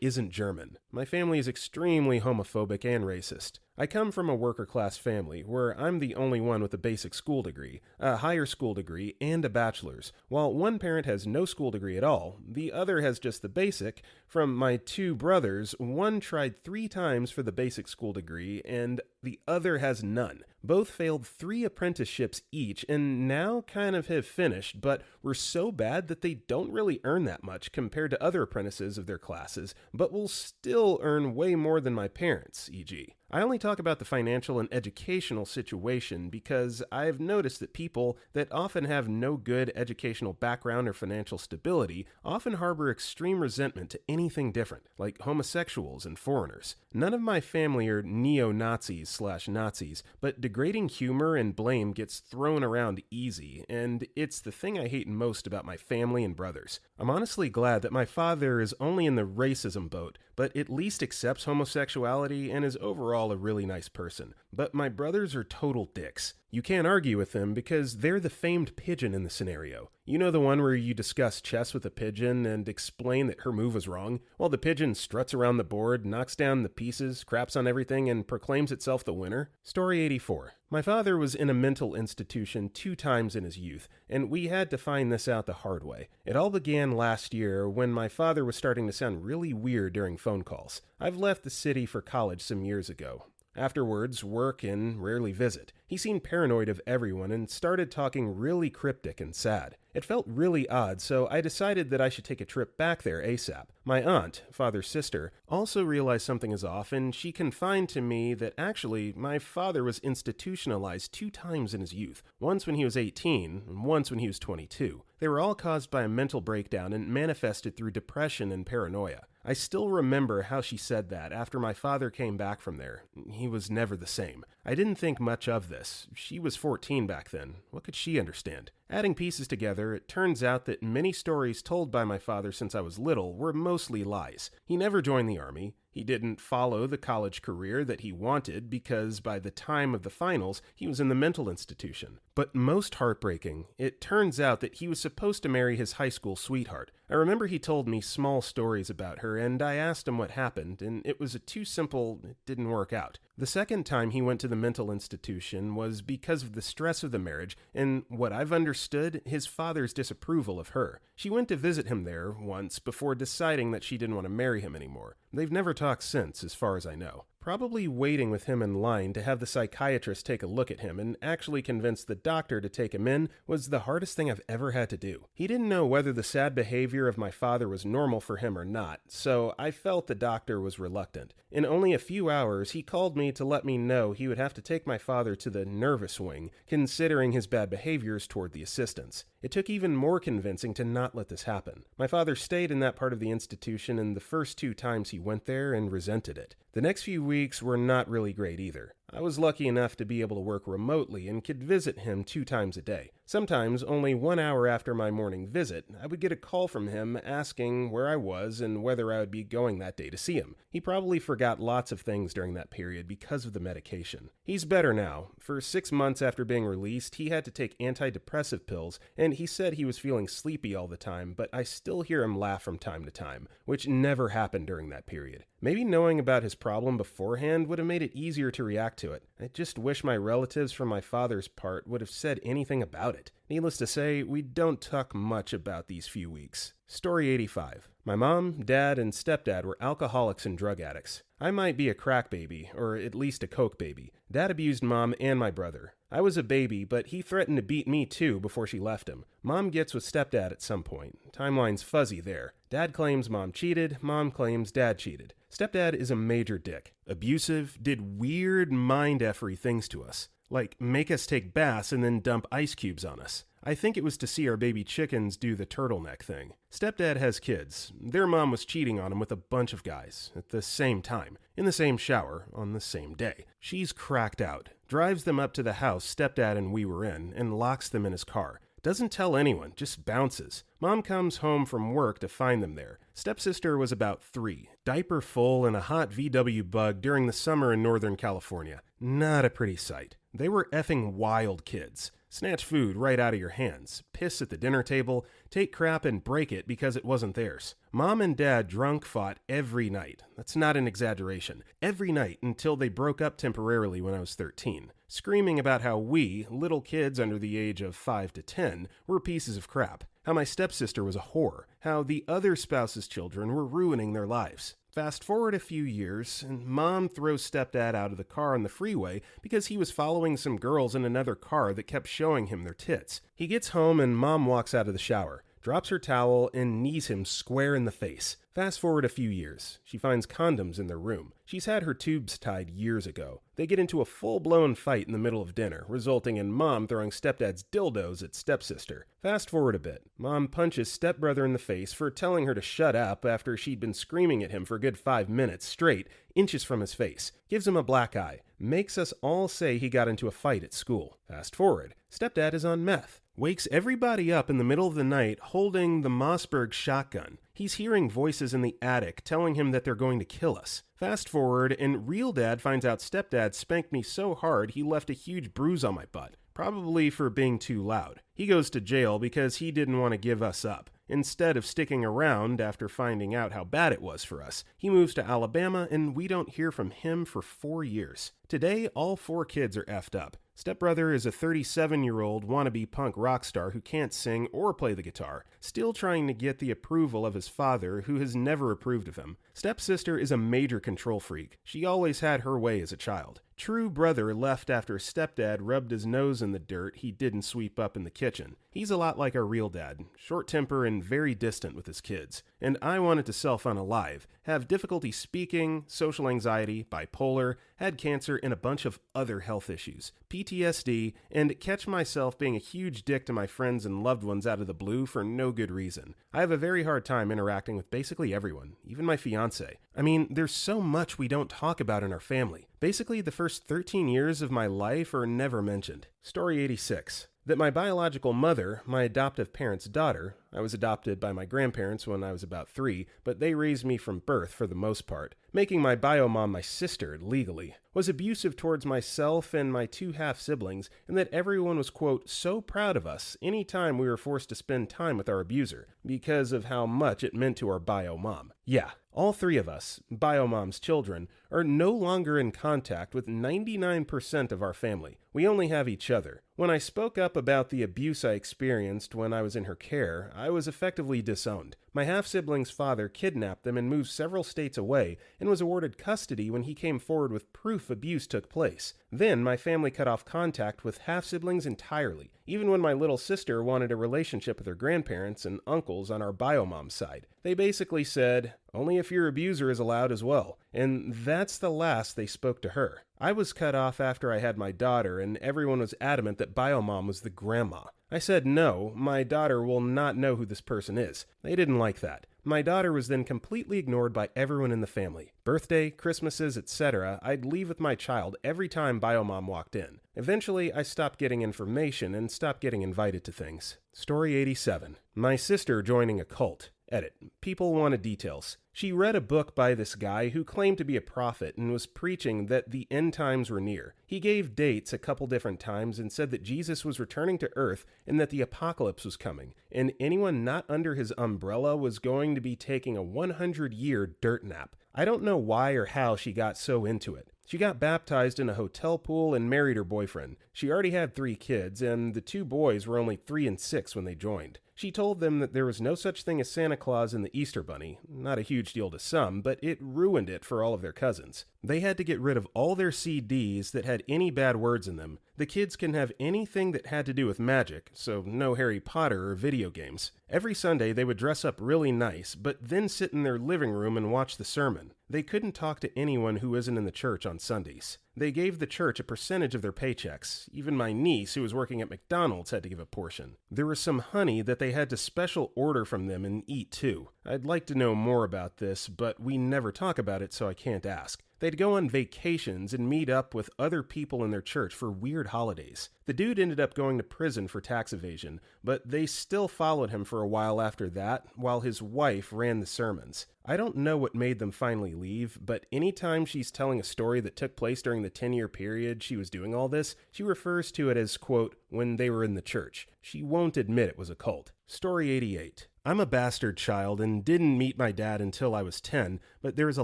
isn't German. My family is extremely homophobic and racist. I come from a worker-class family where I'm the only one with a basic school degree, a higher school degree, and a bachelor's. While one parent has no school degree at all, the other has just the basic. From my 2 brothers, one tried 3 times for the basic school degree, and the other has none. Both failed 3 apprenticeships each, and now kind of have finished, but were so bad that they don't really earn that much compared to other apprentices of their classes, but will still earn way more than my parents, e.g. I only talk about the financial and educational situation because I've noticed that people that often have no good educational background or financial stability often harbor extreme resentment to anything different, like homosexuals and foreigners. None of my family are neo-Nazis/Nazis, but degrading humor and blame gets thrown around easy, and it's the thing I hate most about my family and brothers. I'm honestly glad that my father is only in the racism boat, but at least accepts homosexuality and is overall a really nice person. But my brothers are total dicks. You can't argue with them because they're the famed pigeon in the scenario. You know, the one where you discuss chess with a pigeon and explain that her move was wrong, while the pigeon struts around the board, knocks down the pieces, craps on everything, and proclaims itself the winner? Story 84. My father was in a mental institution 2 times in his youth, and we had to find this out the hard way. It all began last year when my father was starting to sound really weird during phone calls. I've left the city for college some years ago. Afterwards, work and rarely visit. He seemed paranoid of everyone and started talking really cryptic and sad. It felt really odd, so I decided that I should take a trip back there ASAP. My aunt, father's sister, also realized something is off, and she confided to me that actually my father was institutionalized 2 times in his youth, once when he was 18 and once when he was 22. They were all caused by a mental breakdown and manifested through depression and paranoia. I still remember how she said that after my father came back from there. He was never the same. I didn't think much of this. She was 14 back then. What could she understand? Adding pieces together, it turns out that many stories told by my father since I was little were mostly lies. He never joined the army. He didn't follow the college career that he wanted because by the time of the finals, he was in the mental institution. But most heartbreaking, it turns out that he was supposed to marry his high school sweetheart. I remember he told me small stories about her, and I asked him what happened, and it was too simple, it didn't work out. The second time he went to the mental institution was because of the stress of the marriage and, what I've understood, his father's disapproval of her. She went to visit him there once before deciding that she didn't want to marry him anymore. They've never talked since, as far as I know. Probably waiting with him in line to have the psychiatrist take a look at him and actually convince the doctor to take him in was the hardest thing I've ever had to do. He didn't know whether the sad behavior of my father was normal for him or not, so I felt the doctor was reluctant. In only a few hours, he called me to let me know he would have to take my father to the nervous wing, considering his bad behaviors toward the assistants. It took even more convincing to not let this happen. My father stayed in that part of the institution in the first 2 times he went there and resented it. The next few weeks were not really great either. I was lucky enough to be able to work remotely and could visit him 2 times a day. Sometimes, only 1 hour after my morning visit, I would get a call from him asking where I was and whether I would be going that day to see him. He probably forgot lots of things during that period because of the medication. He's better now. For 6 months after being released, he had to take antidepressive pills, and he said he was feeling sleepy all the time, but I still hear him laugh from time to time, which never happened during that period. Maybe knowing about his problem beforehand would have made it easier to react to it. I just wish my relatives from my father's part would have said anything about it. Needless to say, we don't talk much about these few weeks. Story 85. My mom, dad, and stepdad were alcoholics and drug addicts. I might be a crack baby, or at least a coke baby. Dad abused mom and my brother. I was a baby, but he threatened to beat me too before she left him. Mom gets with stepdad at some point. Timeline's fuzzy there. Dad claims mom cheated, mom claims dad cheated. Stepdad is a major dick. Abusive, did weird mind-effery things to us. Like make us take baths and then dump ice cubes on us. I think it was to see our baby chickens do the turtleneck thing. Stepdad has kids. Their mom was cheating on him with a bunch of guys at the same time, in the same shower, on the same day. She's cracked out, drives them up to the house stepdad and we were in, and locks them in his car. Doesn't tell anyone, just bounces. Mom comes home from work to find them there. Stepsister was about 3, diaper full and a hot VW bug during the summer in Northern California. Not a pretty sight. They were effing wild kids. Snatch food right out of your hands, piss at the dinner table, take crap and break it because it wasn't theirs. Mom and dad drunk fought every night. That's not an exaggeration. Every night until they broke up temporarily when I was 13, screaming about how we, little kids under the age of 5 to 10, were pieces of crap. How my stepsister was a whore. How the other spouse's children were ruining their lives. Fast forward a few years, and Mom throws stepdad out of the car on the freeway because he was following some girls in another car that kept showing him their tits. He gets home and Mom walks out of the shower, drops her towel, and knees him square in the face. Fast forward a few years. She finds condoms in their room. She's had her tubes tied years ago. They get into a full-blown fight in the middle of dinner, resulting in Mom throwing stepdad's dildos at stepsister. Fast forward a bit. Mom punches stepbrother in the face for telling her to shut up after she'd been screaming at him for a good 5 minutes straight, inches from his face. Gives him a black eye. Makes us all say he got into a fight at school. Fast forward. Stepdad is on meth. Wakes everybody up in the middle of the night holding the Mossberg shotgun. He's hearing voices in the attic telling him that they're going to kill us. Fast forward, and real dad finds out stepdad spanked me so hard he left a huge bruise on my butt. Probably for being too loud. He goes to jail because he didn't want to give us up. Instead of sticking around after finding out how bad it was for us, he moves to Alabama and we don't hear from him for 4 years. Today, all 4 kids are effed up. Stepbrother is a 37-year-old wannabe punk rock star who can't sing or play the guitar, still trying to get the approval of his father, who has never approved of him. Stepsister is a major control freak. She always had her way as a child. True brother left after stepdad rubbed his nose in the dirt he didn't sweep up in the kitchen. He's a lot like our real dad, short temper and very distant with his kids. And I wanted to self-unalive, have difficulty speaking, social anxiety, bipolar, had cancer, and a bunch of other health issues, PTSD, and catch myself being a huge dick to my friends and loved ones out of the blue for no good reason. I have a very hard time interacting with basically everyone, even my fiance. I mean, there's so much we don't talk about in our family. Basically, the first 13 years of my life are never mentioned. Story 86. That my biological mother, my adoptive parents' daughter, I was adopted by my grandparents when I was about 3, but they raised me from birth for the most part, making my bio mom my sister legally, was abusive towards myself and my 2 half-siblings, and that everyone was, quote, so proud of us any time we were forced to spend time with our abuser, because of how much it meant to our bio mom. Yeah, all 3 of us, bio mom's children, are no longer in contact with 99% of our family. We only have each other. When I spoke up about the abuse I experienced when I was in her care, I was effectively disowned. My half-sibling's father kidnapped them and moved several states away and was awarded custody when he came forward with proof abuse took place. Then my family cut off contact with half-siblings entirely, even when my little sister wanted a relationship with her grandparents and uncles on our bio-mom's side. They basically said, only if your abuser is allowed as well, and that's the last they spoke to her. I was cut off after I had my daughter, and everyone was adamant that bio-mom was the grandma. I said no, my daughter will not know who this person is. They didn't like that. My daughter was then completely ignored by everyone in the family. Birthday, Christmases, etc., I'd leave with my child every time bio-mom walked in. Eventually, I stopped getting information and stopped getting invited to things. Story 87. My sister joining a cult. Edit. People wanted details. She read a book by this guy who claimed to be a prophet and was preaching that the end times were near. He gave dates a couple different times and said that Jesus was returning to Earth and that the apocalypse was coming, and anyone not under his umbrella was going to be taking a 100-year dirt nap. I don't know why or how she got so into it. She got baptized in a hotel pool and married her boyfriend. She already had 3 kids, and the 2 boys were only 3 and 6 when they joined. She told them that there was no such thing as Santa Claus and the Easter Bunny. Not a huge deal to some, but it ruined it for all of their cousins. They had to get rid of all their CDs that had any bad words in them. The kids can have anything that had to do with magic, so no Harry Potter or video games. Every Sunday they would dress up really nice, but then sit in their living room and watch the sermon. They couldn't talk to anyone who isn't in the church on Sundays. They gave the church a percentage of their paychecks. Even my niece, who was working at McDonald's, had to give a portion. There was some honey that they had to special order from them and eat too. I'd like to know more about this, but we never talk about it, so I can't ask. They'd go on vacations and meet up with other people in their church for weird holidays. The dude ended up going to prison for tax evasion, but they still followed him for a while after that, while his wife ran the sermons. I don't know what made them finally leave, but anytime she's telling a story that took place during the 10-year period she was doing all this, she refers to it as, quote, when they were in the church. She won't admit it was a cult. Story 88. I'm a bastard child and didn't meet my dad until I was 10, but there was a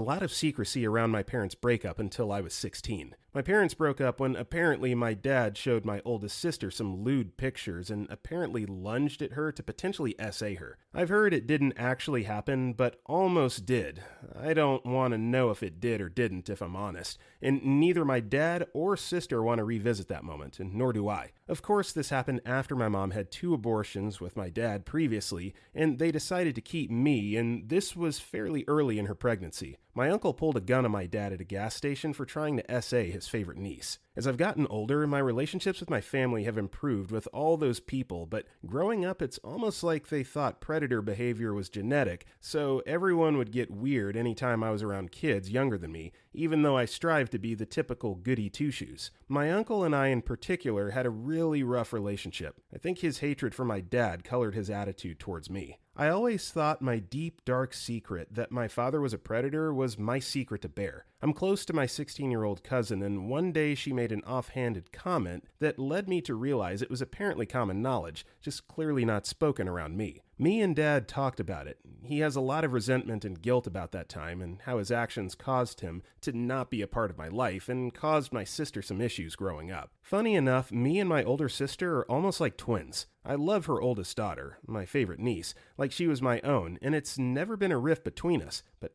lot of secrecy around my parents' breakup until I was 16. My parents broke up when apparently my dad showed my oldest sister some lewd pictures and apparently lunged at her to potentially SA her. I've heard it didn't actually happen, but almost did. I don't want to know if it did or didn't, if I'm honest, and neither my dad or sister want to revisit that moment, and nor do I. Of course, this happened after my mom had 2 abortions with my dad previously, and they decided to keep me, and this was fairly early in her pregnancy. My uncle pulled a gun on my dad at a gas station for trying to SA his favorite niece. As I've gotten older, my relationships with my family have improved with all those people, but growing up it's almost like they thought predator behavior was genetic, so everyone would get weird anytime I was around kids younger than me, even though I strive to be the typical goody two-shoes. My uncle and I in particular had a really rough relationship. I think his hatred for my dad colored his attitude towards me. I always thought my deep, dark secret that my father was a predator was my secret to bear. I'm close to my 16-year-old cousin, and one day she made an offhanded comment that led me to realize it was apparently common knowledge, just clearly not spoken around me. Me and Dad talked about it. He has a lot of resentment and guilt about that time and how his actions caused him to not be a part of my life and caused my sister some issues growing up. Funny enough, me and my older sister are almost like twins. I love her oldest daughter, my favorite niece, like she was my own, and it's never been a rift between us, but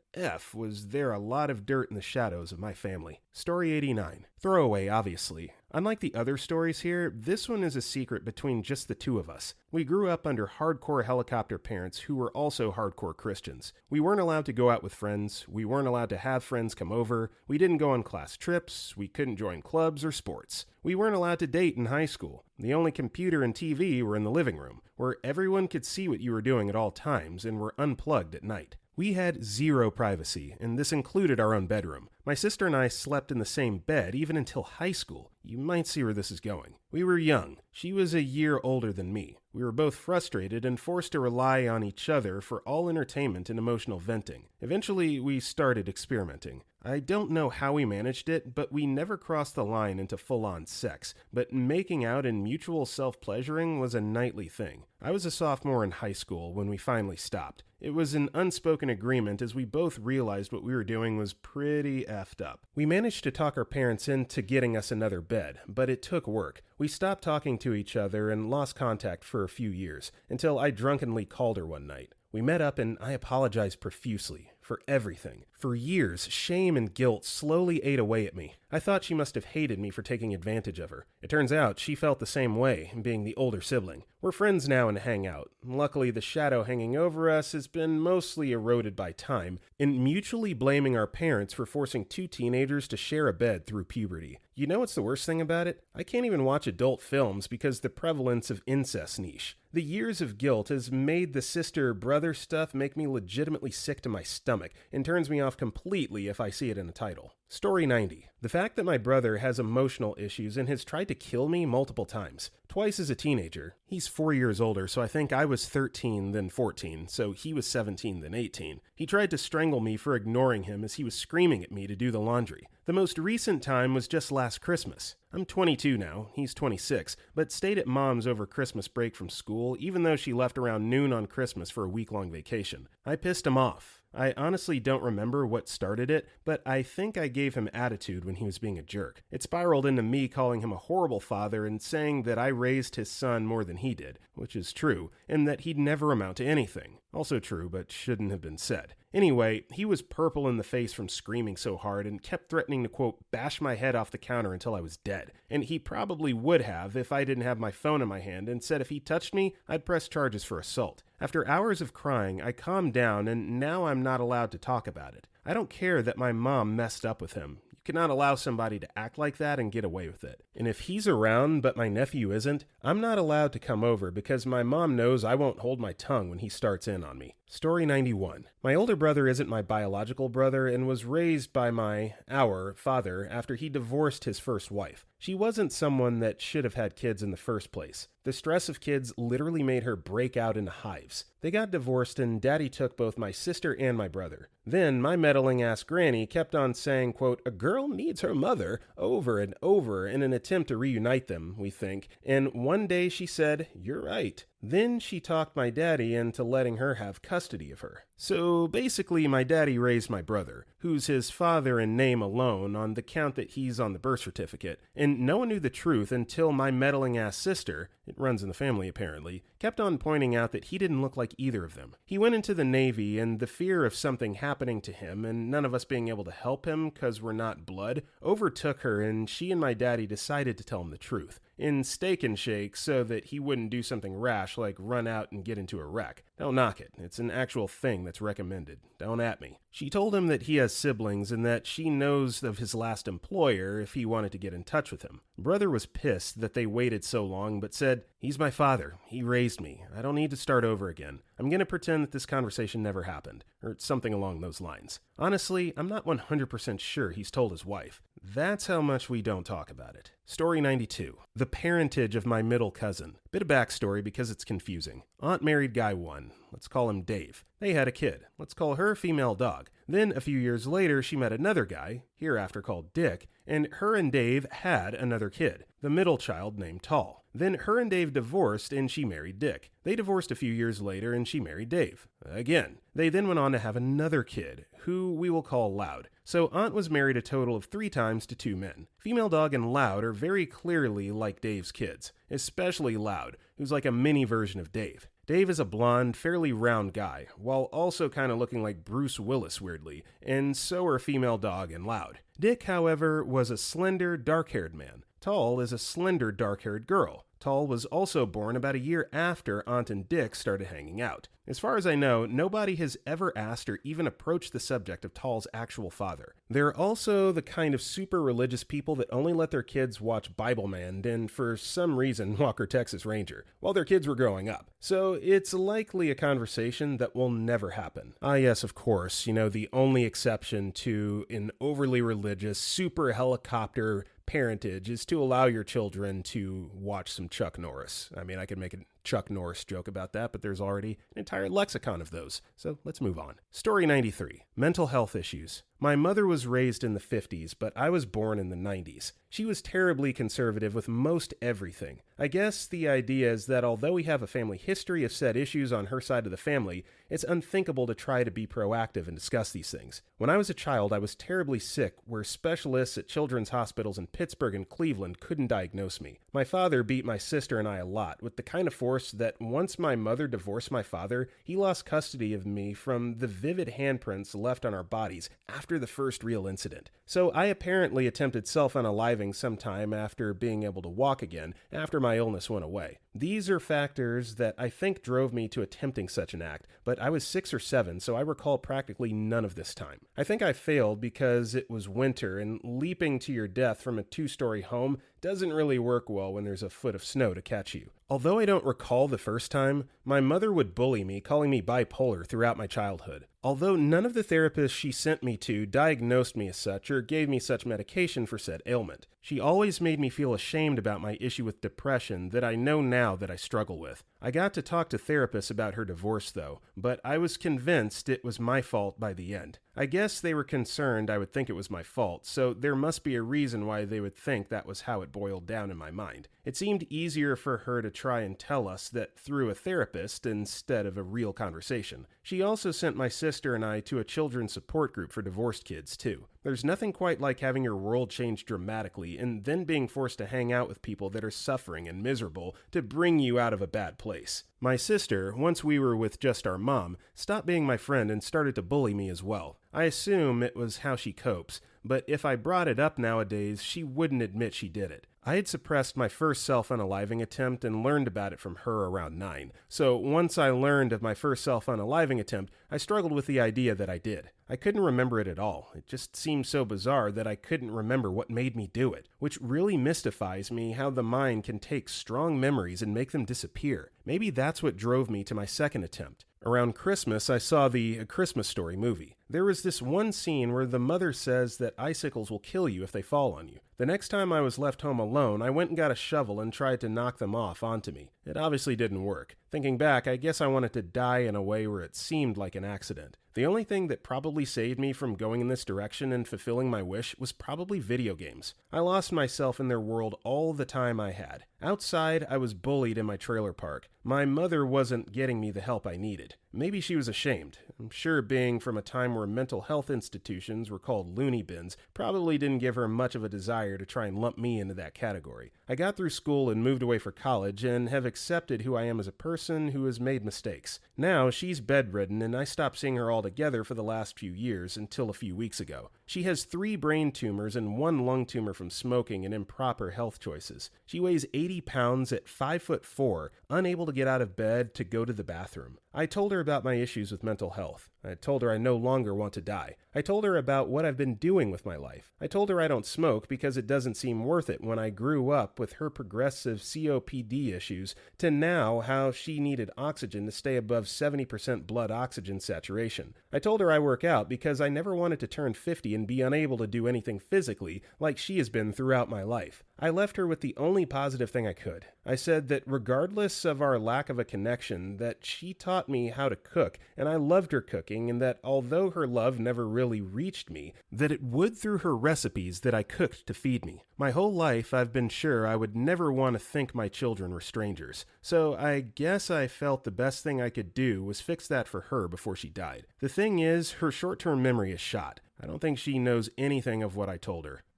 was there a lot of dirt in the shadows of my family. Story 89. Throwaway, obviously. Unlike the other stories here, this one is a secret between just the two of us. We grew up under hardcore helicopter parents who were also hardcore Christians. We weren't allowed to go out with friends, we weren't allowed to have friends come over, we didn't go on class trips, we couldn't join clubs or sports. We weren't allowed to date in high school. The only computer and TV were in the living room, where everyone could see what you were doing at all times and were unplugged at night. We had zero privacy, and this included our own bedroom. My sister and I slept in the same bed even until high school. You might see where this is going. We were young. She was a year older than me. We were both frustrated and forced to rely on each other for all entertainment and emotional venting. Eventually, we started experimenting. I don't know how we managed it, but we never crossed the line into full-on sex. But making out and mutual self-pleasuring was a nightly thing. I was a sophomore in high school when we finally stopped. It was an unspoken agreement as we both realized what we were doing was pretty effed up. We managed to talk our parents into getting us another bed, but it took work. We stopped talking to each other and lost contact for a few years, until I drunkenly called her one night. We met up and I apologized profusely for everything. For years, shame and guilt slowly ate away at me. I thought she must have hated me for taking advantage of her. It turns out she felt the same way, being the older sibling. We're friends now and hang out. Luckily, the shadow hanging over us has been mostly eroded by time, and mutually blaming our parents for forcing two teenagers to share a bed through puberty. You know what's the worst thing about it? I can't even watch adult films because the prevalence of incest niche. The years of guilt has made the sister-brother stuff make me legitimately sick to my stomach and turns me off completely if I see it in a title. Story 90. The fact that my brother has emotional issues and has tried to kill me multiple times. Twice as a teenager. He's 4 years older, so I think I was 13 then 14, so he was 17 then 18. He tried to strangle me for ignoring him as he was screaming at me to do the laundry. The most recent time was just last Christmas. I'm 22 now, he's 26, but stayed at mom's over Christmas break from school even though she left around noon on Christmas for a week-long vacation. I pissed him off. I honestly don't remember what started it, but I think I gave him attitude when he was being a jerk. It spiraled into me calling him a horrible father and saying that I raised his son more than he did, which is true, and that he'd never amount to anything. Also true, but shouldn't have been said. Anyway, he was purple in the face from screaming so hard and kept threatening to, quote, bash my head off the counter until I was dead. And he probably would have if I didn't have my phone in my hand and said if he touched me, I'd press charges for assault. After hours of crying, I calmed down and now I'm not allowed to talk about it. I don't care that my mom messed up with him. You cannot allow somebody to act like that and get away with it. And if he's around but my nephew isn't, I'm not allowed to come over because my mom knows I won't hold my tongue when he starts in on me. Story 91. My older brother isn't my biological brother and was raised by our father after he divorced his first wife. She wasn't someone that should have had kids in the first place. The stress of kids literally made her break out into hives. They got divorced and Daddy took both my sister and my brother. Then my meddling ass granny kept on saying, quote, a girl needs her mother over and over in an attempt to reunite them, we think, and one day she said, you're right. Then she talked my daddy into letting her have custody of her. So basically my daddy raised my brother, who's his father in name alone on the count that he's on the birth certificate, and no one knew the truth until my meddling ass sister, it runs in the family apparently, kept on pointing out that he didn't look like either of them. He went into the Navy and the fear of something happening to him and none of us being able to help him because we're not blood overtook her and she and my daddy decided to tell him the truth. In Steak and Shake so that he wouldn't do something rash like run out and get into a wreck. Don't knock it. It's an actual thing that's recommended. Don't at me. She told him that he has siblings and that she knows of his last employer if he wanted to get in touch with him. Brother was pissed that they waited so long but said, he's my father. He raised me. I don't need to start over again. I'm going to pretend that this conversation never happened, or something along those lines. Honestly, I'm not 100% sure he's told his wife. That's how much we don't talk about it. Story 92. The parentage of my middle cousin. Bit of backstory because it's confusing. Aunt married guy 1. Let's call him Dave. They had a kid. Let's call her female dog. Then a few years later, she met another guy, hereafter called Dick, and her and Dave had another kid, the middle child named Tall. Then her and Dave divorced and she married Dick. They divorced a few years later and she married Dave. Again. They then went on to have another kid, who we will call Loud. So Aunt was married a total of 3 times to 2 men. Female Dog and Loud are very clearly like Dave's kids, especially Loud, who's like a mini version of Dave. Dave is a blonde, fairly round guy, while also kind of looking like Bruce Willis weirdly, and so are female dog and Loud. Dick, however, was a slender, dark-haired man. Tall is a slender, dark-haired girl. Tall was also born about a year after Aunt and Dick started hanging out. As far as I know, nobody has ever asked or even approached the subject of Tall's actual father. They're also the kind of super religious people that only let their kids watch Bible Man and, for some reason, Walker Texas Ranger while their kids were growing up. So it's likely a conversation that will never happen. Ah yes, of course, the only exception to an overly religious, super helicopter parentage is to allow your children to watch some Chuck Norris. I mean, I could make a Chuck Norris joke about that, but there's already an entire lexicon of those. So let's move on. Story 93. Mental health issues. My mother was raised in the 50s, but I was born in the 90s. She was terribly conservative with most everything. I guess the idea is that although we have a family history of said issues on her side of the family, it's unthinkable to try to be proactive and discuss these things. When I was a child, I was terribly sick, where specialists at children's hospitals in Pittsburgh and Cleveland couldn't diagnose me. My father beat my sister and I a lot, with the kind of force that once my mother divorced my father, he lost custody of me from the vivid handprints left on our bodies after the first real incident. So I apparently attempted self-unaliving sometime after being able to walk again, after my illness went away. These are factors that I think drove me to attempting such an act, but I was 6 or 7, so I recall practically none of this time. I think I failed because it was winter, and leaping to your death from a 2-story home doesn't really work well when there's a foot of snow to catch you. Although I don't recall the first time, my mother would bully me, calling me bipolar throughout my childhood. Although none of the therapists she sent me to diagnosed me as such or gave me such medication for said ailment, she always made me feel ashamed about my issue with depression that I know now that I struggle with. I got to talk to therapists about her divorce though, but I was convinced it was my fault by the end. I guess they were concerned I would think it was my fault, so there must be a reason why they would think that was how it boiled down in my mind. It seemed easier for her to try and tell us that through a therapist instead of a real conversation. She also sent my sister and I to a children's support group for divorced kids too. There's nothing quite like having your world change dramatically and then being forced to hang out with people that are suffering and miserable to bring you out of a bad place. My sister, once we were with just our mom, stopped being my friend and started to bully me as well. I assume it was how she copes, but if I brought it up nowadays, she wouldn't admit she did it. I had suppressed my first self-unaliving attempt and learned about it from her around 9. So once I learned of my first self-unaliving attempt, I struggled with the idea that I did. I couldn't remember it at all. It just seemed so bizarre that I couldn't remember what made me do it, which really mystifies me how the mind can take strong memories and make them disappear. Maybe that's what drove me to my second attempt. Around Christmas, I saw the A Christmas Story movie. There was this one scene where the mother says that icicles will kill you if they fall on you. The next time I was left home alone, I went and got a shovel and tried to knock them off onto me. It obviously didn't work. Thinking back, I guess I wanted to die in a way where it seemed like an accident. The only thing that probably saved me from going in this direction and fulfilling my wish was probably video games. I lost myself in their world all the time I had. Outside, I was bullied in my trailer park. My mother wasn't getting me the help I needed. Maybe she was ashamed. I'm sure being from a time where mental health institutions were called loony bins probably didn't give her much of a desire to try and lump me into that category. I got through school and moved away for college and have accepted who I am as a person who has made mistakes. Now she's bedridden and I stopped seeing her altogether for the last few years until a few weeks ago. She has 3 brain tumors and 1 lung tumor from smoking and improper health choices. She weighs 80 pounds at 5'4", unable to get out of bed to go to the bathroom. I told her about my issues with mental health. I told her I no longer want to die. I told her about what I've been doing with my life. I told her I don't smoke because it doesn't seem worth it when I grew up with her progressive COPD issues to now how she needed oxygen to stay above 70% blood oxygen saturation. I told her I work out because I never wanted to turn 50 and be unable to do anything physically like she has been throughout my life. I left her with the only positive thing I could. I said that regardless of our lack of a connection, that she taught me how to cook, and I loved her cooking, and that although her love never really reached me, that it would through her recipes that I cooked to feed me. My whole life I've been sure I would never want to think my children were strangers, so I guess I felt the best thing I could do was fix that for her before she died. The thing is, her short-term memory is shot. I don't think she knows anything of what I told her.